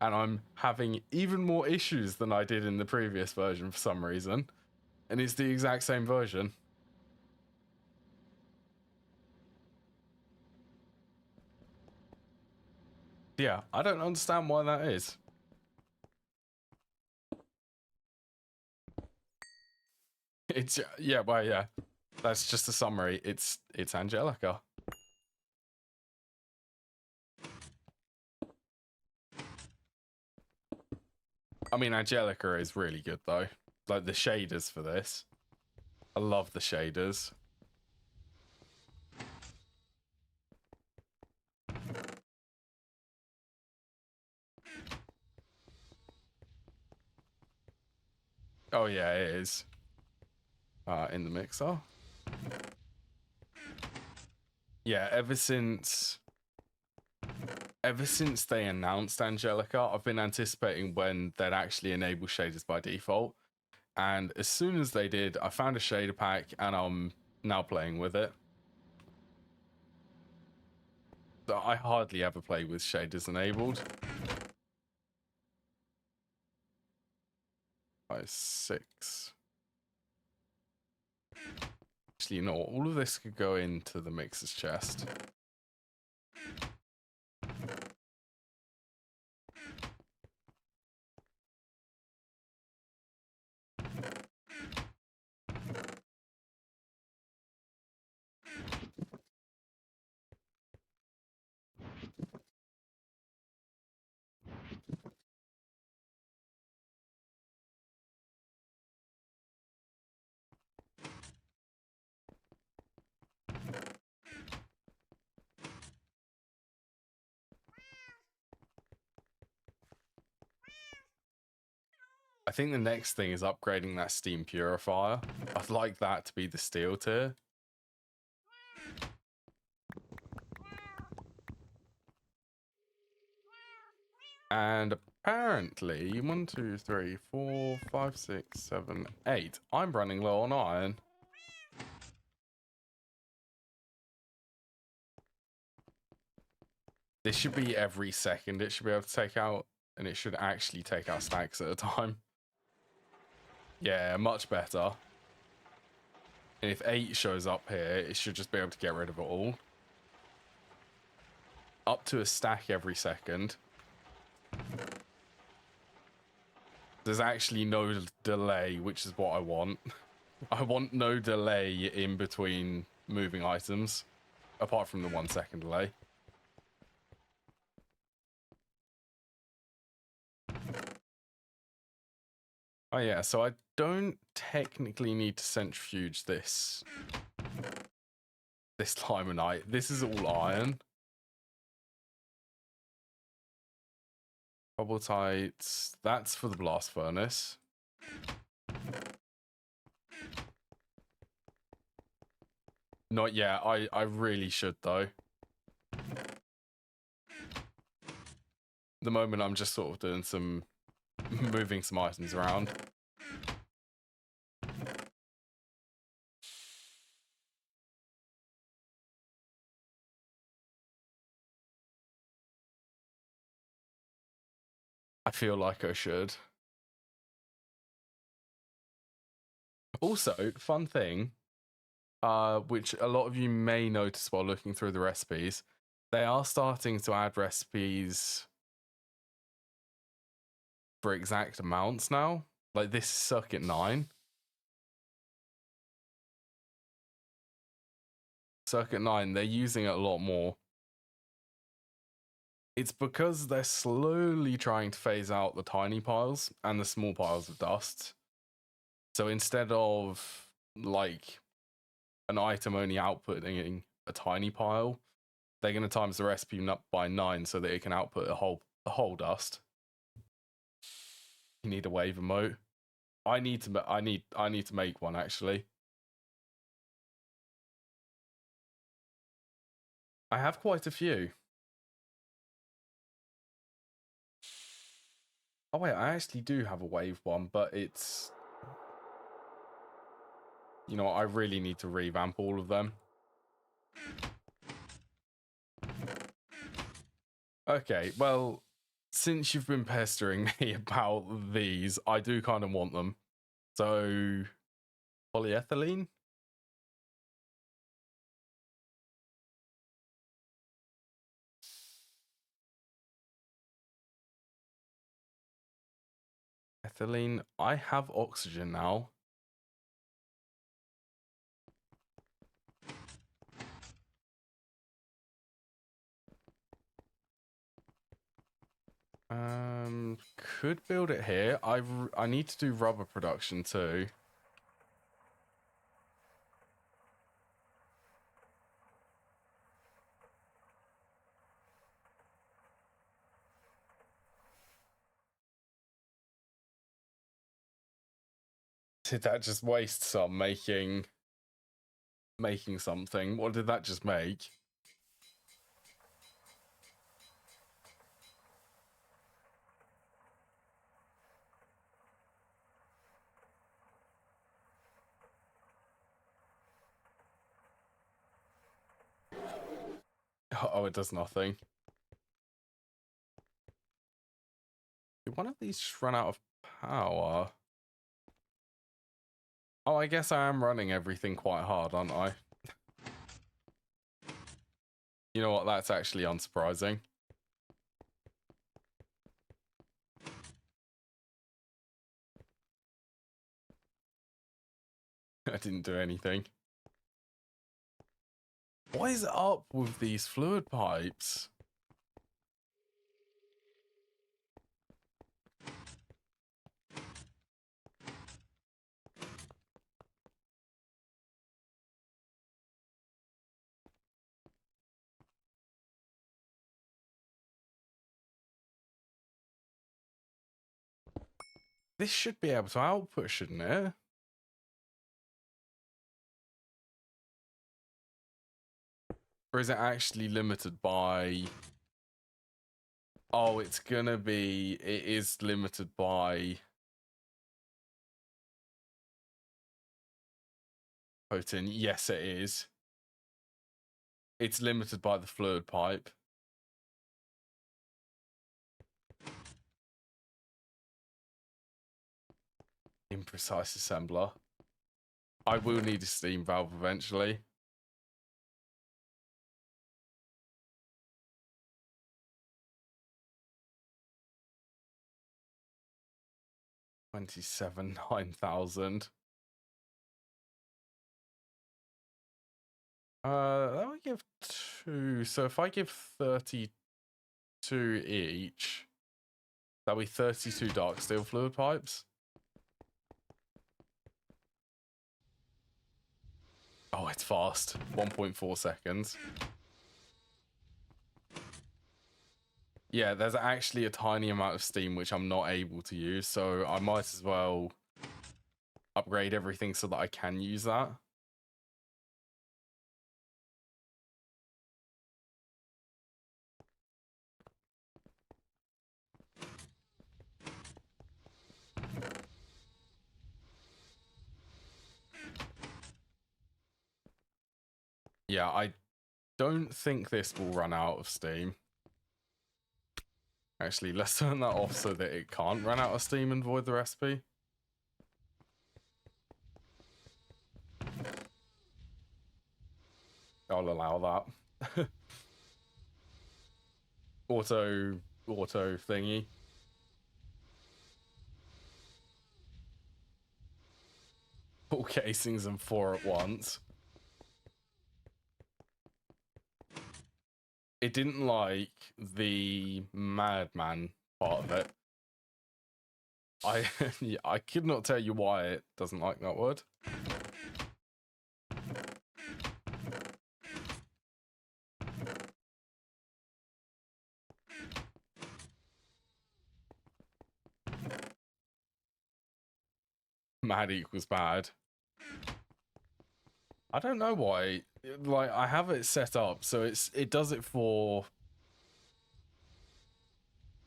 And I'm having even more issues than I did in the previous version for some reason. And it's the exact same version. Yeah, I don't understand why that is. It's, yeah, well, yeah. That's just a summary. It's Angelica. I mean, Angelica is really good, though. Like, the shaders for this. I love the shaders. Oh, yeah, it is. In the mixer. Yeah, ever since they announced Angelica, I've been anticipating when they'd actually enable shaders by default. And as soon as they did, I found a shader pack and I'm now playing with it. So I hardly ever play with shaders enabled. 5, 6. Actually, you know what? All of this could go into the mixer's chest. I think the next thing is upgrading that steam purifier. I'd like that to be the steel tier. And apparently, 1, 2, 3, 4, 5, 6, 7, 8. I'm running low on iron. This should be every second. It should be able to take out, and it should actually take out stacks at a time. Yeah, much better. And if 8 shows up here, it should just be able to get rid of it all. Up to a stack every second. There's actually no delay, which is what I want. I want no delay in between moving items, apart from the 1 second delay. Oh yeah, so I don't technically need to centrifuge this This limonite. This is all iron. Cobbletites. That's for the blast furnace. Not yet. I really should, though. The moment I'm just sort of doing some... moving some items around. I feel like I should. Also, fun thing, which a lot of you may notice while looking through the recipes, they are starting to add recipes for exact amounts now. Like this is circuit 9. Circuit 9, they're using it a lot more. It's because they're slowly trying to phase out the tiny piles and the small piles of dust. So instead of like an item only outputting a tiny pile, they're going to times the recipe by 9 so that it can output a whole dust. You need a wave emote. I need to make one actually. I have quite a few. Oh wait, I actually do have a wave one, but it's... You know what, I really need to revamp all of them. Okay, well, since you've been pestering me about these, I do kind of want them. So, polyethylene? Ethylene. I have oxygen now. Could build it here. I need to do rubber production too. Did that just waste some making something? What did that just make? Oh, it does nothing. Did one of these just run out of power? Oh, I guess I am running everything quite hard, aren't I? You know what? That's actually unsurprising. I didn't do anything. What is up with these fluid pipes? This should be able to output, shouldn't it? Or is it actually limited by... Oh, it's gonna be... It is limited by... Potent. Yes, it is. It's limited by the fluid pipe. Imprecise assembler. I will need a steam valve eventually. $27,900. That would give 2. So if I give 32 each, that'll be 32 dark steel fluid pipes. Oh, it's fast. 1.4 seconds. Yeah, there's actually a tiny amount of Steam which I'm not able to use, so I might as well upgrade everything so that I can use that. Yeah, I don't think this will run out of Steam. Actually, let's turn that off so that it can't run out of Steam and void the recipe. I'll allow that. auto thingy. All casings and 4 at once. It didn't like the madman part of it. I could not tell you why it doesn't like that word. Mad equals bad. I don't know why. Like, I have it set up so it does it for.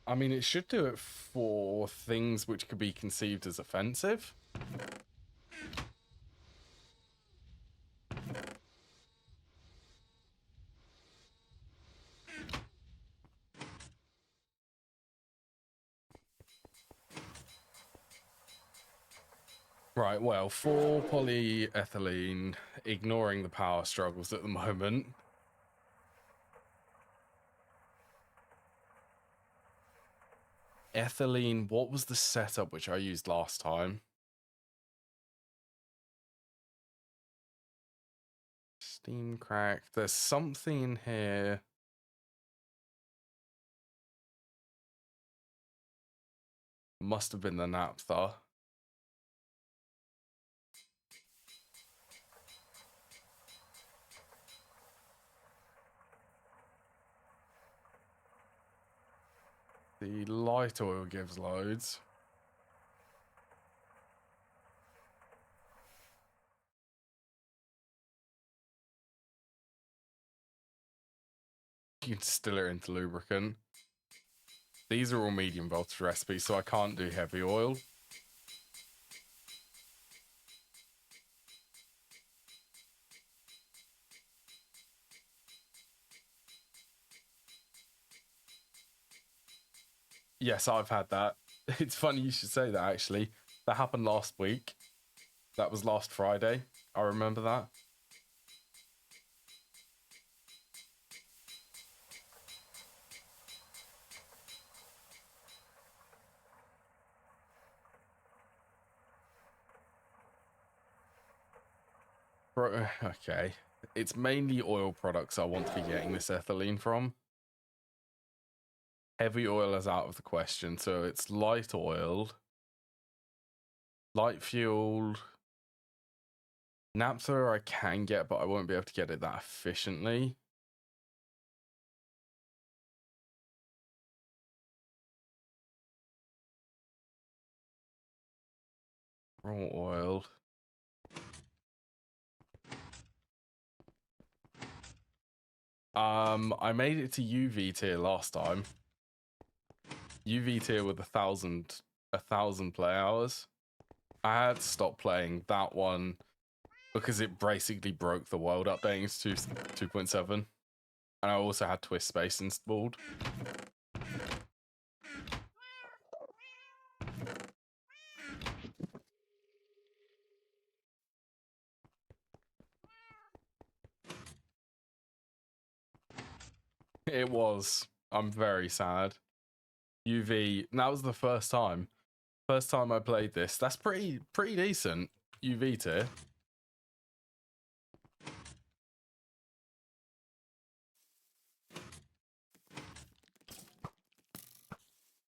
I mean, it should do it for things which could be conceived as offensive. Right, well, 4 polyethylene, ignoring the power struggles at the moment. Ethylene, what was the setup which I used last time? Steam crack. There's something in here. Must have been the naphtha. The light oil gives loads. You can distill it into lubricant. These are all medium voltage recipes, so I can't do heavy oil. Yes, I've had that. It's funny you should say that, actually. That happened last week. That was last Friday. I remember that. Bro, okay. It's mainly oil products I want to be getting this ethylene from. Heavy oil is out of the question, so it's light oiled. Light fueled. Naphtha I can get, but I won't be able to get it that efficiently. Raw oiled. I made it to UV tier last time. UV tier with 1,000 play hours. I had to stop playing that one because it basically broke the world updating to 2.7. And I also had Twist Space installed. It was. I'm very sad. UV, that was the first time. First time I played this. That's pretty decent. UV tier.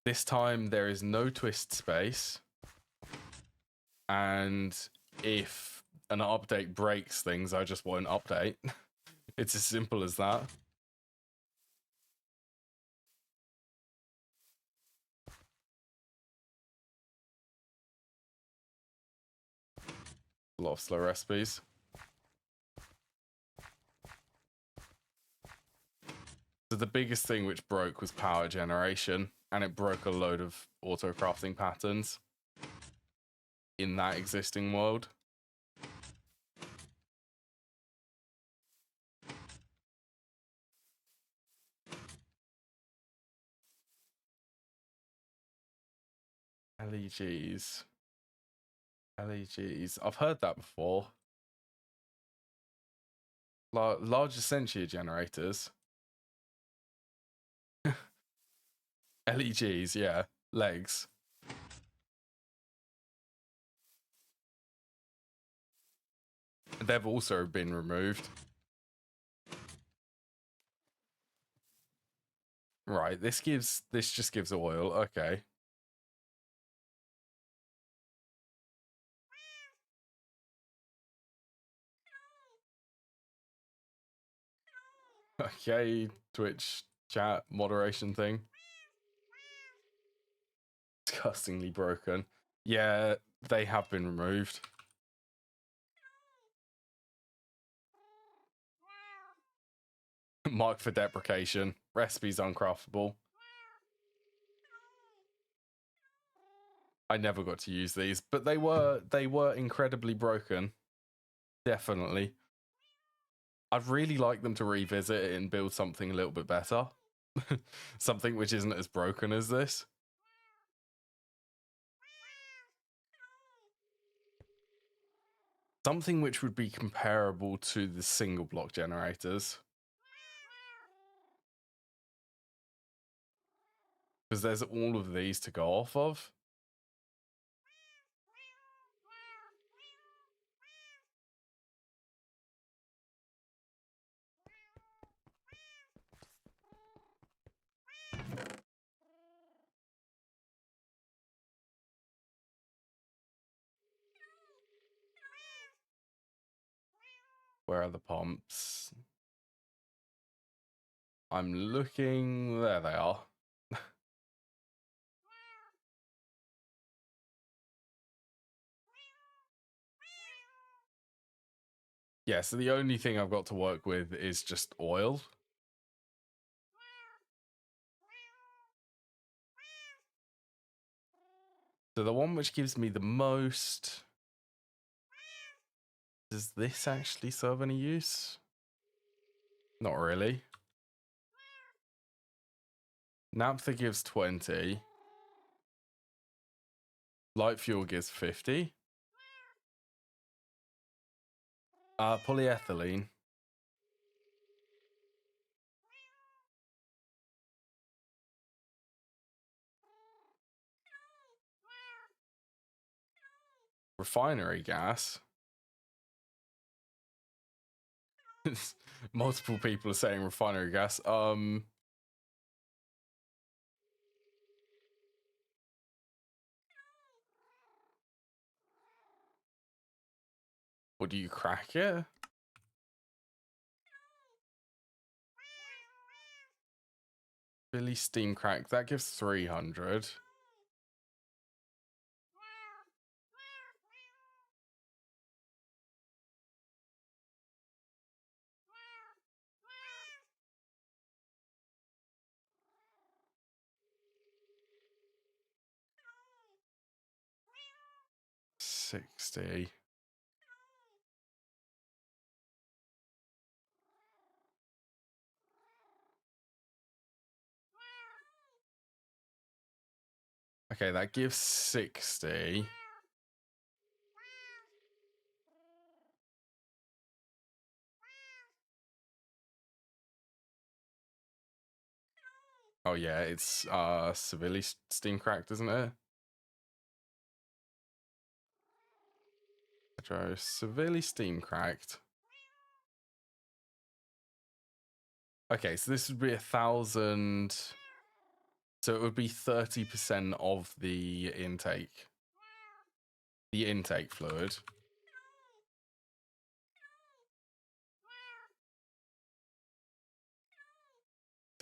This time there is no twist space. And if an update breaks things, I just won't update. It's as simple as that. A lot of slow recipes. So the biggest thing which broke was power generation, and it broke a load of auto crafting patterns in that existing world. LEGs. LEGs. I've heard that before. Large Essentia generators. LEGs, yeah. Legs. They've also been removed. Right, this just gives oil. Okay. Okay, Twitch chat moderation thing. Disgustingly broken. Yeah, they have been removed. Mark for deprecation. Recipes uncraftable. I never got to use these, but they were incredibly broken. Definitely. I'd really like them to revisit it and build something a little bit better. Something which isn't as broken as this. Something which would be comparable to the single block generators. Because there's all of these to go off of. Where are the pumps? I'm looking. There they are. Yeah, so the only thing I've got to work with is just oil. So the one which gives me the most... Does this actually serve any use? Not really. Naphtha gives 20. Light fuel gives 50. Polyethylene. Refinery gas. Multiple people are saying refinery gas. What do you crack it? Billy steam crack. That gives 300. $60. Okay, that gives 60. Oh yeah, it's severely steam cracked, isn't it? Severely steam cracked. Okay, so this would be 1,000. So it would be 30% of the intake. The intake fluid.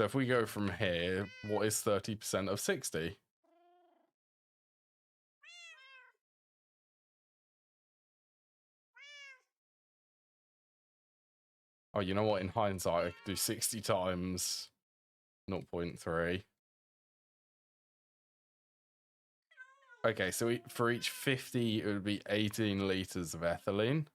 So if we go from here, what is 30% of 60? Oh, you know what? In hindsight, I could do 60 times 0.3. Okay, so for each 50, it would be 18 liters of ethylene.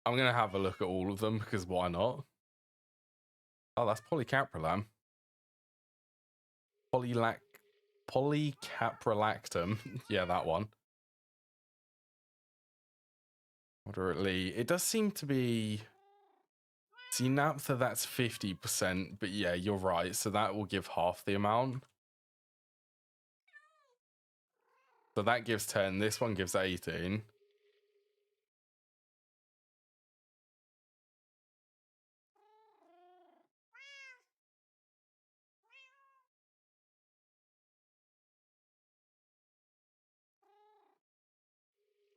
I'm going to have a look at all of them, because why not? Oh, that's polycaprolam. Polycaprolactam. Yeah, that one. Moderately. It does seem to be... See, naphtha, that's 50%, but yeah, you're right. So that will give half the amount. So that gives 10. This one gives 18.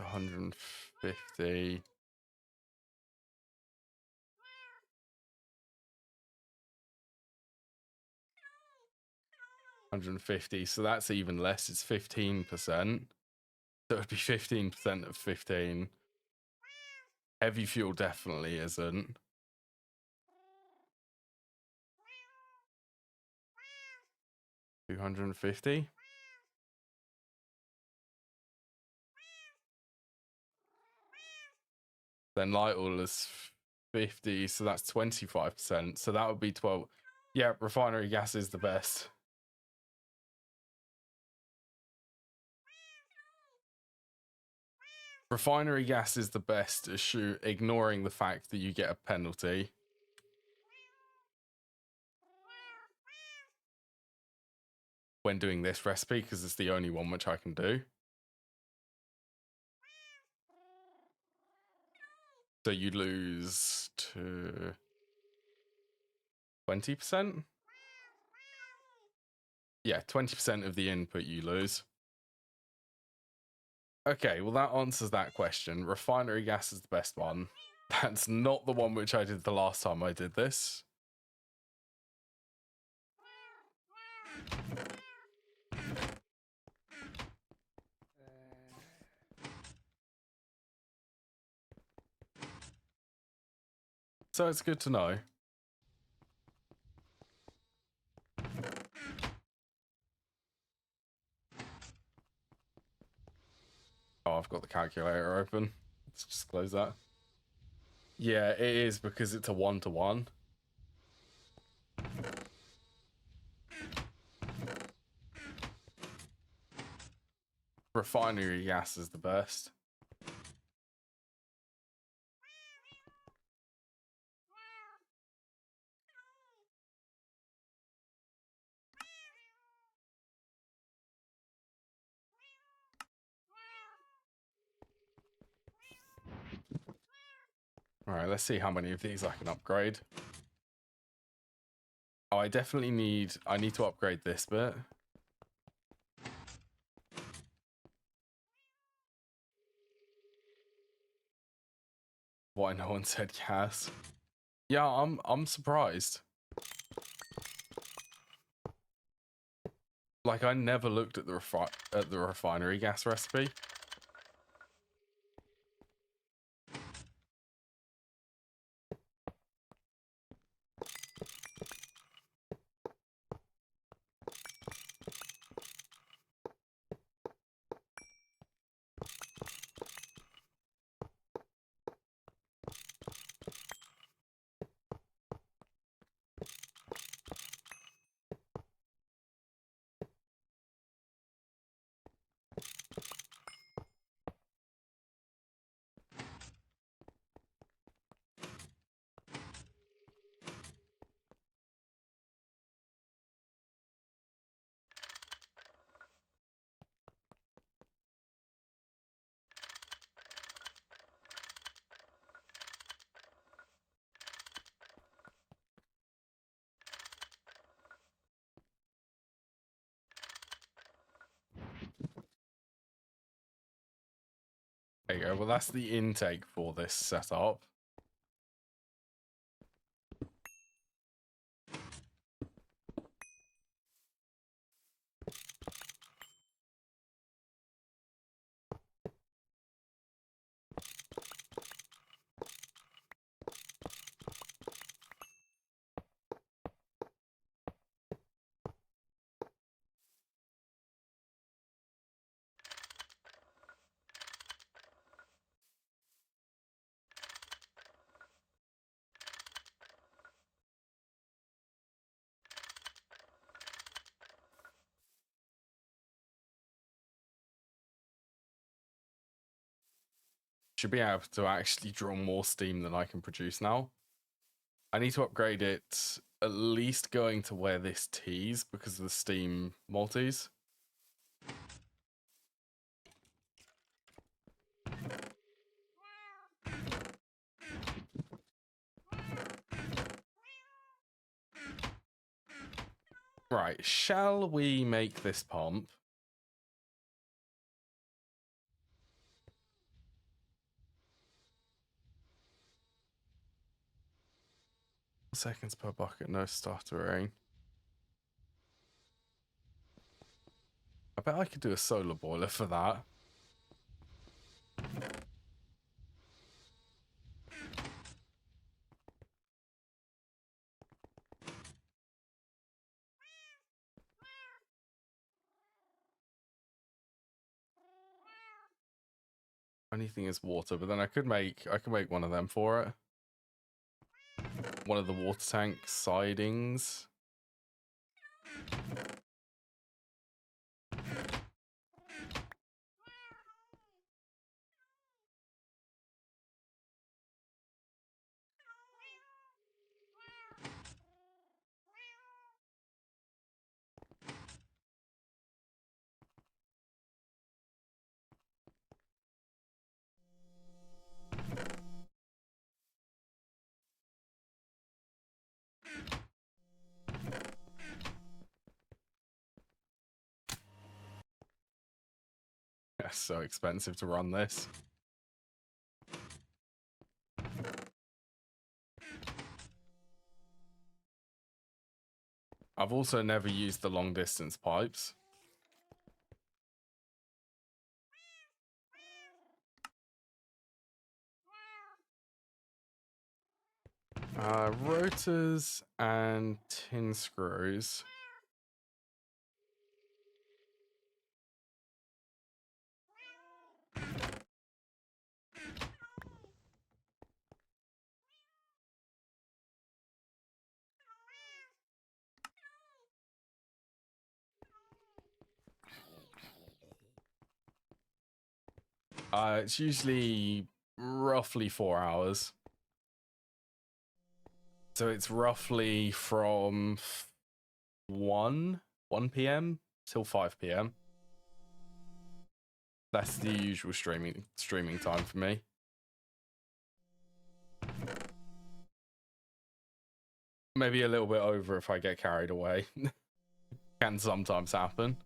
$150. 150, so that's even less. It's 15%. So it would be 15% of 15. Heavy fuel definitely isn't. 250. Then light oil is 50, so that's 25%. So that would be 12. Yeah, refinery gas is the best. Refinery gas is the best, ignoring the fact that you get a penalty. When doing this recipe, because it's the only one which I can do. So you lose to 20%? Yeah, 20% of the input you lose. Okay, well that answers that question. Refinery gas is the best one. That's not the one which I did the last time I did this. So it's good to know. Oh, I've got the calculator open. Let's just close that. Yeah, it is because it's a 1-to-1. Refinery gas is the best. All right, let's see how many of these I can upgrade. Oh, I need to upgrade this bit. Why no one said gas? Yeah, I'm surprised. Like, I never looked at the refinery gas recipe. There you go. Well, that's the intake for this setup. Should be able to actually draw more steam than I can produce now. I need to upgrade it at least going to where this tees because of the steam multis. Right, shall we make this pump? Seconds per bucket, no stuttering. I bet I could do a solar boiler for that. Anything is water, but then I could make one of them for it. One of the water tank sidings. It's so expensive to run this. I've also never used the long distance pipes. Rotors and tin screws. It's usually roughly 4 hours. So it's roughly from 1 p.m. till 5 p.m. That's the usual streaming time for me. Maybe a little bit over if I get carried away. Can sometimes happen.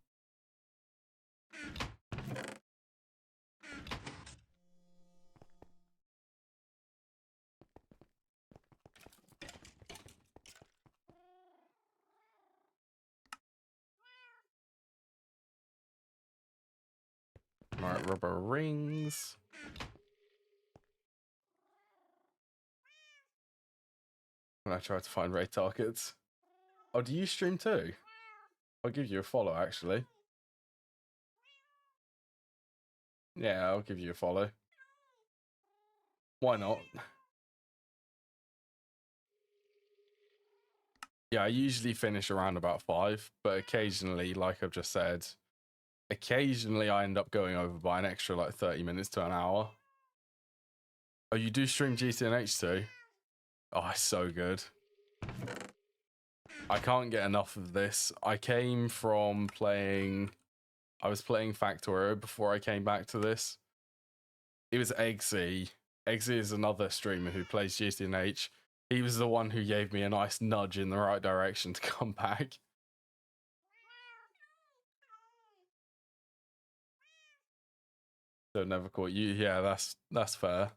Alright, rubber rings. And I try to find raid targets. Oh, do you stream too? I'll give you a follow, actually. Yeah, I'll give you a follow. Why not? Yeah, I usually finish around about 5, but occasionally, like I've just said, occasionally I end up going over by an extra like 30 minutes to an hour. Oh, you do stream GTNH too? Oh, it's so good. I can't get enough of this. I came from playing... I was playing Factorio before I came back to this. It was Eggsy. Eggsy is another streamer who plays GTNH. He was the one who gave me a nice nudge in the right direction to come back. So never caught you. Yeah, that's fair.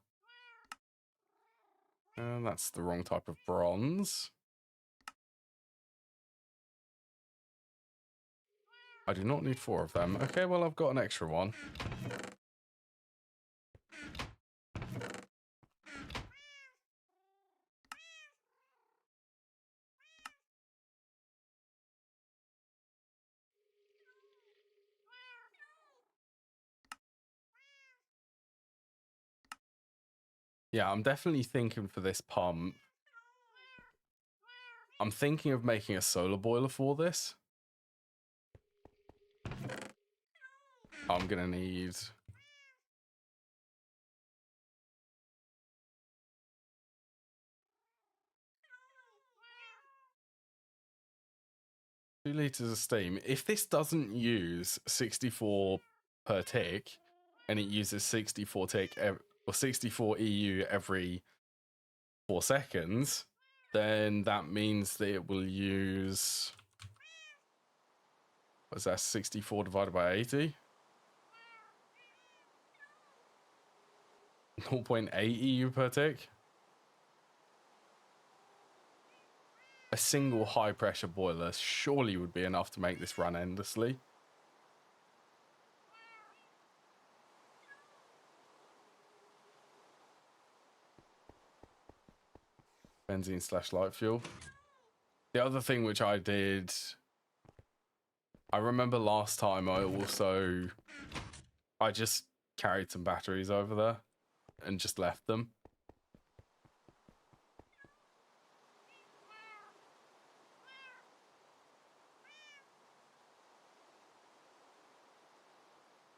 And that's the wrong type of bronze. I do not need 4 of them. Okay, well, I've got an extra one. Yeah, I'm definitely thinking for this pump. I'm thinking of making a solar boiler for this. I'm going to need... 2 liters of steam. If this doesn't use 64 per tick, and it uses 64 tick or 64 EU every 4 seconds, then that means that it will use... What's that? 64 divided by 80? 0.8 EU per tick? A single high pressure boiler surely would be enough to make this run endlessly. Benzene / light fuel. The other thing which I did, I remember last time I just carried some batteries over there and just left them.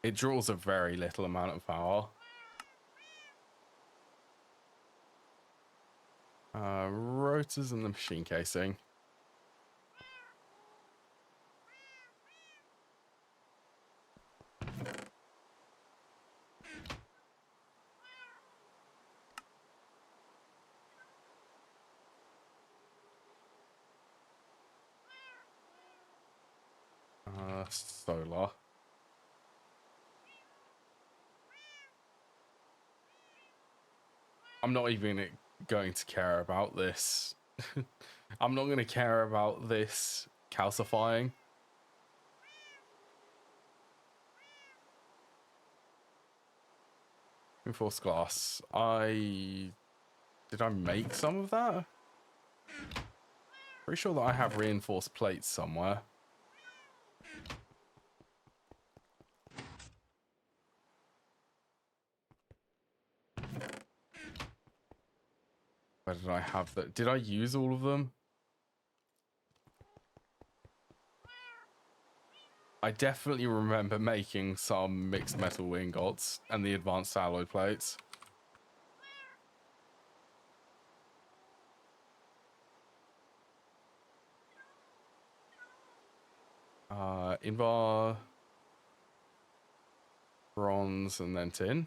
It draws a very little amount of power. Rotors and the machine casing. Solar. I'm not even going to care about this. I'm not going to care about this calcifying. Reinforced glass. Did I make some of that? Pretty sure that I have reinforced plates somewhere. Where did I have that? Did I use all of them? I definitely remember making some mixed metal ingots and the advanced alloy plates. Invar, bronze, and then tin.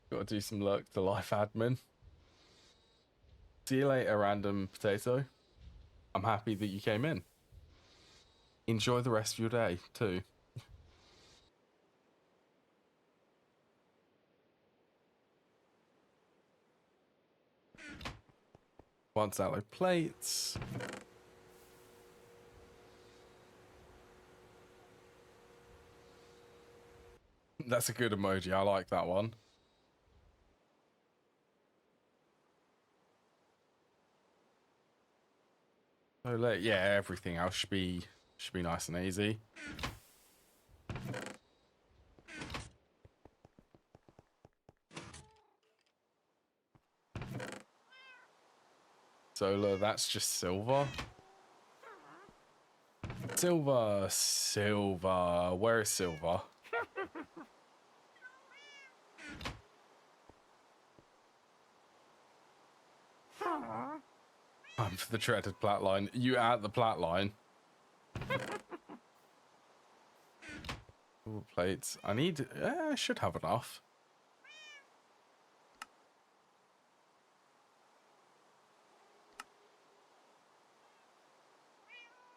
Got to do some lurk to life admin. See you later, random potato. I'm happy that you came in. Enjoy the rest of your day, too. Advanced alloy plates. That's a good emoji. I like that one. So yeah, everything else should be nice and easy. Solar, that's just silver. Silver. Where is silver? I'm for the dreaded plat line. You at the plat line? All plates. I need... I should have enough.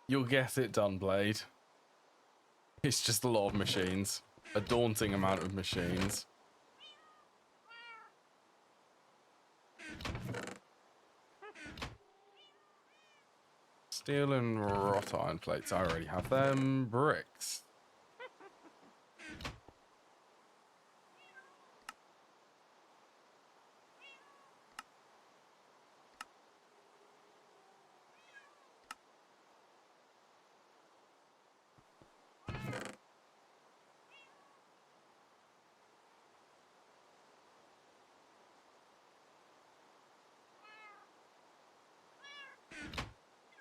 You'll get it done, Blade. It's just a lot of machines. A daunting amount of machines. Steel and wrought iron plates. I already have them. Bricks.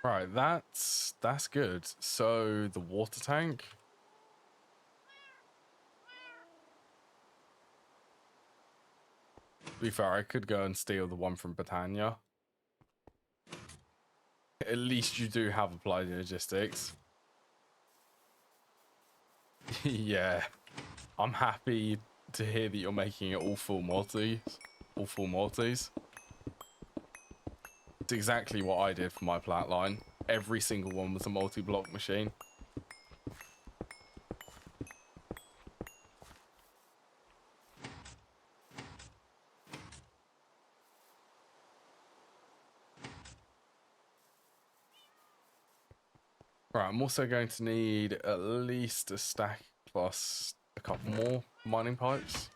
Right, that's good. So the water tank. To be fair, I could go and steal the one from Britannia. At least you do have applied logistics. Yeah, I'm happy to hear that you're making it all full multis. All full multis. It's exactly what I did for my plat line. Every single one was a multi-block machine. Right, I'm also going to need at least a stack plus a couple more mining pipes.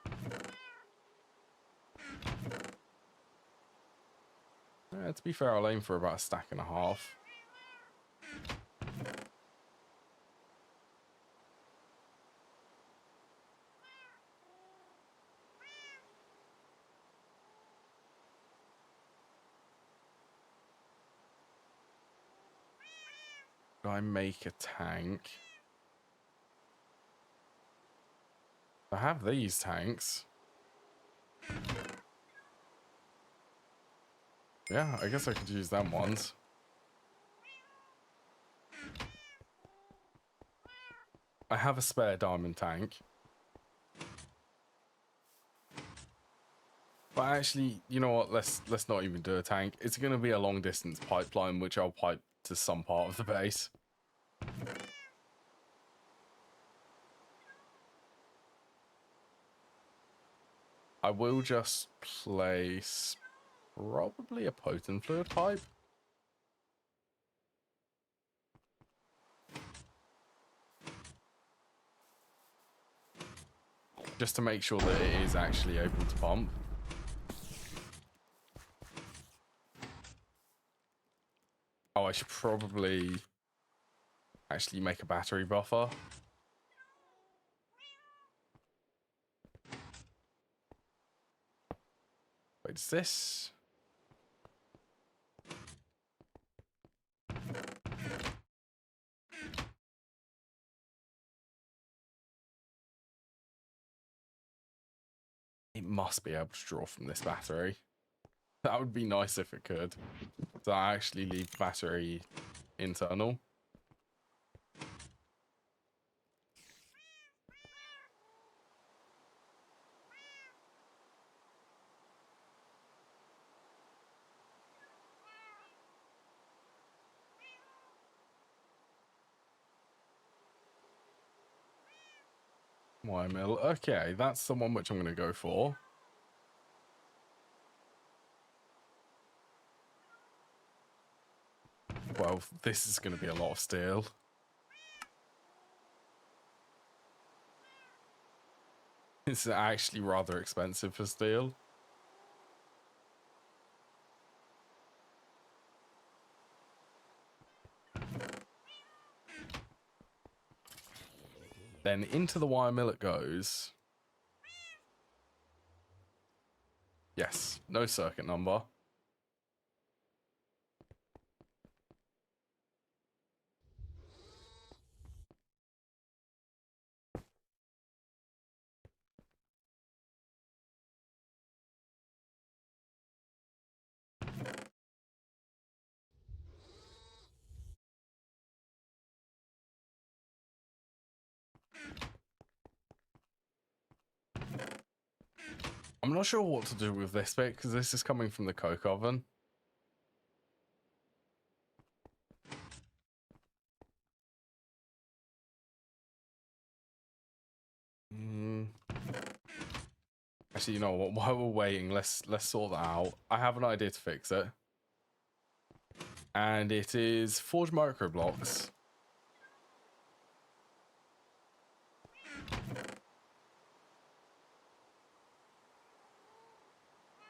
To be fair, I'll aim for about a stack and a half. Do I make a tank? I have these tanks. Yeah, I guess I could use them ones. I have a spare diamond tank. But actually, you know what? Let's not even do a tank. It's going to be a long distance pipeline, which I'll pipe to some part of the base. I will just place probably a potent fluid pipe. Just to make sure that it is actually able to pump. Oh, I should probably actually make a battery buffer. Wait, is this? It must be able to draw from this battery. That would be nice if it could. So I actually leave the battery internal. Wire mill. Okay, that's the one which I'm going to go for. Well, this is going to be a lot of steel. It's actually rather expensive for steel. Then into the wire mill it goes. Yes, no circuit number. I'm not sure what to do with this bit because this is coming from the coke oven. Actually, you know what? While we're waiting, let's sort that out. I have an idea to fix it, and it is forge micro blocks.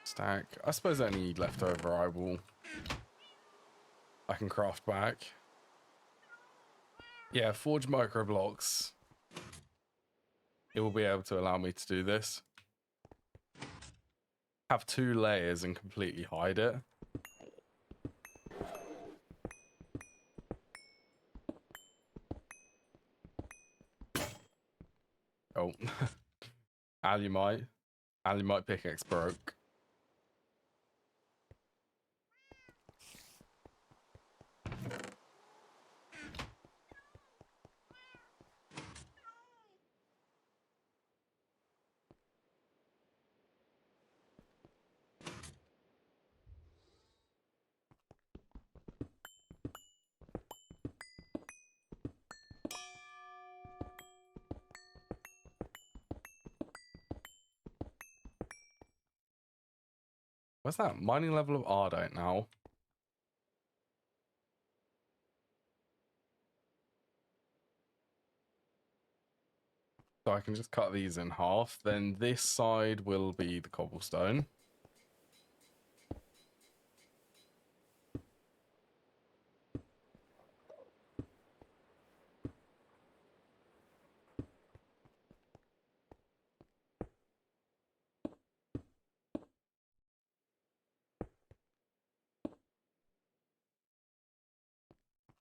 Stack. I suppose any leftover I can craft back. Yeah, forge micro blocks. It will be able to allow me to do this. Have 2 layers and completely hide it. Oh. Alumite pickaxe broke. What's that? Mining level of Ardite now. So I can just cut these in half. Then this side will be the cobblestone.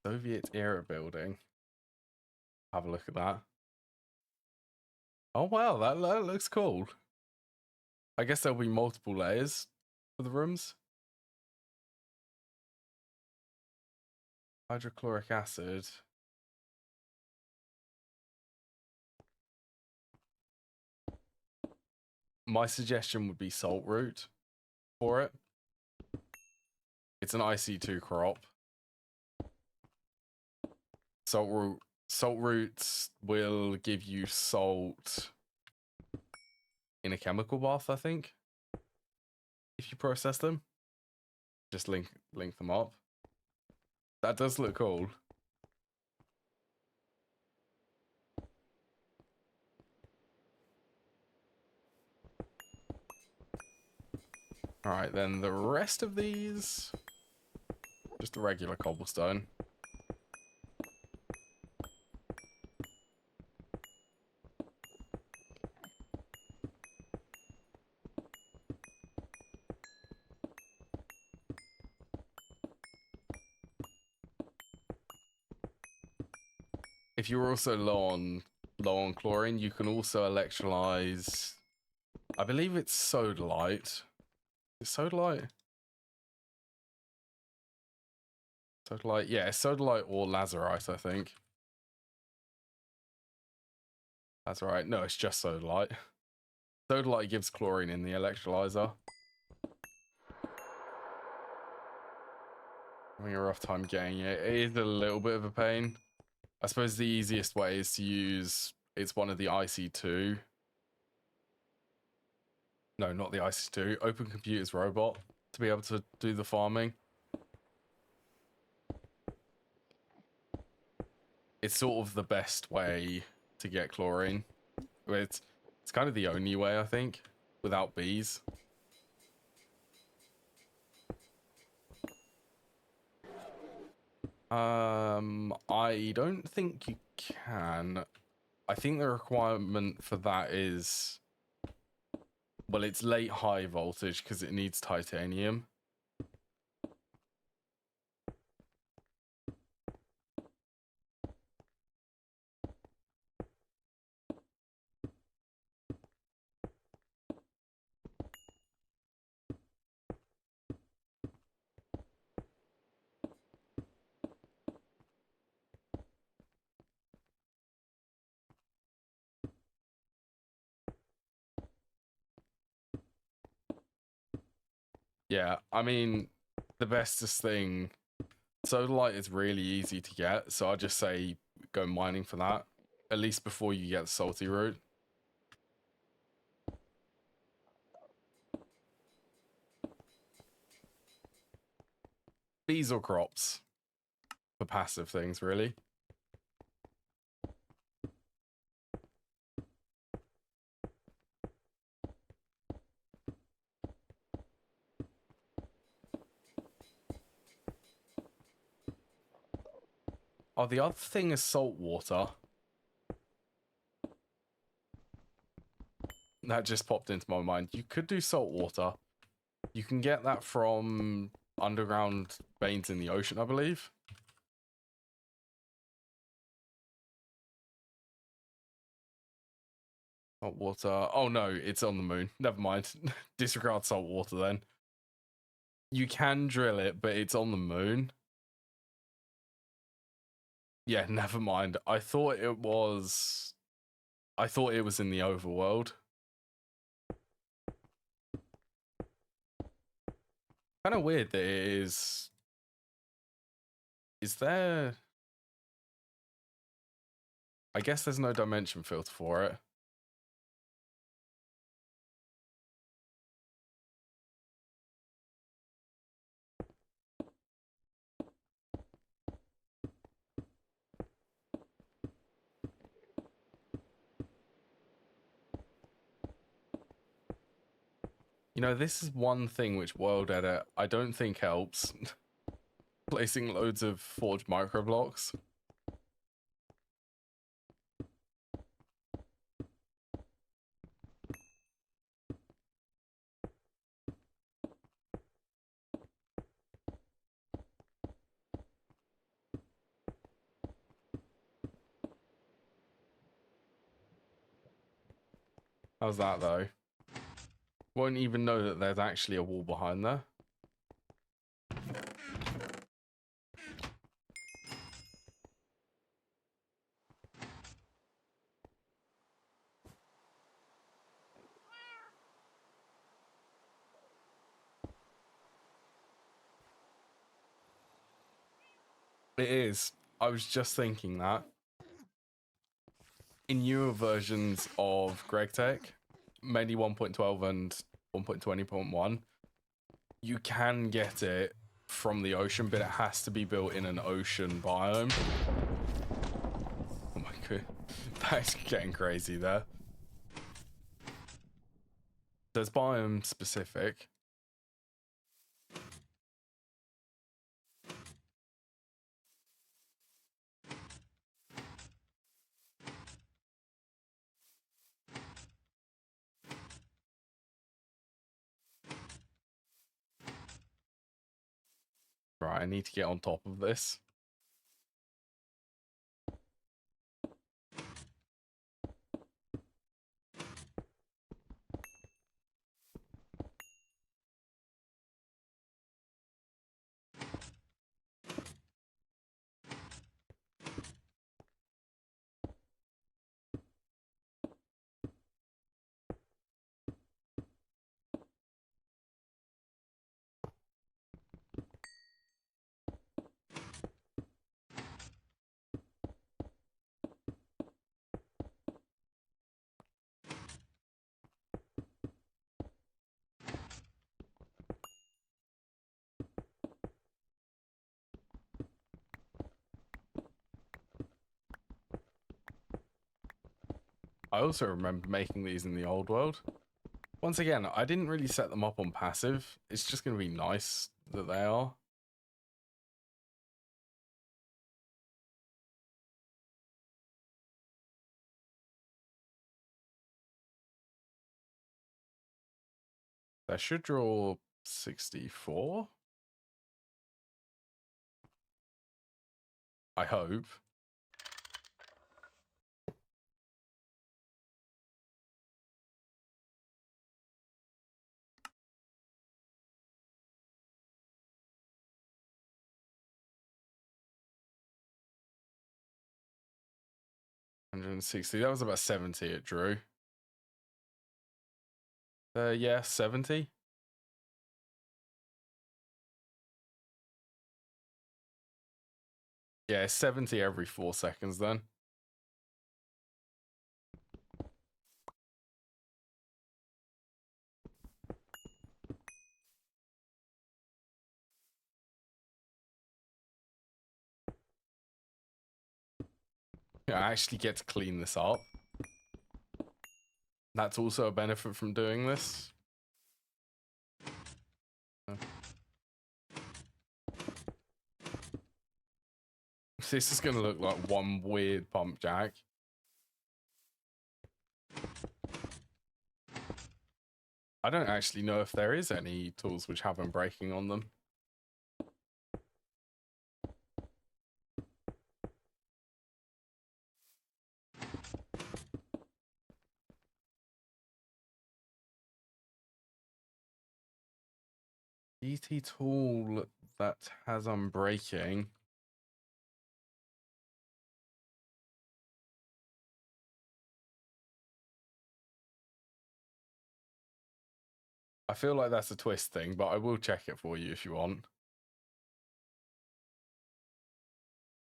Soviet era building. Have a look at that. Oh wow, that looks cool. I guess there'll be multiple layers for the rooms. Hydrochloric acid. My suggestion would be salt root for it. It's an IC2 crop. Salt roots will give you salt in a chemical bath, I think. If you process them. Just link them up. That does look cool. Alright, then the rest of these, just a regular cobblestone. If you're also low on chlorine, you can also electrolyze. I believe it's sodalite. Is sodalite? Sodalite, yeah, sodalite or lazurite, I think. That's right. No, it's just sodalite. Sodalite gives chlorine in the electrolyzer. Having a rough time getting it. It is a little bit of a pain. I suppose the easiest way is to use, it's one of the IC2. No, not the IC2. Open Computers robot to be able to do the farming. It's sort of the best way to get chlorine. It's kind of the only way, I think, without bees. I don't think you can. I think the requirement for that is, well, it's late high voltage because it needs titanium. Yeah, I mean, the bestest thing, sodalite is really easy to get, so I just say go mining for that, at least before you get the salty route. Bees or crops for passive things, really. Oh, the other thing is salt water. That just popped into my mind. You could do salt water. You can get that from underground veins in the ocean, I believe. Salt water. Oh no, it's on the moon. Never mind. Disregard salt water then. You can drill it, but it's on the moon. Yeah, never mind. I thought it was in the overworld. Kind of weird that it is. Is there? I guess there's no dimension filter for it. You know, this is one thing which World Edit I don't think helps. Placing loads of forged microblocks. How's that though? Won't even know that there's actually a wall behind there. It is. I was just thinking that. In newer versions of GregTech, mainly 1.12 and 1.20.1, you can get it from the ocean, but it has to be built in an ocean biome. Oh my god. That's getting crazy there. There's biome specific. Right, I need to get on top of this. I also remember making these in the old world. Once again, I didn't really set them up on passive. It's just going to be nice that they are. I should draw 64. I hope. $160. That was about 70 it drew. Yeah, 70. Yeah, 70 every 4 seconds then. Yeah, I actually get to clean this up. That's also a benefit from doing this. This is going to look like one weird pump jack. I don't actually know if there is any tools which have unbreaking on them. GT tool that has unbreaking. I feel like that's a twist thing, but I will check it for you if you want.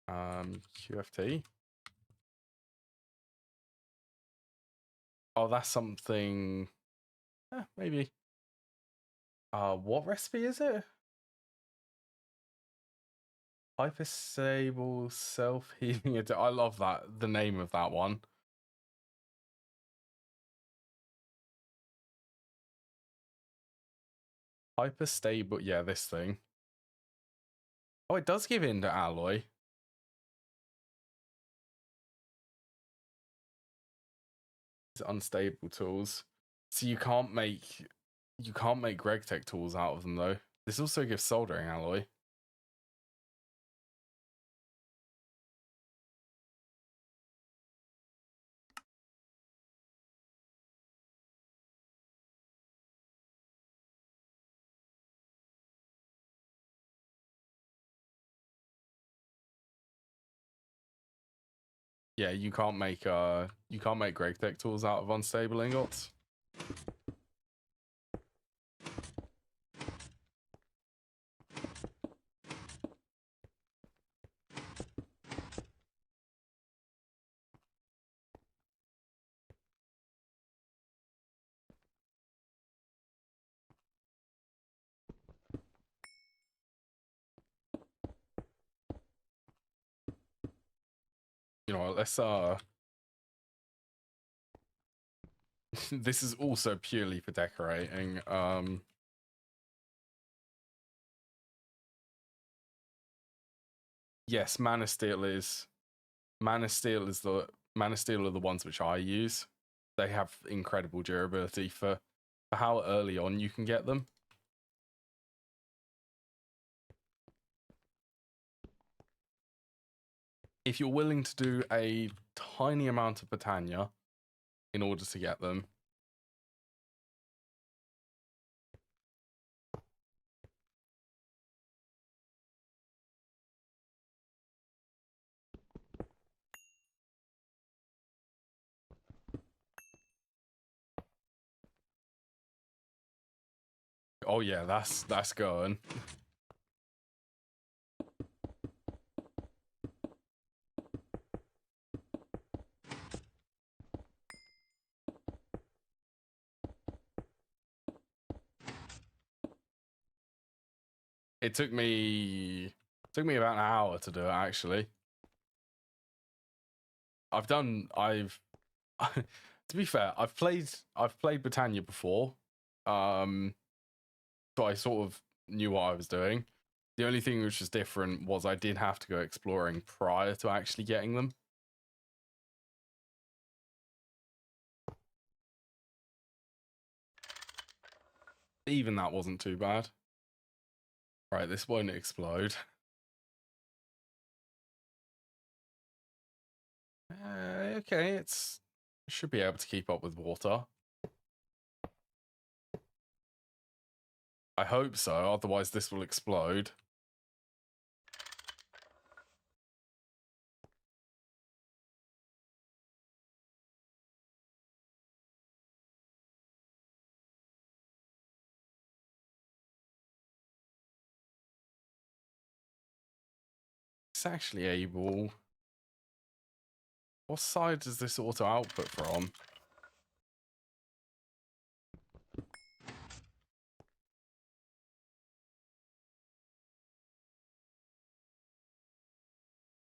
QFT. Oh, that's something. Maybe. What recipe is it? Hyperstable self-healing. I love that. The name of that one. Hyperstable. Yeah, this thing. Oh, it does give in to alloy. It's unstable tools. So you can't make RegTech tools out of them though. This also gives soldering alloy. Yeah, you can't make RegTech tools out of unstable ingots. You know what, let's this is also purely for decorating. Yes, Man of Steel are the ones which I use. They have incredible durability for how early on you can get them. If you're willing to do a tiny amount of Britannia in order to get them. Oh yeah, that's going. It took me about an hour to do it actually. To be fair, I've played Britannia before. So I sort of knew what I was doing. The only thing which was different was I did have to go exploring prior to actually getting them. Even that wasn't too bad. Right, this won't explode. Okay, it should be able to keep up with water. I hope so, otherwise this will explode. It's actually able... What side does this auto output from?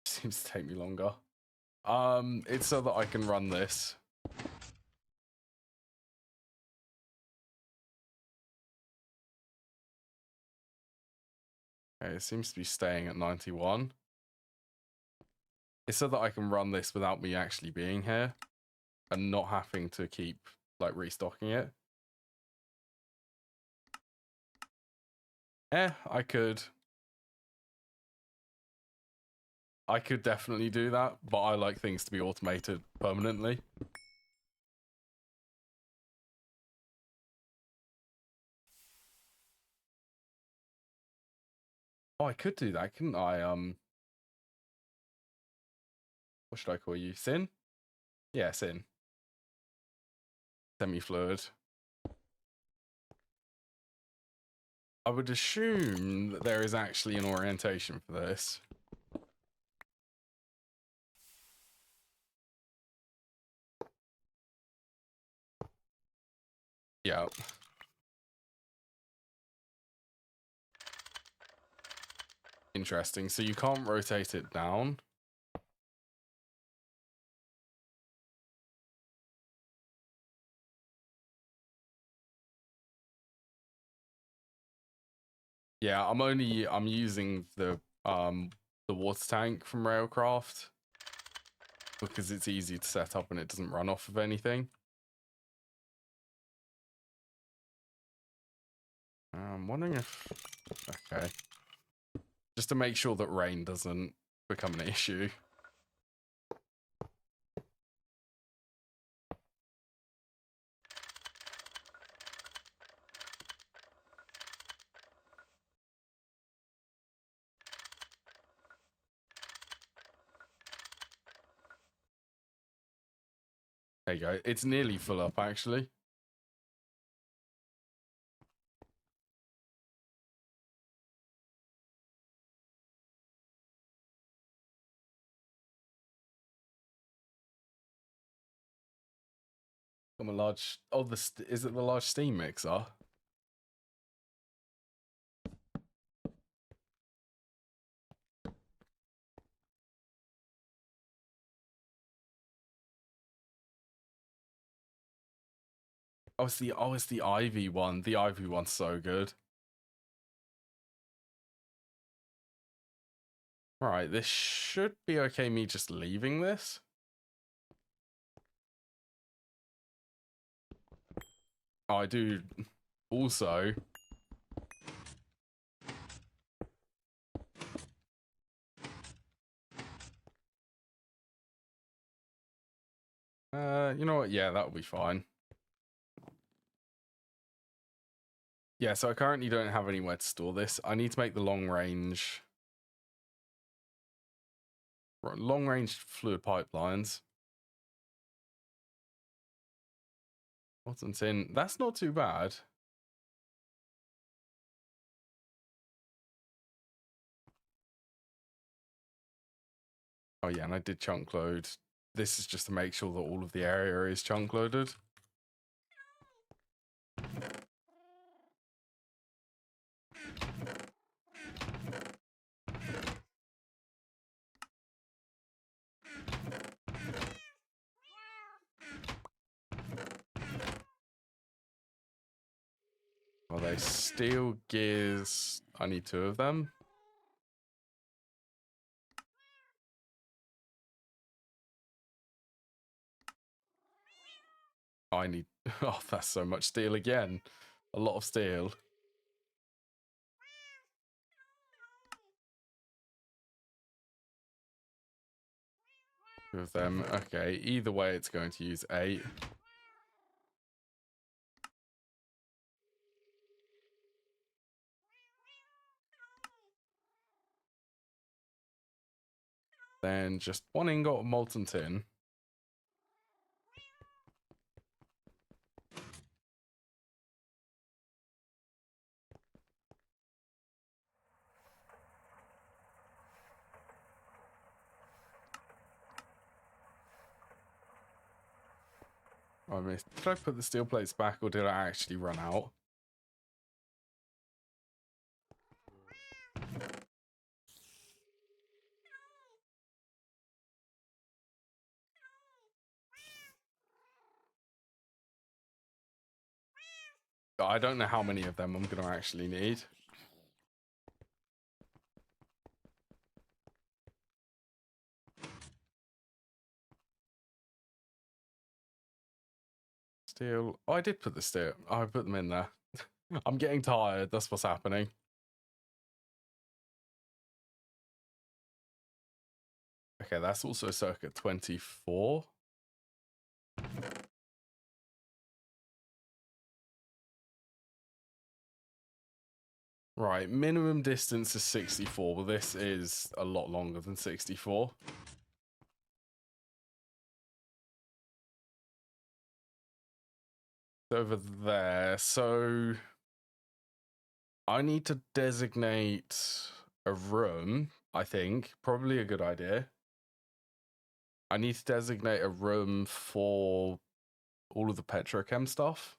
Seems to take me longer. It's so that I can run this. Okay, it seems to be staying at 91. It's so that I can run this without me actually being here and not having to keep like restocking it. I could definitely do that, but I like things to be automated permanently. Oh, I could do that, couldn't I? What should I call you? Sin? Yeah, Sin. Semi-fluid. I would assume that there is actually an orientation for this. Yeah. Interesting. So you can't rotate it down. Yeah, I'm using the water tank from Railcraft because it's easy to set up and it doesn't run off of anything. I'm wondering if... Okay. Just to make sure that rain doesn't become an issue. There you go. It's nearly full up, actually. I'm a large... Oh, is it the large steam mixer? Oh, it's the Ivy one. The Ivy one's so good. Alright, this should be okay, me just leaving this. Oh, I do also... you know what? Yeah, that'll be fine. Yeah, so I currently don't have anywhere to store this. I need to make the long range fluid pipelines. What's in? That's not too bad. Oh yeah, and I did chunk load. This is just to make sure that all of the area is chunk loaded. Are they steel gears? I need 2 of them. I need... Oh, that's so much steel again. A lot of steel. Two of them. Okay, either way, it's going to use 8. Then just 1 ingot of molten tin. I missed. Did I put the steel plates back or did I actually run out? I don't know how many of them I'm going to actually need. Steel. Oh, I did put the steel. Oh, I put them in there. I'm getting tired. That's what's happening. Okay, that's also circuit 24. Right, minimum distance is 64, but this is a lot longer than 64. Over there, so I need to designate a room, I think. Probably a good idea. I need to designate a room for all of the petrochem stuff.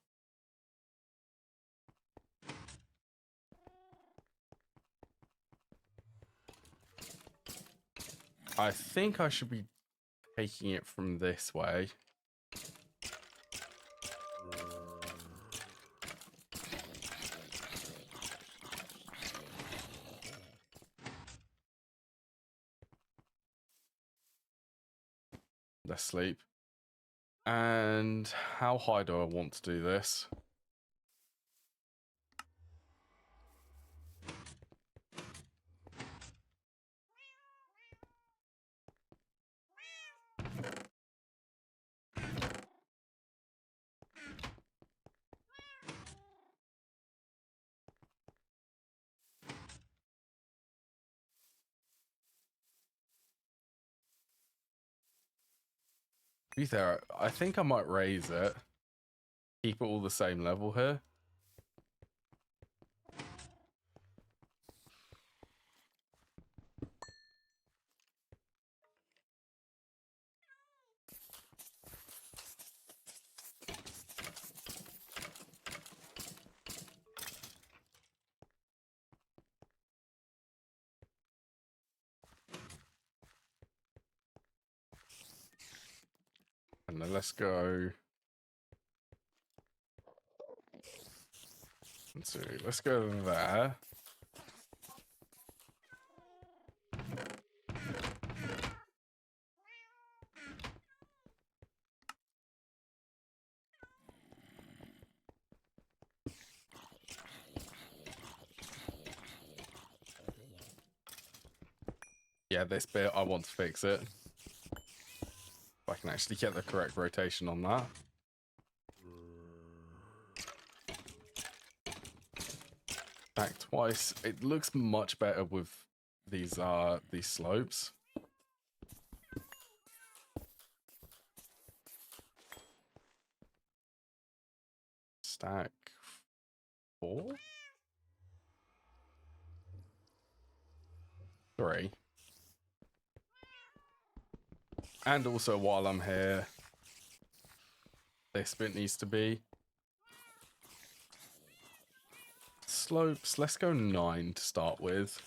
I think I should be taking it from this way. Let's sleep. And how high do I want to do this? To be fair, I think I might raise it. Keep it all the same level here. And then let's go. Let's go there. Yeah, this bit, I want to fix it. If I can actually get the correct rotation on that. Back twice. It looks much better with these slopes. Stack 4? 3. And also while I'm here, this bit needs to be slopes. Let's go 9 to start with.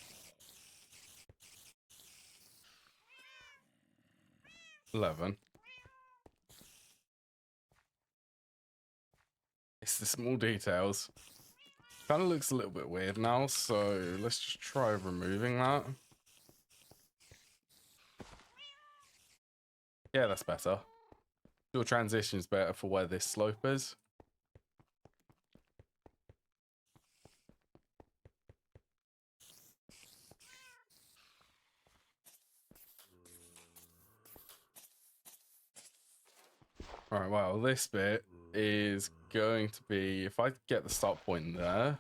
11. It's the small details. Kind of looks a little bit weird now, so let's just try removing that. Yeah, that's better. Your transition's better for where this slope is. Alright, well, this bit is going to be, if I get the start point there.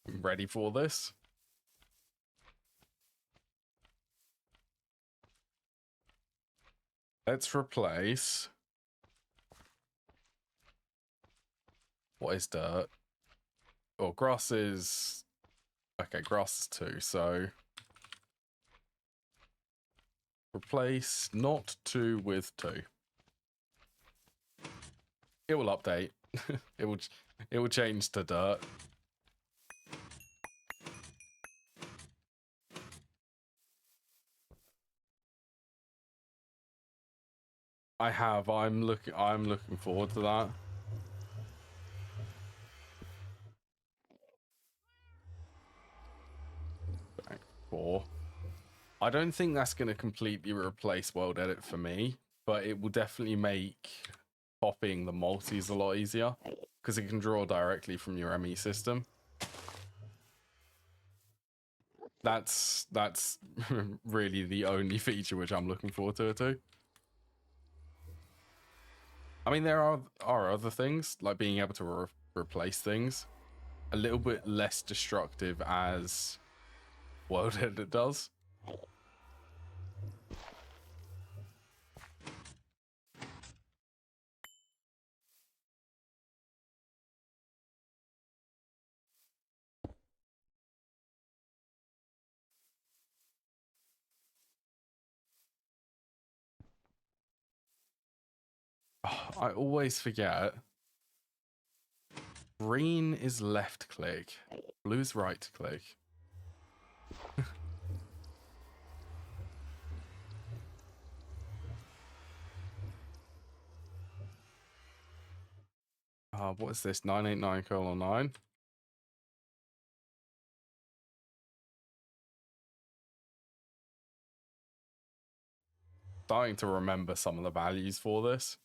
I'm ready for this. Let's replace... What is dirt? Oh, grass is... Okay, grass is 2, so... Replace not 2 with 2. It will update. it will change to dirt. I have. I'm looking forward to that. Back 4. I don't think that's going to completely replace World Edit for me, but it will definitely make copying the multis a lot easier because it can draw directly from your ME system. That's really the only feature which I'm looking forward to it too. I mean, there are other things like being able to replace things a little bit less destructive as World Edit does. Oh, I always forget. Green is left click, blue's right click. What is this? 989:9. Starting to remember some of the values for this.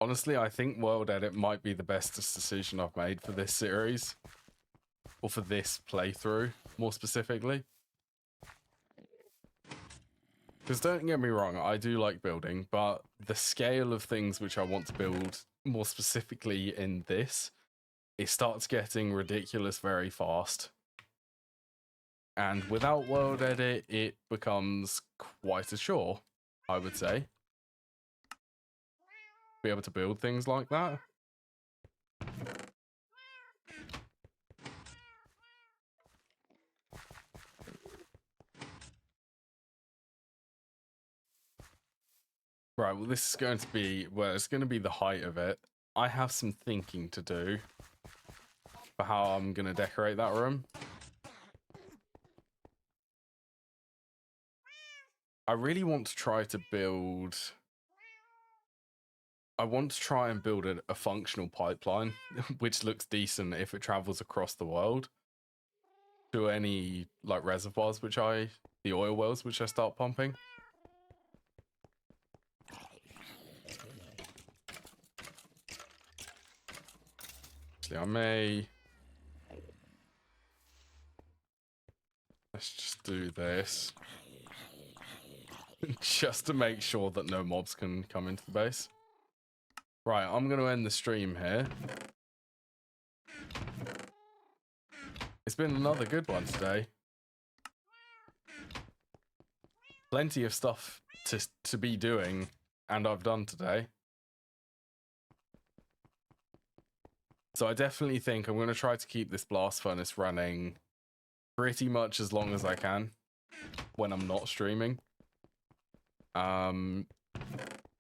Honestly, I think World Edit might be the best decision I've made for this series. Or for this playthrough, more specifically. Because don't get me wrong, I do like building, but the scale of things which I want to build, more specifically in this, it starts getting ridiculous very fast. And without World Edit, it becomes quite a chore, I would say. Be able to build things like that. Right, well, this is going to be, well, it's going to be the height of it. I have some thinking to do for how I'm going to decorate that room. I really want to try to build... I want to try and build a functional pipeline, which looks decent if it travels across the world to any, like, reservoirs, the oil wells, which I start pumping. Actually, I may... Let's just do this. Just to make sure that no mobs can come into the base. Right, I'm going to end the stream here. It's been another good one today. Plenty of stuff to be doing, and I've done today. So I definitely think I'm going to try to keep this blast furnace running pretty much as long as I can when I'm not streaming.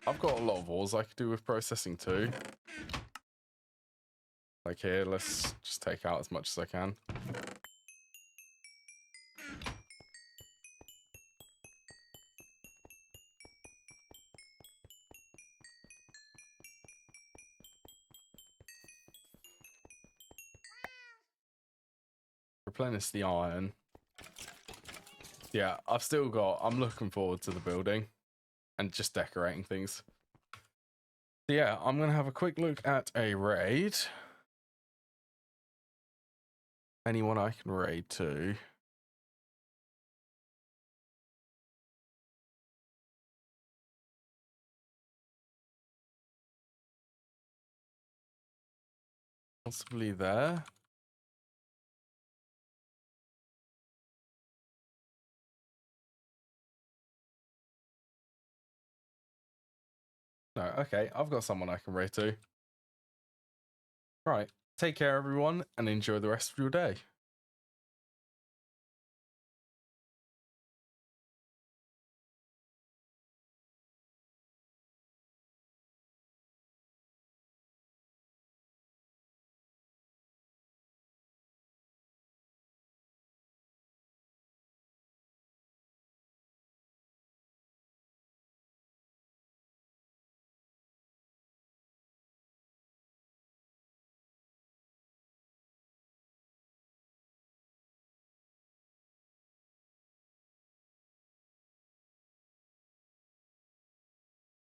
I've got a lot of ores I could do with processing too. Like here, let's just take out as much as I can. Replenish the iron. Yeah, I'm looking forward to the building and just decorating things. So yeah, I'm going to have a quick look at a raid. Anyone I can raid to. Possibly there. No, okay, I've got someone I can raid to. Right, take care everyone and enjoy the rest of your day.